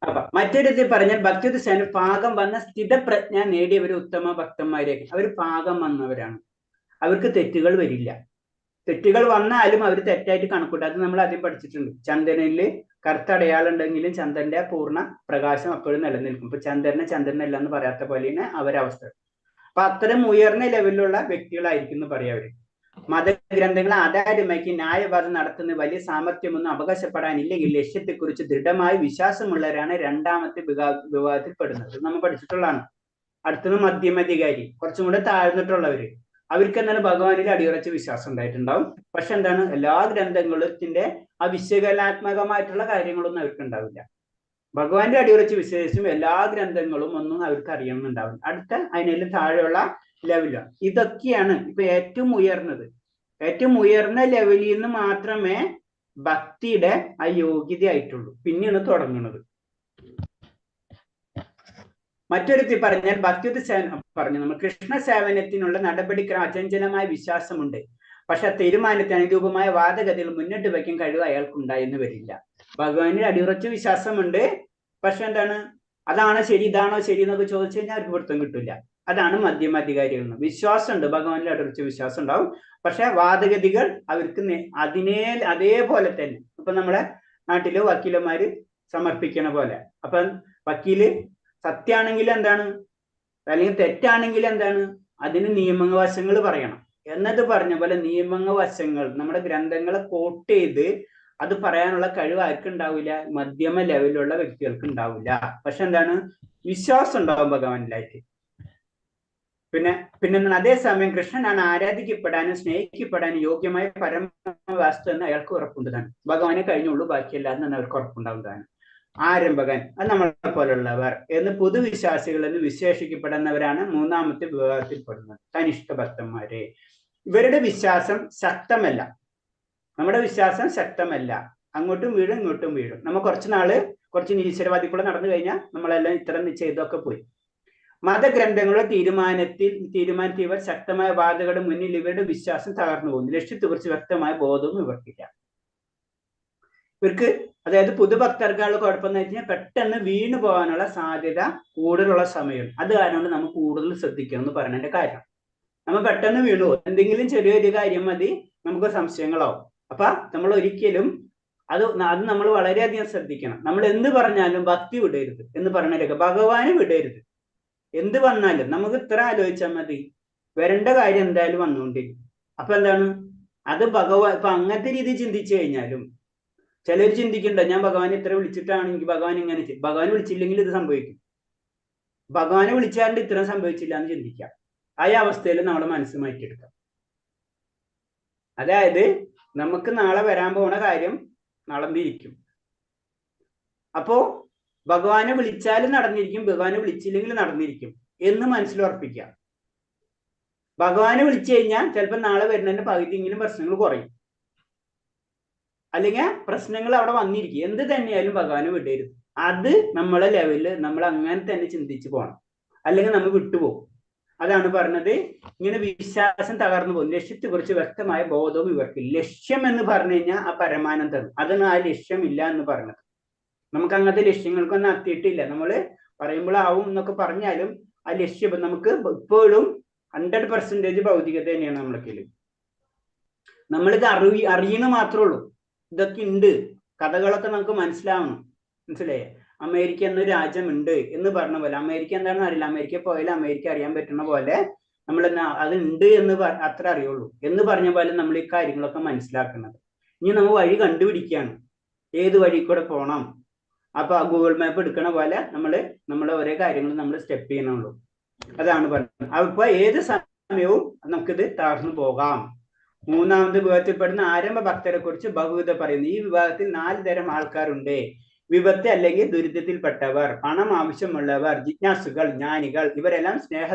അപ്പൊ മറ്റൊരിടത്തിൽ പറഞ്ഞാൽ ഭക്തിയുദ്ധ പാകം വന്ന സ്ഥിതപ്രജ്ഞ നേടിയവർ ഉത്തമ ഭക്തന്മാരേക്ക്. അവർ പാകം വന്നവരാണ്. അവർക്ക് തെറ്റുകൾ വരില്ല. തെറ്റുകൾ വന്നാലും അവർ തെറ്റായിട്ട് കണക്കൂട്ടും. അത് നമ്മൾ ആദ്യം പഠിച്ചിട്ടുണ്ട്. ചന്ദ്രനിൽ കറുത്ത അടയാളം ഉണ്ടെങ്കിലും ചന്ദ്രന്റെ പൂർണ്ണ പ്രകാശം അപ്പോഴും നിലനിൽക്കും. ഇപ്പൊ ചന്ദ്രനല്ല എന്ന് പറയാത്ത പോലെയാണ് അവരവസ്ഥ. അപ്പൊ അത്തരം ഉയർന്ന ലെവലിലുള്ള വ്യക്തികളായിരിക്കും എന്ന് പറയാം അവര്. മതഗ്രന്ഥങ്ങൾ ആധാരമാക്കി ന്യായവാദം നടത്തുന്ന വലിയ സാമർഥ്യമൊന്നും അവകാശപ്പെടാനില്ലെങ്കിൽ ലക്ഷ്യത്തെക്കുറിച്ച് ദൃഢമായ വിശ്വാസമുള്ളവരാണ് രണ്ടാമത്തെ വിഭാഗത്തിൽപ്പെടുന്നത്. നമ്മൾ പഠിച്ചിട്ടുള്ളതാണ്. അടുത്തത് മധ്യമധികാരി, കുറച്ചും കൂടെ താഴ്ന്നിട്ടുള്ളവര്. അവർക്ക് എന്താണ് ഭഗവാനിൽ അടിയുറച്ച വിശ്വാസം ഉണ്ടായിട്ടുണ്ടാവും. പക്ഷെ എന്താണ് എല്ലാ ഗ്രന്ഥങ്ങളുടെ ആ വിശകലനാത്മകമായിട്ടുള്ള കാര്യങ്ങളൊന്നും അവർക്ക് ഉണ്ടാവില്ല. ഭഗവാന്റെ അടിയുറച്ച് വിശ്വസിച്ചും എല്ലാ ഗ്രന്ഥങ്ങളും ഒന്നും അവർക്ക് അറിയണമെന്നുണ്ടാവില്ല. അടുത്ത അതിനെല്ലാം താഴെയുള്ള ലെവലാണ്. ഇതൊക്കെയാണ് ഇപ്പൊ ഏറ്റവും ഉയർന്നത്. ഏറ്റവും ഉയർന്ന ലെവലിൽ നിന്ന് മാത്രമേ ഭക്തിയുടെ ആ യോഗ്യത ആയിട്ടുള്ളൂ. പിന്നെയാണ് തുടങ്ങുന്നത്. മറ്റൊരുത്തി പറഞ്ഞാൽ ഭക്തിയുദ്ധ സേവനം പറഞ്ഞു നമ്മൾ. കൃഷ്ണ സേവനത്തിനുള്ള നടപടിക്രമം അചഞ്ചലമായ വിശ്വാസമുണ്ട്. പക്ഷെ തീരുമാനത്തിന് അനുരൂപമായ വാദഗതികൾ മുന്നോട്ട് വയ്ക്കാൻ കഴിവ് അയാൾക്കുണ്ടായെന്ന് വരില്ല. ഭഗവാനിൽ അടിയുറച്ച വിശ്വാസമുണ്ട്. പക്ഷെ എന്താണ് അതാണോ ശരി ഇതാണോ ശരി എന്നൊക്കെ ചോദിച്ചു കഴിഞ്ഞാൽ അവർക്ക് പിടുത്തം കിട്ടില്ല. അതാണ് മധ്യമാധികാരികൾ. വിശ്വാസമുണ്ട്, ഭഗവാനിൽ അടിയുറച്ച വിശ്വാസം ഉണ്ടാവും. പക്ഷെ വാദഗതികൾ അവർക്ക് അതേപോലെ തന്നെ. ഇപ്പൊ നമ്മളെ നാട്ടില് വക്കീലന്മാര് സമർപ്പിക്കണ പോലെ. അപ്പൊ വക്കീല് സത്യാണെങ്കിൽ എന്താണ്, അല്ലെങ്കിൽ തെറ്റാണെങ്കിൽ എന്താണ്, അതിന് നിയമവശങ്ങൾ പറയണം. എന്നിട്ട് പറഞ്ഞ പോലെ നിയമവശങ്ങൾ നമ്മുടെ ഗ്രന്ഥങ്ങളെ കോട്ട് ചെയ്ത് അത് പറയാനുള്ള കഴിവ് ആർക്കും ഉണ്ടാവില്ല, മധ്യമ ലെവലിലുള്ള വ്യക്തികൾക്ക് ഉണ്ടാവില്ല. പക്ഷെ എന്താണ് വിശ്വാസം ഉണ്ടാവും ഭഗവാനിലായിട്ട്. പിന്നെ അതേസമയം കൃഷ്ണനാണ് ആരാധിക്കപ്പെടാനും സ്നേഹിക്കപ്പെടാനും യോഗ്യമായ പരമവാസ്തു എന്ന് അയാൾക്ക് ഉറപ്പുണ്ടതാണ്. ഭഗവാനെ കഴിഞ്ഞുള്ളൂ ബാക്കിയല്ലാതെ തന്നെ അവർക്ക് ഉറപ്പുണ്ടാവുന്നതാണ്. ആരംഭകൻ, അത് നമ്മളെ പോലുള്ളവർ എന്ന് പൊതുവിശ്വാസികൾ എന്ന് വിശേഷിക്കപ്പെടുന്നവരാണ് മൂന്നാമത്തെ വിഭാഗത്തിൽപ്പെടുന്നത്, തനിഷ്ഠ ഭക്തന്മാരെ. ഇവരുടെ വിശ്വാസം ശക്തമല്ല. നമ്മുടെ വിശ്വാസം ശക്തമല്ല. അങ്ങോട്ടും വീഴും ഇങ്ങോട്ടും വീഴും. നമ്മൾ കുറച്ച് നിരീശ്വരവാദി കൂടെ നടന്നു കഴിഞ്ഞാൽ നമ്മളെല്ലാം ഇത്തരം ചെയ്തൊക്കെ പോയി. മതഗ്രന്ഥങ്ങളുടെ തീരുമാനത്തിൽ ഇവർ ശക്തമായ വാദങ്ങളുടെ മുന്നിൽ ഇവരുടെ വിശ്വാസം തകർന്നു പോകുന്നു. ലക്ഷ്യത്തെക്കുറിച്ച് വ്യക്തമായ ബോധവും ഇവർക്കില്ല. ഇവർക്ക് അതായത് പുതുഭക്തർക്കുള്ള കുഴപ്പം എന്ന് വെച്ചാൽ പെട്ടെന്ന് വീണു പോകാനുള്ള സാധ്യത കൂടുതലുള്ള സമയം. അത് കാരണം നമ്മൾ കൂടുതൽ ശ്രദ്ധിക്കണം എന്ന് പറയുന്നതിന്റെ കാര്യം. നമ്മൾ പെട്ടെന്ന് വീണു പോകും. എന്തെങ്കിലും ചെറിയൊരു കാര്യം മതി നമുക്ക് സംശയങ്ങളാവും. അപ്പൊ നമ്മൾ ഒരിക്കലും അത് നമ്മൾ വളരെയധികം ശ്രദ്ധിക്കണം. നമ്മൾ എന്ത് പറഞ്ഞാലും ഭക്തി വിടരുത് എന്ന് പറഞ്ഞിട്ടൊക്കെ, ഭഗവാനും വിടരുത്. എന്ത് വന്നാലും നമുക്ക് ഇത്ര ആലോചിച്ചാൽ മതി, വരേണ്ട കാര്യം എന്തായാലും വന്നുകൊണ്ടിരിക്കും. അപ്പൊ എന്താണ് അത് ഭഗവാൻ. ഇപ്പൊ അങ്ങനത്തെ രീതി ചിന്തിച്ചു കഴിഞ്ഞാലും ചിലർ ചിന്തിക്കണ്ട, ഞാൻ ഭഗവാനെ ഇത്ര വിളിച്ചിട്ടാണെങ്കിൽ ഭഗവാൻ ഇങ്ങനെ ചെയ്യും, ഭഗവാൻ വിളിച്ചില്ലെങ്കിൽ ഇത് സംഭവിക്കും, ഭഗവാനെ വിളിച്ചാണ്ട് ഇത്രയും സംഭവിച്ചില്ല എന്ന് ചിന്തിക്കാം. ആ അവസ്ഥയിൽ നമ്മുടെ മനസ്സ് മാറ്റിയെടുക്കാം. അതായത് നമുക്ക് നാളെ വരാൻ പോണ കാര്യം നടന്നിരിക്കും. അപ്പോ ഭഗവാനെ വിളിച്ചാലും നടന്നിരിക്കും, ഭഗവാനെ വിളിച്ചില്ലെങ്കിൽ നടന്നിരിക്കും എന്ന് മനസ്സിൽ ഉറപ്പിക്കാം. ഭഗവാനെ വിളിച്ചു കഴിഞ്ഞാൽ ചിലപ്പോൾ നാളെ വരുന്നതിന്റെ പകുതിയെങ്കിലും പ്രശ്നങ്ങൾ കുറയും, അല്ലെങ്കിൽ പ്രശ്നങ്ങൾ അവിടെ വന്നിരിക്കും. എന്ത് തന്നെയായാലും ഭഗവാനെ വിടരുത്. അത് നമ്മളെ ലെവലില് നമ്മൾ അങ്ങനെ തന്നെ ചിന്തിച്ചു പോകണം, അല്ലെങ്കിൽ നമ്മൾ വിട്ടുപോകും. അതാണ് പറഞ്ഞത്, ഇങ്ങനെ വിശ്വാസം തകർന്നു പോകും. ലക്ഷ്യത്തെക്കുറിച്ച് വ്യക്തമായ ബോധവും ഇവർക്ക്. ലക്ഷ്യം എന്ന് പറഞ്ഞു കഴിഞ്ഞാൽ ആ പരമാനന്ദം, അതാണ് ആ ലക്ഷ്യമില്ല എന്ന് പറഞ്ഞത്. നമുക്ക് അങ്ങനത്തെ ലക്ഷ്യങ്ങൾക്കൊന്നും എത്തിയിട്ടില്ല. നമ്മൾ പറയുമ്പോൾ ആവും എന്നൊക്കെ പറഞ്ഞാലും ആ ലക്ഷ്യം നമുക്ക് ഇപ്പോഴും 100% ഭൗതികത തന്നെയാണ് നമ്മൾക്ക്. നമ്മളിത് അറിയണ മാത്രമേ ഉള്ളൂ. ഇതൊക്കെ ഉണ്ട്, കഥകളൊക്കെ നമുക്ക് മനസ്സിലാവണം. മനസ്സിലായേ? അമേരിക്ക എന്നൊരു രാജ്യമുണ്ട് എന്ന് പറഞ്ഞ പോലെ, അമേരിക്ക എന്താണെന്ന് അറിയില്ല, അമേരിക്ക പോയാലും അമേരിക്ക അറിയാൻ പറ്റുന്ന പോലെ നമ്മൾ അത് ഉണ്ട് എന്ന് അത്ര അറിയുള്ളൂ എന്ന് പറഞ്ഞ പോലെ നമ്മൾ ഈ കാര്യങ്ങളൊക്കെ മനസ്സിലാക്കുന്നത്. ഇനി നമ്മൾ വഴി കണ്ടുപിടിക്കുകയാണ്, ഏത് വഴി കൂടെ പോകണം. അപ്പൊ ഗൂഗിൾ മാപ്പ് എടുക്കണ പോലെ നമ്മളെ ഓരോ കാര്യങ്ങൾ നമ്മൾ സ്റ്റെപ്പ് ചെയ്യണുള്ളൂ. അതാണ് പറയുന്നത്. അപ്പൊ ഏത് സമയവും നമുക്കിത് തകർന്നു പോകാം. മൂന്നാമത് വിഭാഗത്തിൽപ്പെടുന്ന ആരംഭ ഭക്തരെ കുറിച്ച് ഭഗവത പറയുന്നു. ഈ വിഭാഗത്തിൽ 4 തരം ആൾക്കാരുണ്ട്. വിപത്ത് അല്ലെങ്കിൽ ദുരിതത്തിൽപ്പെട്ടവർ, പണം ആവശ്യമുള്ളവർ, ജിജ്ഞാസുകൾ, ജ്ഞാനികൾ. ഇവരെല്ലാം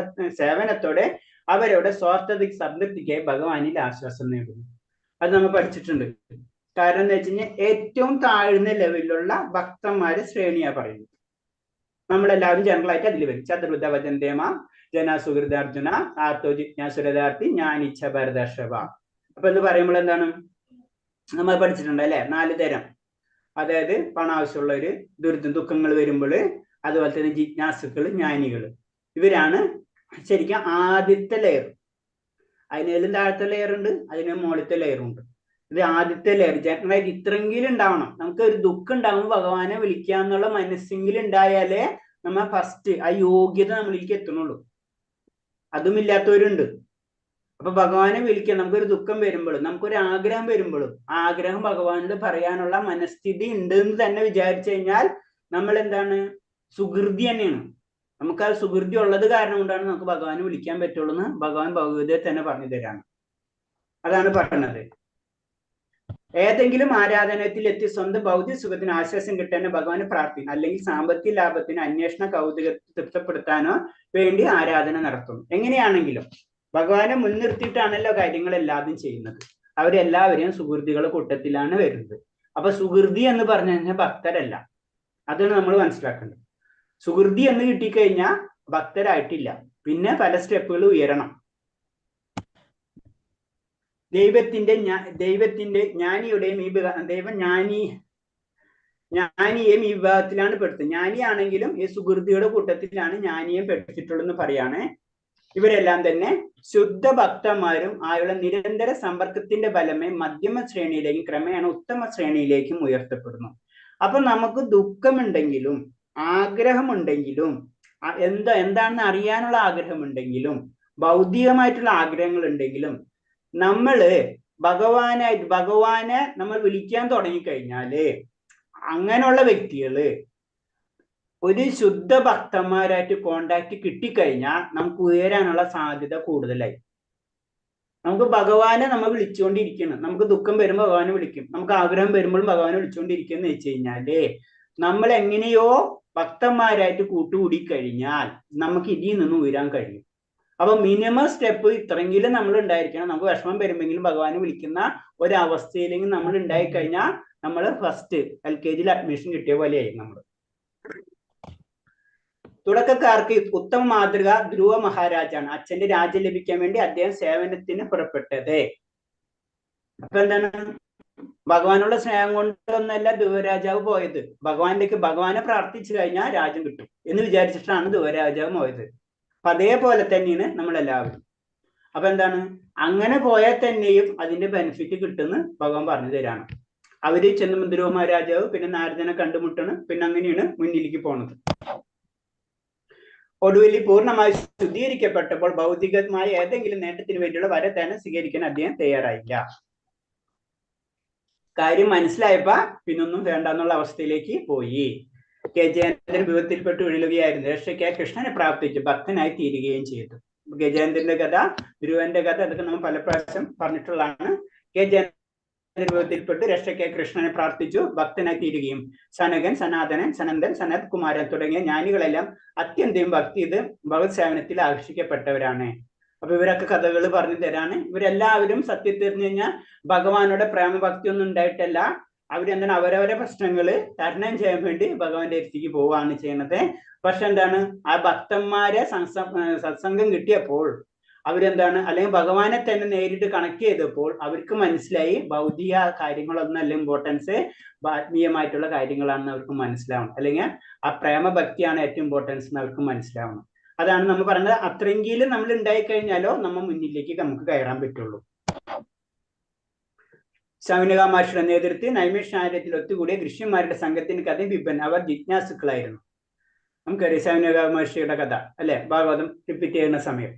സേവനത്തോടെ അവരുടെ സ്വാർത്ഥതയ്ക്ക് സംതൃപ്തിക്കായി ഭഗവാനിൽ ആശ്വാസം നേടുന്നു. അത് നമ്മൾ പഠിച്ചിട്ടുണ്ട്. കാരണം എന്താ വെച്ച് കഴിഞ്ഞാൽ ഏറ്റവും താഴ്ന്ന ലെവലിലുള്ള ഭക്തന്മാരെ ശ്രേണിയാ പറയുന്നത്. നമ്മളെല്ലാവരും ജനറലായിട്ട് അതിൽ വരും. ചതുർവിധ വചന്തേമ ജനസുഹൃദാർജുന ആർത്തോ ജിജ്ഞാസുരഥാർത്ഥി ജ്ഞാനിച്ഛ ഭരതർഷഭ. അപ്പൊ എന്ന് പറയുമ്പോൾ എന്താണ് നമ്മൾ പഠിച്ചിട്ടുണ്ട് അല്ലെ? 4 തരം. അതായത് പണം ആവശ്യമുള്ളവര്, ദുഃഖങ്ങൾ വരുമ്പോൾ, അതുപോലെ തന്നെ ജിജ്ഞാസുക്കൾ, ജ്ഞാനികൾ. ഇവരാണ് ശരിക്കും ആദ്യത്തെ ലെയർ. അതിനേലും താഴത്തെ ലെയർ ഉണ്ട്, അതിന് മുകളിലത്തെ ലെയറും ഉണ്ട്. ഇത് ആദ്യത്തെ ലെയർ. ജനറലായിട്ട് ഇത്രയെങ്കിലും ഉണ്ടാവണം. നമുക്ക് ഒരു ദുഃഖം ഉണ്ടാകുമ്പോൾ ഭഗവാനെ വിളിക്കാന്നുള്ള മനസ്സെങ്കിലും ഉണ്ടായാലേ നമ്മ ഫസ്റ്റ് ആ യോഗ്യത നമ്മളിലേക്ക് എത്തണുള്ളൂ. അതും ഇല്ലാത്തവരുണ്ട്. അപ്പൊ ഭഗവാനെ വിളിക്കാൻ നമുക്കൊരു ദുഃഖം വരുമ്പോഴും നമുക്കൊരു ആഗ്രഹം വരുമ്പോഴും ആ ആഗ്രഹം ഭഗവാനോട് പറയാനുള്ള മനസ്ഥിതി ഉണ്ട് എന്ന് തന്നെ വിചാരിച്ചു കഴിഞ്ഞാൽ നമ്മൾ എന്താണ്, സുഹൃതി തന്നെയാണ്. നമുക്ക് ആ സുഹൃതി ഉള്ളത് കാരണം കൊണ്ടാണ് നമുക്ക് ഭഗവാനെ വിളിക്കാൻ പറ്റുള്ളൂ എന്ന് ഭഗവാൻ ഭഗവതിയെ തന്നെ പറഞ്ഞു തരാണ്. അതാണ് പറയുന്നത്. ഏതെങ്കിലും ആരാധനത്തിൽ എത്തി സ്വന്തം ഭൗതിക സുഖത്തിന് ആശ്വാസം കിട്ടാനോ ഭഗവാനെ പ്രാർത്ഥിക്കും, അല്ലെങ്കിൽ സാമ്പത്തിക ലാഭത്തിന് അന്വേഷണ കൗതുകത്തെ തൃപ്തിപ്പെടുത്താനോ വേണ്ടി ആരാധന നടത്തും. എങ്ങനെയാണെങ്കിലും ഭഗവാനെ മുൻനിർത്തിയിട്ടാണല്ലോ കാര്യങ്ങളെല്ലാതും ചെയ്യുന്നത്. അവരെല്ലാവരെയും സുഹൃതികളുടെ കൂട്ടത്തിലാണ് വരുന്നത്. അപ്പൊ സുഹൃതി എന്ന് പറഞ്ഞു കഴിഞ്ഞാൽ ഭക്തരല്ല. അതാണ് നമ്മൾ മനസ്സിലാക്കേണ്ടത്. സുഹൃതി എന്ന് കിട്ടിക്കഴിഞ്ഞാൽ ഭക്തരായിട്ടില്ല. പിന്നെ പല സ്റ്റെപ്പുകൾ ഉയരണം. ദൈവത്തിന്റെ ജ്ഞാനിയുടെയും ഈ ജ്ഞാനിയെയും ഈ വിഭാഗത്തിലാണ് പെടുത്തുന്നത്. ജ്ഞാനിയാണെങ്കിലും ഈ സുഹൃതിയുടെ കൂട്ടത്തിലാണ് ജ്ഞാനിയെ പെടുത്തിട്ടുള്ളതെന്ന് പറയാണ്. ഇവരെല്ലാം തന്നെ ശുദ്ധ ഭക്തന്മാരും ആയുള്ള നിരന്തര സമ്പർക്കത്തിന്റെ ഫലമേ മധ്യമ ശ്രേണിയിലേക്കും ക്രമേണ ഉത്തമ ശ്രേണിയിലേക്കും ഉയർത്തപ്പെടുന്നു. അപ്പൊ നമുക്ക് ദുഃഖമുണ്ടെങ്കിലും ആഗ്രഹമുണ്ടെങ്കിലും എന്താണെന്ന് അറിയാനുള്ള ആഗ്രഹമുണ്ടെങ്കിലും ഭൗതികമായിട്ടുള്ള ആഗ്രഹങ്ങൾ ഉണ്ടെങ്കിലും നമ്മള് ഭഗവാനെ നമ്മൾ വിളിക്കാൻ തുടങ്ങിക്കഴിഞ്ഞാല് അങ്ങനെയുള്ള വ്യക്തികള് ഒരു ശുദ്ധ ഭക്തന്മാരായിട്ട് കോണ്ടാക്ട് കിട്ടിക്കഴിഞ്ഞാൽ നമുക്ക് ഉയരാനുള്ള സാധ്യത കൂടുതലായി. നമുക്ക് ഭഗവാനെ നമ്മൾ വിളിച്ചുകൊണ്ടിരിക്കണം. നമുക്ക് ദുഃഖം വരുമ്പോൾ ഭഗവാനെ വിളിക്കും, നമുക്ക് ആഗ്രഹം വരുമ്പോഴും ഭഗവാനെ വിളിച്ചുകൊണ്ടിരിക്കും എന്ന് വെച്ച് കഴിഞ്ഞാല് നമ്മൾ എങ്ങനെയോ ഭക്തന്മാരായിട്ട് കൂട്ടുകൂടി കഴിഞ്ഞാൽ നമുക്ക് ഇതിൽ നിന്ന് ഉയരാൻ കഴിയും. അപ്പൊ മിനിമം സ്റ്റെപ്പ് ഇത്രയെങ്കിലും നമ്മൾ ഉണ്ടായിരിക്കണം. നമുക്ക് വിഷമം വരുമ്പോഴെങ്കിലും ഭഗവാനെ വിളിക്കുന്ന ഒരവസ്ഥയിലെങ്കിൽ നമ്മൾ ഉണ്ടായി കഴിഞ്ഞാൽ നമ്മൾ ഫസ്റ്റ് LKG അഡ്മിഷൻ കിട്ടിയ പോലെയായി. നമ്മൾ തുടക്കക്കാർക്ക് ഉത്തമ മാതൃക ധ്രുവ മഹാരാജാണ്. അച്ഛന്റെ രാജ്യം ലഭിക്കാൻ വേണ്ടി അദ്ദേഹം സേവനത്തിന് പുറപ്പെട്ടത്. അപ്പൊ എന്താണ്, ഭഗവാനുള്ള സ്നേഹം കൊണ്ടൊന്നല്ല ധ്രുവരാജാവ് പോയത്. ഭഗവാനെ പ്രാർത്ഥിച്ചു കഴിഞ്ഞാൽ രാജ്യം കിട്ടും എന്ന് വിചാരിച്ചിട്ടാണ് ധ്രുവരാജാവ് പോയത്. അപ്പൊ അതേപോലെ തന്നെയാണ് നമ്മളെല്ലാവരും. അപ്പൊ എന്താണ്, അങ്ങനെ പോയാൽ തന്നെയും അതിന്റെ ബെനിഫിറ്റ് കിട്ടുമെന്ന് ഭഗവാൻ പറഞ്ഞു തരാണ്. അവര് ചെന്ന് ധ്രുവ മഹാരാജാവ് പിന്നെ നാരദനെ കണ്ടുമുട്ടണം. പിന്നെ അങ്ങനെയാണ് മുന്നിലേക്ക് പോണത്. ഒടുവിൽ പൂർണ്ണമായി ശുദ്ധീകരിക്കപ്പെട്ടപ്പോൾ ഭൗതികമായ ഏതെങ്കിലും നേട്ടത്തിന് വേണ്ടിയുള്ള വരത്തേനെ സ്വീകരിക്കാൻ അദ്ദേഹം തയ്യാറായില്ല. കാര്യം മനസ്സിലായപ്പോ പിന്നൊന്നും വേണ്ട എന്നുള്ള അവസ്ഥയിലേക്ക് പോയി. ഗജേന്ദ്രൻ വിപത്തിൽപ്പെട്ട് വീഴുകയായിരുന്നു. രക്ഷയ്ക്ക് കൃഷ്ണനെ പ്രാർത്ഥിച്ചു ഭക്തനായി തീരുകയും ചെയ്തു. ഗജേന്ദ്രന്റെ കഥ, ധ്രുവന്റെ കഥ അതൊക്കെ നമ്മൾ പല പ്രാവശ്യം പറഞ്ഞിട്ടുള്ളതാണ്. ഗജേന്ദ്രൻ വിപത്തിൽപ്പെട്ട് രക്ഷയ്ക്ക് കൃഷ്ണനെ പ്രാർത്ഥിച്ചു ഭക്തനായി തീരുകയും സനകൻ, സനാതനൻ, സനന്ദൻ, സനത് കുമാരൻ തുടങ്ങിയ ജ്ഞാനികളെല്ലാം അത്യന്തം ഭക്തി ഇത് ഭഗവത് സേവനത്തിൽ ആകർഷിക്കപ്പെട്ടവരാണ്. അപ്പൊ ഇവരൊക്കെ കഥകൾ പറഞ്ഞു തരാണ്. ഇവരെല്ലാവരും സത്യത്തിൽ പറഞ്ഞു കഴിഞ്ഞാൽ ഭഗവാനോട് പ്രേമഭക്തി ഒന്നും ഉണ്ടായിട്ടല്ല. അവരെന്താണ്, അവരവരെ പ്രശ്നങ്ങള് തരണം ചെയ്യാൻ വേണ്ടി ഭഗവാന്റെ അടുത്തേക്ക് പോവുകയാണ് ചെയ്യണത്. പക്ഷെ എന്താണ്, ആ ഭക്തന്മാരെ സത്സംഗം കിട്ടിയപ്പോൾ അവരെന്താണ്, അല്ലെങ്കിൽ ഭഗവാനെ തന്നെ നേരിട്ട് കണക്ട് ചെയ്തപ്പോൾ അവർക്ക് മനസ്സിലായി ഭൗതിക കാര്യങ്ങളൊന്നല്ല ഇമ്പോർട്ടൻസ്, ആത്മീയമായിട്ടുള്ള കാര്യങ്ങളാണെന്ന് അവർക്ക് മനസ്സിലാവണം. അല്ലെങ്കിൽ ആ പ്രേമഭക്തിയാണ് ഏറ്റവും ഇമ്പോർട്ടൻസ് എന്ന് അവർക്ക് മനസ്സിലാവണം. അതാണ് നമ്മൾ പറയുന്നത്. അത്രയെങ്കിലും നമ്മൾ ഉണ്ടായിക്കഴിഞ്ഞാലോ നമ്മൾ മുന്നിലേക്ക് നമുക്ക് കയറാൻ പറ്റുള്ളൂ. ശൗനക മഹർഷിയുടെ നേതൃത്വത്തിൽ നൈമിഷാരണ്യത്തിൽ ഒത്തുകൂടിയ ഋഷിമാരുടെ സംഘത്തിന് കഥ വിപൻ. അവർ ജിജ്ഞാസുക്കളായിരുന്നു. നമുക്കറിയാം ശൗനക മഹർഷിയുടെ കഥ അല്ലെ, ഭാഗവതം റിപ്പീറ്റ് ചെയ്യുന്ന സമയം.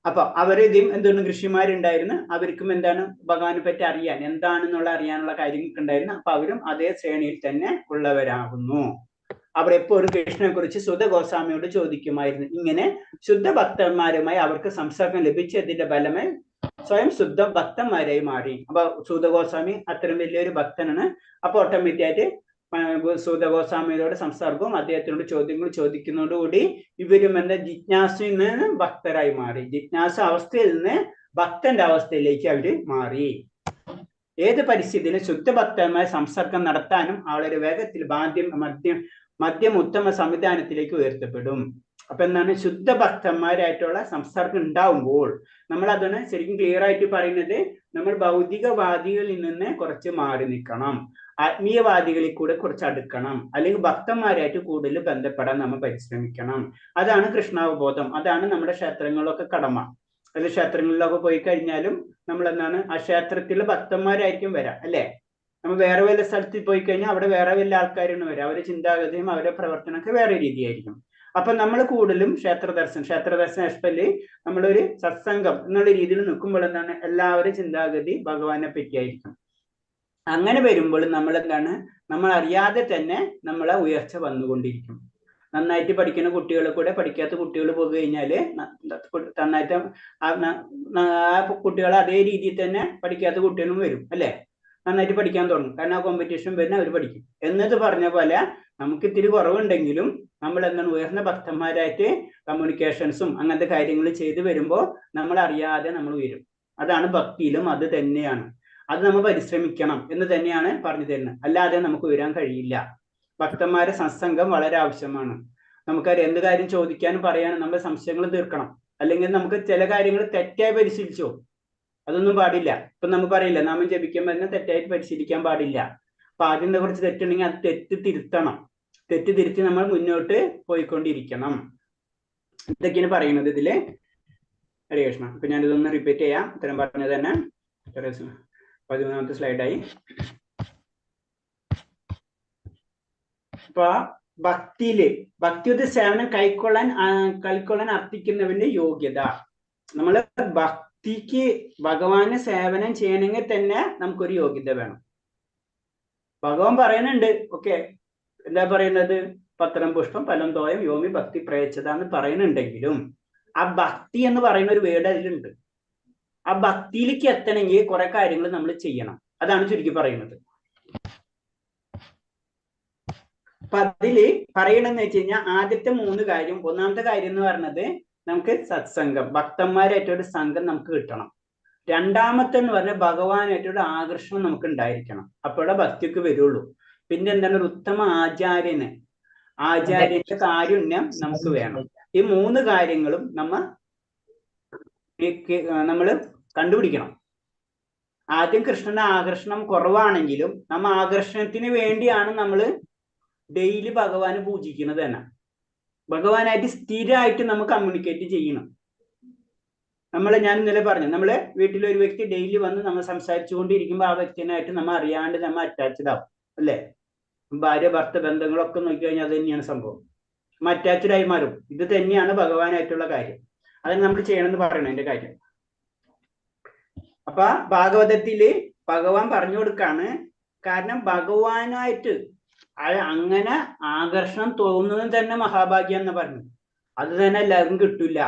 അപ്പൊ അവരിതും എന്താണ്, ഋഷിമാരുണ്ടായിരുന്നു. അവർക്കും എന്താണ് ഭഗവാനെ പറ്റി അറിയാൻ, എന്താണെന്നുള്ള അറിയാനുള്ള കാര്യങ്ങളൊക്കെ ഉണ്ടായിരുന്നു. അപ്പൊ അവരും അതേ ശ്രേണിയിൽ തന്നെ ഉള്ളവരാകുന്നു. അവർ എപ്പോഴും കൃഷ്ണനെ കുറിച്ച് സുധ ഗോസ്വാമിയോട് ചോദിക്കുമായിരുന്നു. ഇങ്ങനെ ശുദ്ധ ഭക്തന്മാരുമായി അവർക്ക് സംസർഗം ലഭിച്ചതിന്റെ ഫലമായി സ്വയം ശുദ്ധ ഭക്തന്മാരായി മാറി. അപ്പൊ സൂത ഗോസ്വാമി അത്രയും വലിയൊരു ഭക്തനാണ്. അപ്പൊ ഓട്ടോമാറ്റിക്കായിട്ട് സൂത ഗോസ്വാമിയോട് സംസർഗവും അദ്ദേഹത്തിനോട് ചോദ്യങ്ങൾ ചോദിക്കുന്നതോടുകൂടി ഇവരും എന്താ ജിജ്ഞാസയിൽ നിന്ന് ഭക്തരായി മാറി. ജിജ്ഞാസ അവസ്ഥയിൽ നിന്ന് ഭക്തന്റെ അവസ്ഥയിലേക്ക് അവര് മാറി. ഏത് പരിസ്ഥിതിയിലും ശുദ്ധ ഭക്തന്മായ സംസർഗം നടത്താനും അവളൊരു വേഗത്തിൽ മധ്യം ഉത്തമ സംവിധാനത്തിലേക്ക് ഉയർത്തപ്പെടും. അപ്പൊ എന്താണ്, ശുദ്ധ ഭക്തന്മാരായിട്ടുള്ള സംസർഗം ഉണ്ടാവുമ്പോൾ നമ്മൾ അതാണ് ശരിക്കും ക്ലിയർ ആയിട്ട് പറയുന്നത്. നമ്മൾ ഭൗതികവാദികളിൽ നിന്ന് കുറച്ച് മാറി നിൽക്കണം, ആത്മീയവാദികളിൽ കൂടെ കുറച്ച് അടുക്കണം, അല്ലെങ്കിൽ ഭക്തന്മാരായിട്ട് കൂടുതൽ ബന്ധപ്പെടാൻ നമ്മൾ പരിശ്രമിക്കണം. അതാണ് കൃഷ്ണാവബോധം. അതാണ് നമ്മുടെ ക്ഷേത്രങ്ങളിലൊക്കെ കടമ. അല്ലെ ക്ഷേത്രങ്ങളിലൊക്കെ പോയി കഴിഞ്ഞാലും നമ്മൾ എന്താണ് ആ ക്ഷേത്രത്തിലെ ഭക്തന്മാരായിരിക്കും വരാം അല്ലെ. നമ്മൾ വേറെ വല്ല സ്ഥലത്ത് പോയി കഴിഞ്ഞാൽ അവിടെ വേറെ വല്ല ആൾക്കാരാണ് വരാം. അവരുടെ ചിന്താഗതിയും അവരുടെ പ്രവർത്തനമൊക്കെ വേറെ രീതിയായിരിക്കും. അപ്പൊ നമ്മൾ കൂടുതലും ക്ഷേത്ര ദർശനം എസ്പെഷ്യലി നമ്മളൊരു സത്സംഗം എന്നുള്ള രീതിയിൽ നിൽക്കുമ്പോൾ എന്താണ് എല്ലാവരും ചിന്താഗതി ഭഗവാനെ പറ്റിയായിരിക്കും. അങ്ങനെ വരുമ്പോൾ നമ്മൾ എന്താണ് നമ്മൾ അറിയാതെ തന്നെ നമ്മളെ ഉയർച്ച വന്നുകൊണ്ടിരിക്കും. നന്നായിട്ട് പഠിക്കുന്ന കുട്ടികൾ കൂടെ പഠിക്കാത്ത കുട്ടികൾ പോയി കഴിഞ്ഞാല് നന്നായിട്ട് ആ കുട്ടികൾ അതേ രീതിയിൽ തന്നെ പഠിക്കാത്ത കുട്ടികളും വരും അല്ലെ. നന്നായിട്ട് പഠിക്കാൻ തുടങ്ങും. കാരണം ആ കോമ്പറ്റീഷൻ വരുന്ന അവർ പഠിക്കും. എന്നിട്ട് പറഞ്ഞ പോലെ നമുക്ക് ഇത്തിരി കുറവുണ്ടെങ്കിലും നമ്മൾ എന്താണ് ഉയർന്ന ഭക്തന്മാരായിട്ട് കമ്മ്യൂണിക്കേഷൻസും അങ്ങനത്തെ കാര്യങ്ങൾ ചെയ്തു വരുമ്പോൾ നമ്മൾ അറിയാതെ നമ്മൾ ഉയരും. അതാണ് ഭക്തിയിലും അത് തന്നെയാണ്. അത് നമ്മൾ പരിശ്രമിക്കണം എന്ന് തന്നെയാണ് പറഞ്ഞു തരുന്നത്. അല്ലാതെ നമുക്ക് ഉയരാൻ കഴിയില്ല. ഭക്തന്മാരെ സത്സംഗം വളരെ ആവശ്യമാണ്. നമുക്കറിയാം എന്ത് കാര്യം ചോദിക്കാനും പറയാനും നമ്മുടെ സംശയങ്ങൾ തീർക്കണം. അല്ലെങ്കിൽ നമുക്ക് ചില കാര്യങ്ങൾ തെറ്റായി പരിശീലിച്ചോ അതൊന്നും പാടില്ല. ഇപ്പൊ നമുക്ക് പറയില്ല നാമം ജപിക്കാൻ തന്നെ തെറ്റായിട്ട് പരിശീലിക്കാൻ പാടില്ല. അപ്പൊ ആദ്യം കുറച്ച് തെറ്റുണ്ടെങ്കിൽ അത് തെറ്റ് തിരുത്തണം. തെറ്റ് തിരുത്തി നമ്മൾ മുന്നോട്ട് പോയിക്കൊണ്ടിരിക്കണം. ഇതൊക്കെയാണ് പറയുന്നത് ഇതില്. ഹരേ കൃഷ്ണ. അപ്പൊ ഞാനിതൊന്ന് റിപ്പീറ്റ് ചെയ്യാം. ഇത്തരം പറഞ്ഞത് തന്നെ 13ാമത്തെ സ്ലൈഡായി. അപ്പൊ ഭക്തിയുത സേവനം കൈക്കൊള്ളാൻ അർത്ഥിക്കുന്നവന്റെ യോഗ്യത. നമ്മള് ഭക്തിക്ക് ഭഗവാനെ സേവനം ചെയ്യണമെങ്കിൽ തന്നെ നമുക്കൊരു യോഗ്യത വേണം. ഭഗവാൻ പറയുന്നുണ്ട് ഓക്കെ എന്താ പറയുന്നത്, പത്രം പുഷ്പം ഫലം തോയം യോമി ഭക്തി പ്രയച്ചത എന്ന് പറയുന്നുണ്ടെങ്കിലും ആ ഭക്തി എന്ന് പറയുന്ന ഒരു വേർഡ് അതിലുണ്ട്. ആ ഭക്തിയിലേക്ക് എത്തണമെങ്കിൽ കുറെ കാര്യങ്ങൾ നമ്മൾ ചെയ്യണം. അതാണ് ചുരുക്കി പറയുന്നത്. അപ്പൊ അതില് പറയണെന്ന് വെച്ച് കഴിഞ്ഞാൽ ആദ്യത്തെ 3 കാര്യം. ഒന്നാമത്തെ കാര്യം എന്ന് പറഞ്ഞത് നമുക്ക് സത്സംഗം, ഭക്തന്മാരായിട്ടൊരു സംഘം നമുക്ക് കിട്ടണം. രണ്ടാമത്തെ എന്ന് പറഞ്ഞാൽ ഭഗവാനായിട്ടൊരു ആകർഷണം നമുക്ക് ഉണ്ടായിരിക്കണം. അപ്പോഴേ ഭക്തിക്ക് വരുള്ളൂ. പിന്നെ എന്താണ് ഒരു ഉത്തമ ആചാര്യന്റെ കാരുണ്യം നമുക്ക് വേണം. ഈ 3 കാര്യങ്ങളും നമ്മൾ കണ്ടുപിടിക്കണം. ആദ്യം കൃഷ്ണന്റെ ആകർഷണം കുറവാണെങ്കിലും നമ്മ ആകർഷണത്തിന് വേണ്ടിയാണ് നമ്മൾ ഡെയിലി ഭഗവാനെ പൂജിക്കുന്നത് തന്നെ. ഭഗവാനായിട്ട് സ്ഥിരമായിട്ട് നമ്മൾ കമ്മ്യൂണിക്കേറ്റ് ചെയ്യണം. ഞാൻ ഇന്നലെ പറഞ്ഞു, നമ്മള് വീട്ടിലൊരു വ്യക്തി ഡെയിലി വന്ന് നമ്മൾ സംസാരിച്ചുകൊണ്ടിരിക്കുമ്പോൾ ആ വ്യക്തിനായിട്ട് നമ്മൾ അറിയാണ്ട് നമ്മൾ അറ്റാച്ച്ഡ് ആവും അല്ലെ. ഭാര്യ ഭർത്ത ബന്ധങ്ങളൊക്കെ നോക്കിക്കഴിഞ്ഞാൽ അത് തന്നെയാണ് സംഭവം. അറ്റാച്ച്ഡ് ആയി മാറും. ഇത് തന്നെയാണ് ഭഗവാനായിട്ടുള്ള കാര്യം. അതിന് നമ്മൾ ചെയ്യണമെന്ന് പറയണം എന്റെ കാര്യം. അപ്പൊ ഭാഗവതത്തില് ഭഗവാൻ പറഞ്ഞു കൊടുക്കാണ്. കാരണം ഭഗവാനായിട്ട് അങ്ങനെ ആകർഷണം തോന്നുന്നത് തന്നെ മഹാഭാഗ്യം എന്ന് പറഞ്ഞു. അത് തന്നെ എല്ലാവർക്കും കിട്ടില്ല.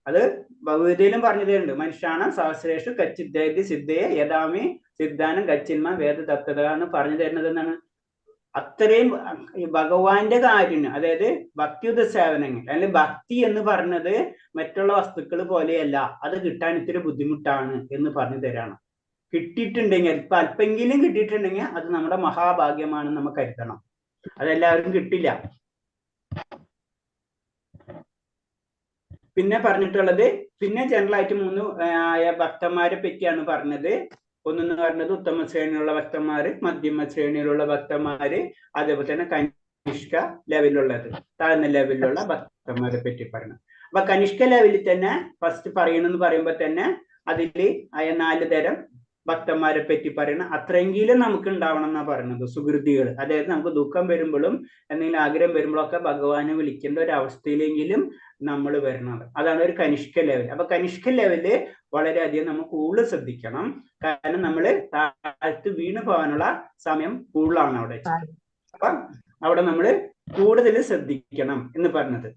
അത് ഭഗവതയിലും പറഞ്ഞു തരുന്നുണ്ട്. മനുഷ്യാണ് സഹസ്രേഷു കച്ചിദ്ദേതി സിദ്ധയെ യഥാമി സിദ്ധാനം കച്ചിന്മ വേദ തത്വത എന്ന് പറഞ്ഞു തരുന്നത് എന്നാണ്. അത്രയും ഭഗവാന്റെ കാര്യം, അതായത് ഭക്തിയുത സേവനങ്ങൾ അല്ലെങ്കിൽ ഭക്തി എന്ന് പറഞ്ഞത് മറ്റുള്ള വസ്തുക്കൾ പോലെയല്ല. അത് കിട്ടാൻ ഇത്തിരി ബുദ്ധിമുട്ടാണ് എന്ന് പറഞ്ഞു തരാണ്. കിട്ടിയിട്ടുണ്ടെങ്കിൽ അല്പെങ്കിലും കിട്ടിയിട്ടുണ്ടെങ്കിൽ അത് നമ്മുടെ മഹാഭാഗ്യമാണെന്ന് നമുക്ക് കരുതണം. അതെല്ലാവരും കിട്ടില്ല. പിന്നെ പറഞ്ഞിട്ടുള്ളത് ജനറൽ ആയിട്ട് 3 ഭക്തന്മാരെ പറ്റിയാണ് പറഞ്ഞത്. ഒന്നെന്ന് പറഞ്ഞത് ഉത്തമ ശ്രേണിയിലുള്ള ഭക്തന്മാര്, മധ്യമ ശ്രേണിയിലുള്ള ഭക്തന്മാര്, അതേപോലെ തന്നെ കനിഷ്ക ലെവലിലുള്ളത്, താഴ്ന്ന ലെവലിലുള്ള ഭക്തന്മാരെ പറ്റി പറയണം. അപ്പൊ കനിഷ്ക ലെവലിൽ തന്നെ ഫസ്റ്റ് പറയണമെന്ന് പറയുമ്പോൾ തന്നെ അതില് 4 തരം ഭക്തന്മാരെ പറ്റി പറയണം. അത്രയെങ്കിലും നമുക്ക് ഉണ്ടാവണം എന്നാ പറയുന്നത്. സുഹൃതികൾ, അതായത് നമുക്ക് ദുഃഖം വരുമ്പോഴും എന്തെങ്കിലും ആഗ്രഹം വരുമ്പോഴൊക്കെ ഭഗവാനെ വിളിക്കേണ്ട ഒരു അവസ്ഥയിലെങ്കിലും നമ്മൾ വരുന്നത്. അതാണ് ഒരു കനിഷ്ക ലെവൽ. അപ്പൊ കനിഷ്ക ലെവല് വളരെയധികം നമ്മൾ കൂടുതൽ ശ്രദ്ധിക്കണം. കാരണം നമ്മൾ താഴ്ത്ത് വീണ് പോകാനുള്ള സമയം കൂടുതലാണ് അവിടെ. അപ്പൊ അവിടെ നമ്മൾ കൂടുതൽ ശ്രദ്ധിക്കണം എന്ന് പറഞ്ഞത്.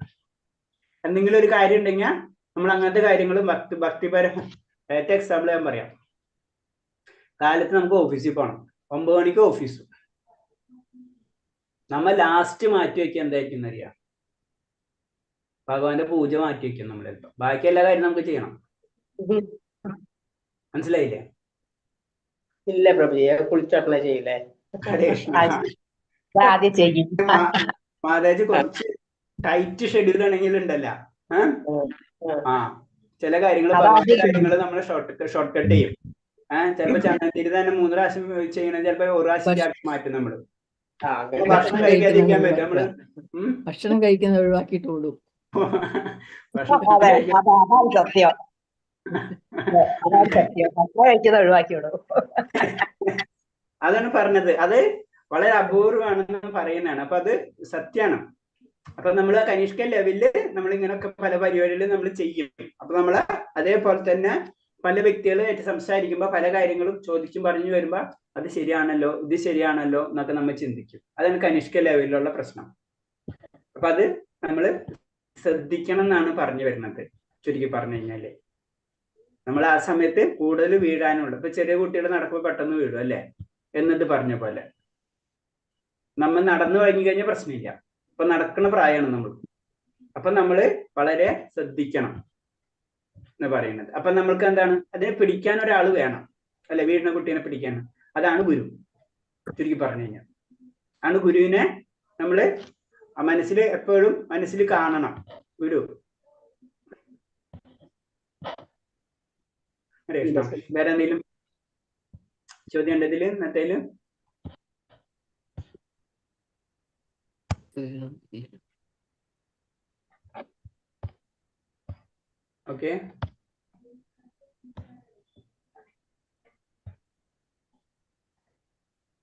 എന്തെങ്കിലും ഒരു കാര്യം ഉണ്ടെങ്കിൽ നമ്മൾ അങ്ങനത്തെ കാര്യങ്ങൾ ഭക്തിപരം. ഏറ്റവും എക്സാമ്പിൾ ഞാൻ പറയാം. കാലത്ത് നമുക്ക് ഓഫീസിൽ പോകണം. 9 മണിക്ക് ഓഫീസ്. നമ്മൾ ലാസ്റ്റ് മാറ്റി വെക്കുക എന്തായിരിക്കും അറിയാം? ഭഗവാന്റെ പൂജ മാറ്റി വെക്കും നമ്മൾ. ചിലപ്പോൾ ബാക്കി എല്ലാ കാര്യം നമുക്ക് ചെയ്യണം. മനസ്സിലായില്ലേ? ഇല്ല പ്രഭുജി, കുളിച്ചോട്ടനെ ചെയ്യില്ലേ? മാതാജി കുറച്ച് ടൈറ്റ് ഷെഡ്യൂൾ ആണെങ്കിൽ ഉണ്ടല്ല, ചില കാര്യങ്ങൾ നമ്മൾ ഷോർട്ട് കട്ട് ചെയ്യും. ചിലപ്പോ ചന്ദനത്തിരി തന്നെ 3 പ്രാവശ്യം ചെയ്യണം, ചിലപ്പോ 1 പ്രാവശ്യം മാറ്റും നമ്മള്. ഭക്ഷണം കഴിക്കാതിരിക്കാൻ പറ്റും. നമ്മള് ഭക്ഷണം കഴിക്കുന്നത് ഒഴിവാക്കിയിട്ട് ഓടും. ഭക്ഷണം അതാണ് സത്യം. ഭക്ഷണം കഴിക്കുന്നത് ഒഴിവാക്കിയോളൂ. അതാണ് പറഞ്ഞത്. അത് വളരെ അപൂർവമാണെന്ന് പറയുന്നതാണ്. അപ്പൊ അത് സത്യമാണ്. അപ്പൊ നമ്മൾ കനിഷ്ക ലെവലില് നമ്മൾ ഇങ്ങനെയൊക്കെ പല പരിപാടികളും നമ്മൾ ചെയ്യും. അപ്പൊ നമ്മള് അതേപോലെ തന്നെ പല വ്യക്തികളായിട്ട് സംസാരിക്കുമ്പോൾ പല കാര്യങ്ങളും ചോദിച്ചും പറഞ്ഞു വരുമ്പോ അത് ശരിയാണല്ലോ, ഇത് ശരിയാണല്ലോ എന്നൊക്കെ നമ്മൾ ചിന്തിക്കും. അതാണ് കനിഷ്ക ലെവലിലുള്ള പ്രശ്നം. അപ്പൊ അത് നമ്മള് ശ്രദ്ധിക്കണം എന്നാണ് പറഞ്ഞു വരുന്നത്. ചുരുക്കി പറഞ്ഞു കഴിഞ്ഞാല് നമ്മൾ ആ സമയത്ത് കൂടുതൽ വീഴാനുള്ളു. ഇപ്പൊ ചെറിയ കുട്ടികൾ നടക്കുമ്പോൾ പെട്ടെന്ന് വീഴും അല്ലേ, എന്നിട്ട് പറഞ്ഞ പോലെ നമ്മൾ നടന്നു കഴിഞ്ഞു കഴിഞ്ഞാൽ പ്രശ്നമില്ല. അപ്പൊ നടക്കുന്ന പ്രായമാണ് നമ്മൾ. അപ്പൊ നമ്മള് വളരെ ശ്രദ്ധിക്കണം എന്ന് പറയുന്നത്. അപ്പൊ നമ്മൾക്ക് എന്താണ്, അതിനെ പിടിക്കാൻ ഒരാൾ വേണം അല്ലെ, വീടിനെ കുട്ടീനെ പിടിക്കാൻ. അതാണ് ഗുരു. ചുരുക്കി പറഞ്ഞു കഴിഞ്ഞാൽ ആണ് ഗുരുവിനെ നമ്മള് മനസ്സിൽ എപ്പോഴും മനസ്സിൽ കാണണം. ഗുരു വേറെ എന്തെങ്കിലും ചോദ്യം ഉണ്ട് ഇതില് ഇന്നത്തേലും? ഓക്കെ,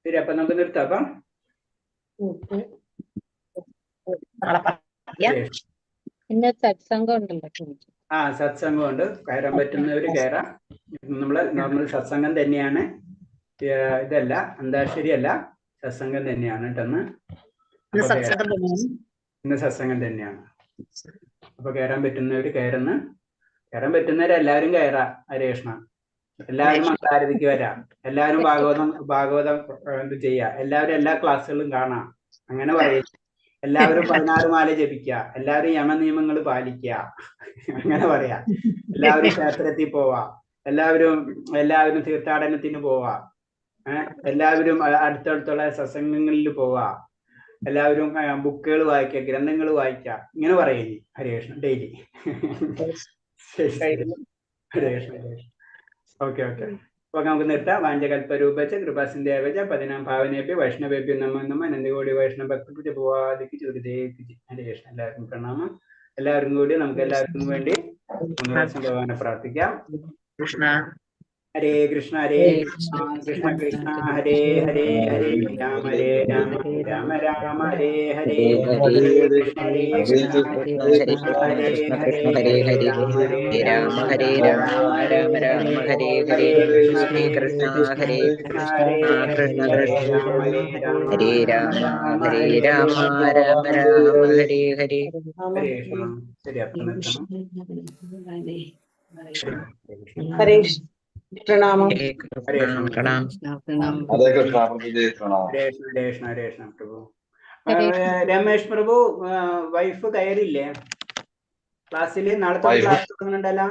ശരി. അപ്പൊ നമുക്ക് നിർത്താം. അപ്പം നാളെ പറയാം. പിന്നെ സത്സംഗം ഉണ്ടല്ലോ. ആ സത്സംഗം ഉണ്ട്. കയറാൻ പറ്റുന്നവര് കയറാം. നമ്മള് നോർമൽ സത്സംഗം തന്നെയാണ്, ഇതല്ല അന്താക്ഷരി അല്ല, സത്സംഗം തന്നെയാണ് കേട്ടെന്ന്. ഇന്ന് സത്സംഗം തന്നെയാണ്. ഇന്ന് സത്സംഗം തന്നെയാണ്. അപ്പൊ കയറാൻ പറ്റുന്നവര് കയറുന്ന, കയറാൻ പറ്റുന്നവരെല്ലാവരും കയറാം. ഹരേ കൃഷ്ണ. എല്ലാവരും മംഗളാരതിക്ക് വരാം. എല്ലാവരും ഭാഗവതം ഇത് ചെയ്യാ. എല്ലാവരും എല്ലാ ക്ലാസ്സുകളും കാണാം. അങ്ങനെ പറയും. എല്ലാവരും 16 മാല ജപിക്കുക. എല്ലാവരും യമനിയമങ്ങൾ പാലിക്കുക. അങ്ങനെ പറയാ. എല്ലാവരും ക്ഷേത്രത്തിൽ പോവാ. എല്ലാവരും തീർത്ഥാടനത്തിന് പോവാ. എല്ലാവരും അടുത്തടുത്തുള്ള സത്സംഗങ്ങളിൽ പോവാ. എല്ലാവരും ബുക്കുകൾ വായിക്കുക, ഗ്രന്ഥങ്ങൾ വായിക്കുക. ഇങ്ങനെ പറയും Hare Krishna daily. Hare Krishna. Okay okay. അപ്പൊ നമുക്ക് നിർത്താം. വാഞ്ചകൽപരൂപച്ച കൃപാസിന്ധ്യാവച പതിനാം ഭാവനേഭ്യ വൈഷ്ണവേഭ്യ നമോ നമഃ. അനന്തകോടി വൈഷ്ണവ ഭക്തി പൂവാദിക്ക് ചുരുദേക്ക്. ഹരേ കൃഷ്ണ. എല്ലാവർക്കും പ്രണാമം. എല്ലാവർക്കും കൂടി നമുക്ക് എല്ലാവർക്കും വേണ്ടി 3 പ്രാവശ്യം ഭഗവാനെ പ്രാർത്ഥിക്കാം. കൃഷ്ണ ഹരേ കൃഷ്ണ ഹരേ കൃഷ്ണ കൃഷ്ണ കൃഷ്ണ ഹരേ ഹരേ ഹരേ രാമ രാമ രാമ ഹരേ ഹരേ ഹരേ കൃഷ്ണ ഹരേ കൃഷ്ണ കൃഷ്ണ ഹരേ ഹരേ ഹരേ രാമ ഹരേ രാമ രാമ രാമ ഹരേ ഹരേ കൃഷ്ണ കൃഷ്ണ ഹരേ കൃഷ്ണ കൃഷ്ണ കൃഷ്ണ ഹരേ രാമ ഹരേ രാമ രാമ രാമ ഹരേ ഹരേ ഹരേ കൃഷ്ണ. ശരി, അപ്പം നിർത്തണം. ഹരേ പ്രണാമം. പ്രണാം. ഹരേ കൃഷ്ണ പ്രണാമം. ഹരേ കൃഷ്ണ ഹരേ കൃഷ്ണ പ്രഭു. രമേഷ് പ്രഭു വൈഫ് കയറില്ലേ ക്ലാസ്സിൽ? നാളെ ക്ലാസ് തുടങ്ങുന്നുണ്ടല്ലോ.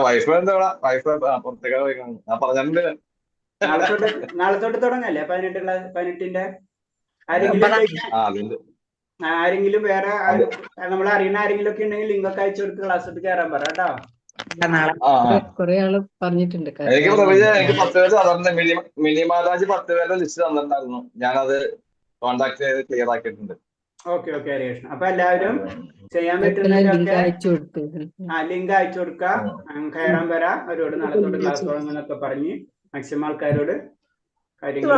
വൈഫ് എന്താ വൈഫ് പുറത്തേക്ക് ഞാൻ പറഞ്ഞിട്ടുണ്ട്. നാളെ തൊട്ട് തുടങ്ങല്ലേ 18ന്റെ? ആരെങ്കിലും വേറെ നമ്മൾ അറിയുന്ന ആരെങ്കിലും ഒക്കെ ഉണ്ടെങ്കിൽ ലിങ്ക് ഒക്കെ അയച്ചു കൊടുത്ത് ക്ലാസ് എടുത്ത് കയറാൻ പറ കേട്ടോ. കൊറേ ആള് പറഞ്ഞിട്ടുണ്ട്. എനിക്ക് 10 പേര് സാധാരണ മിനിമാതാജി 10 പേരുടെ ലിസ്റ്റ് തന്നിട്ടുണ്ടായിരുന്നു. ഞാനത് കോണ്ടാക്ട് ചെയ്ത് ക്ലിയർ ആക്കിയിട്ടുണ്ട്. ഓക്കെ ഓക്കെ ഹരേ കൃഷ്ണ. അപ്പൊ എല്ലാവരും ചെയ്യാൻ പറ്റുന്നവരൊക്കെ ലിങ്ക് അയച്ചു കൊടുക്കുക. കയറാൻ വരാം അവരോട്. നാളെ തൊട്ട് ക്ലാസ് തുടങ്ങുന്നൊക്കെ പറഞ്ഞ് മാക്സിമം ആൾക്കാരോട് കാര്യങ്ങൾ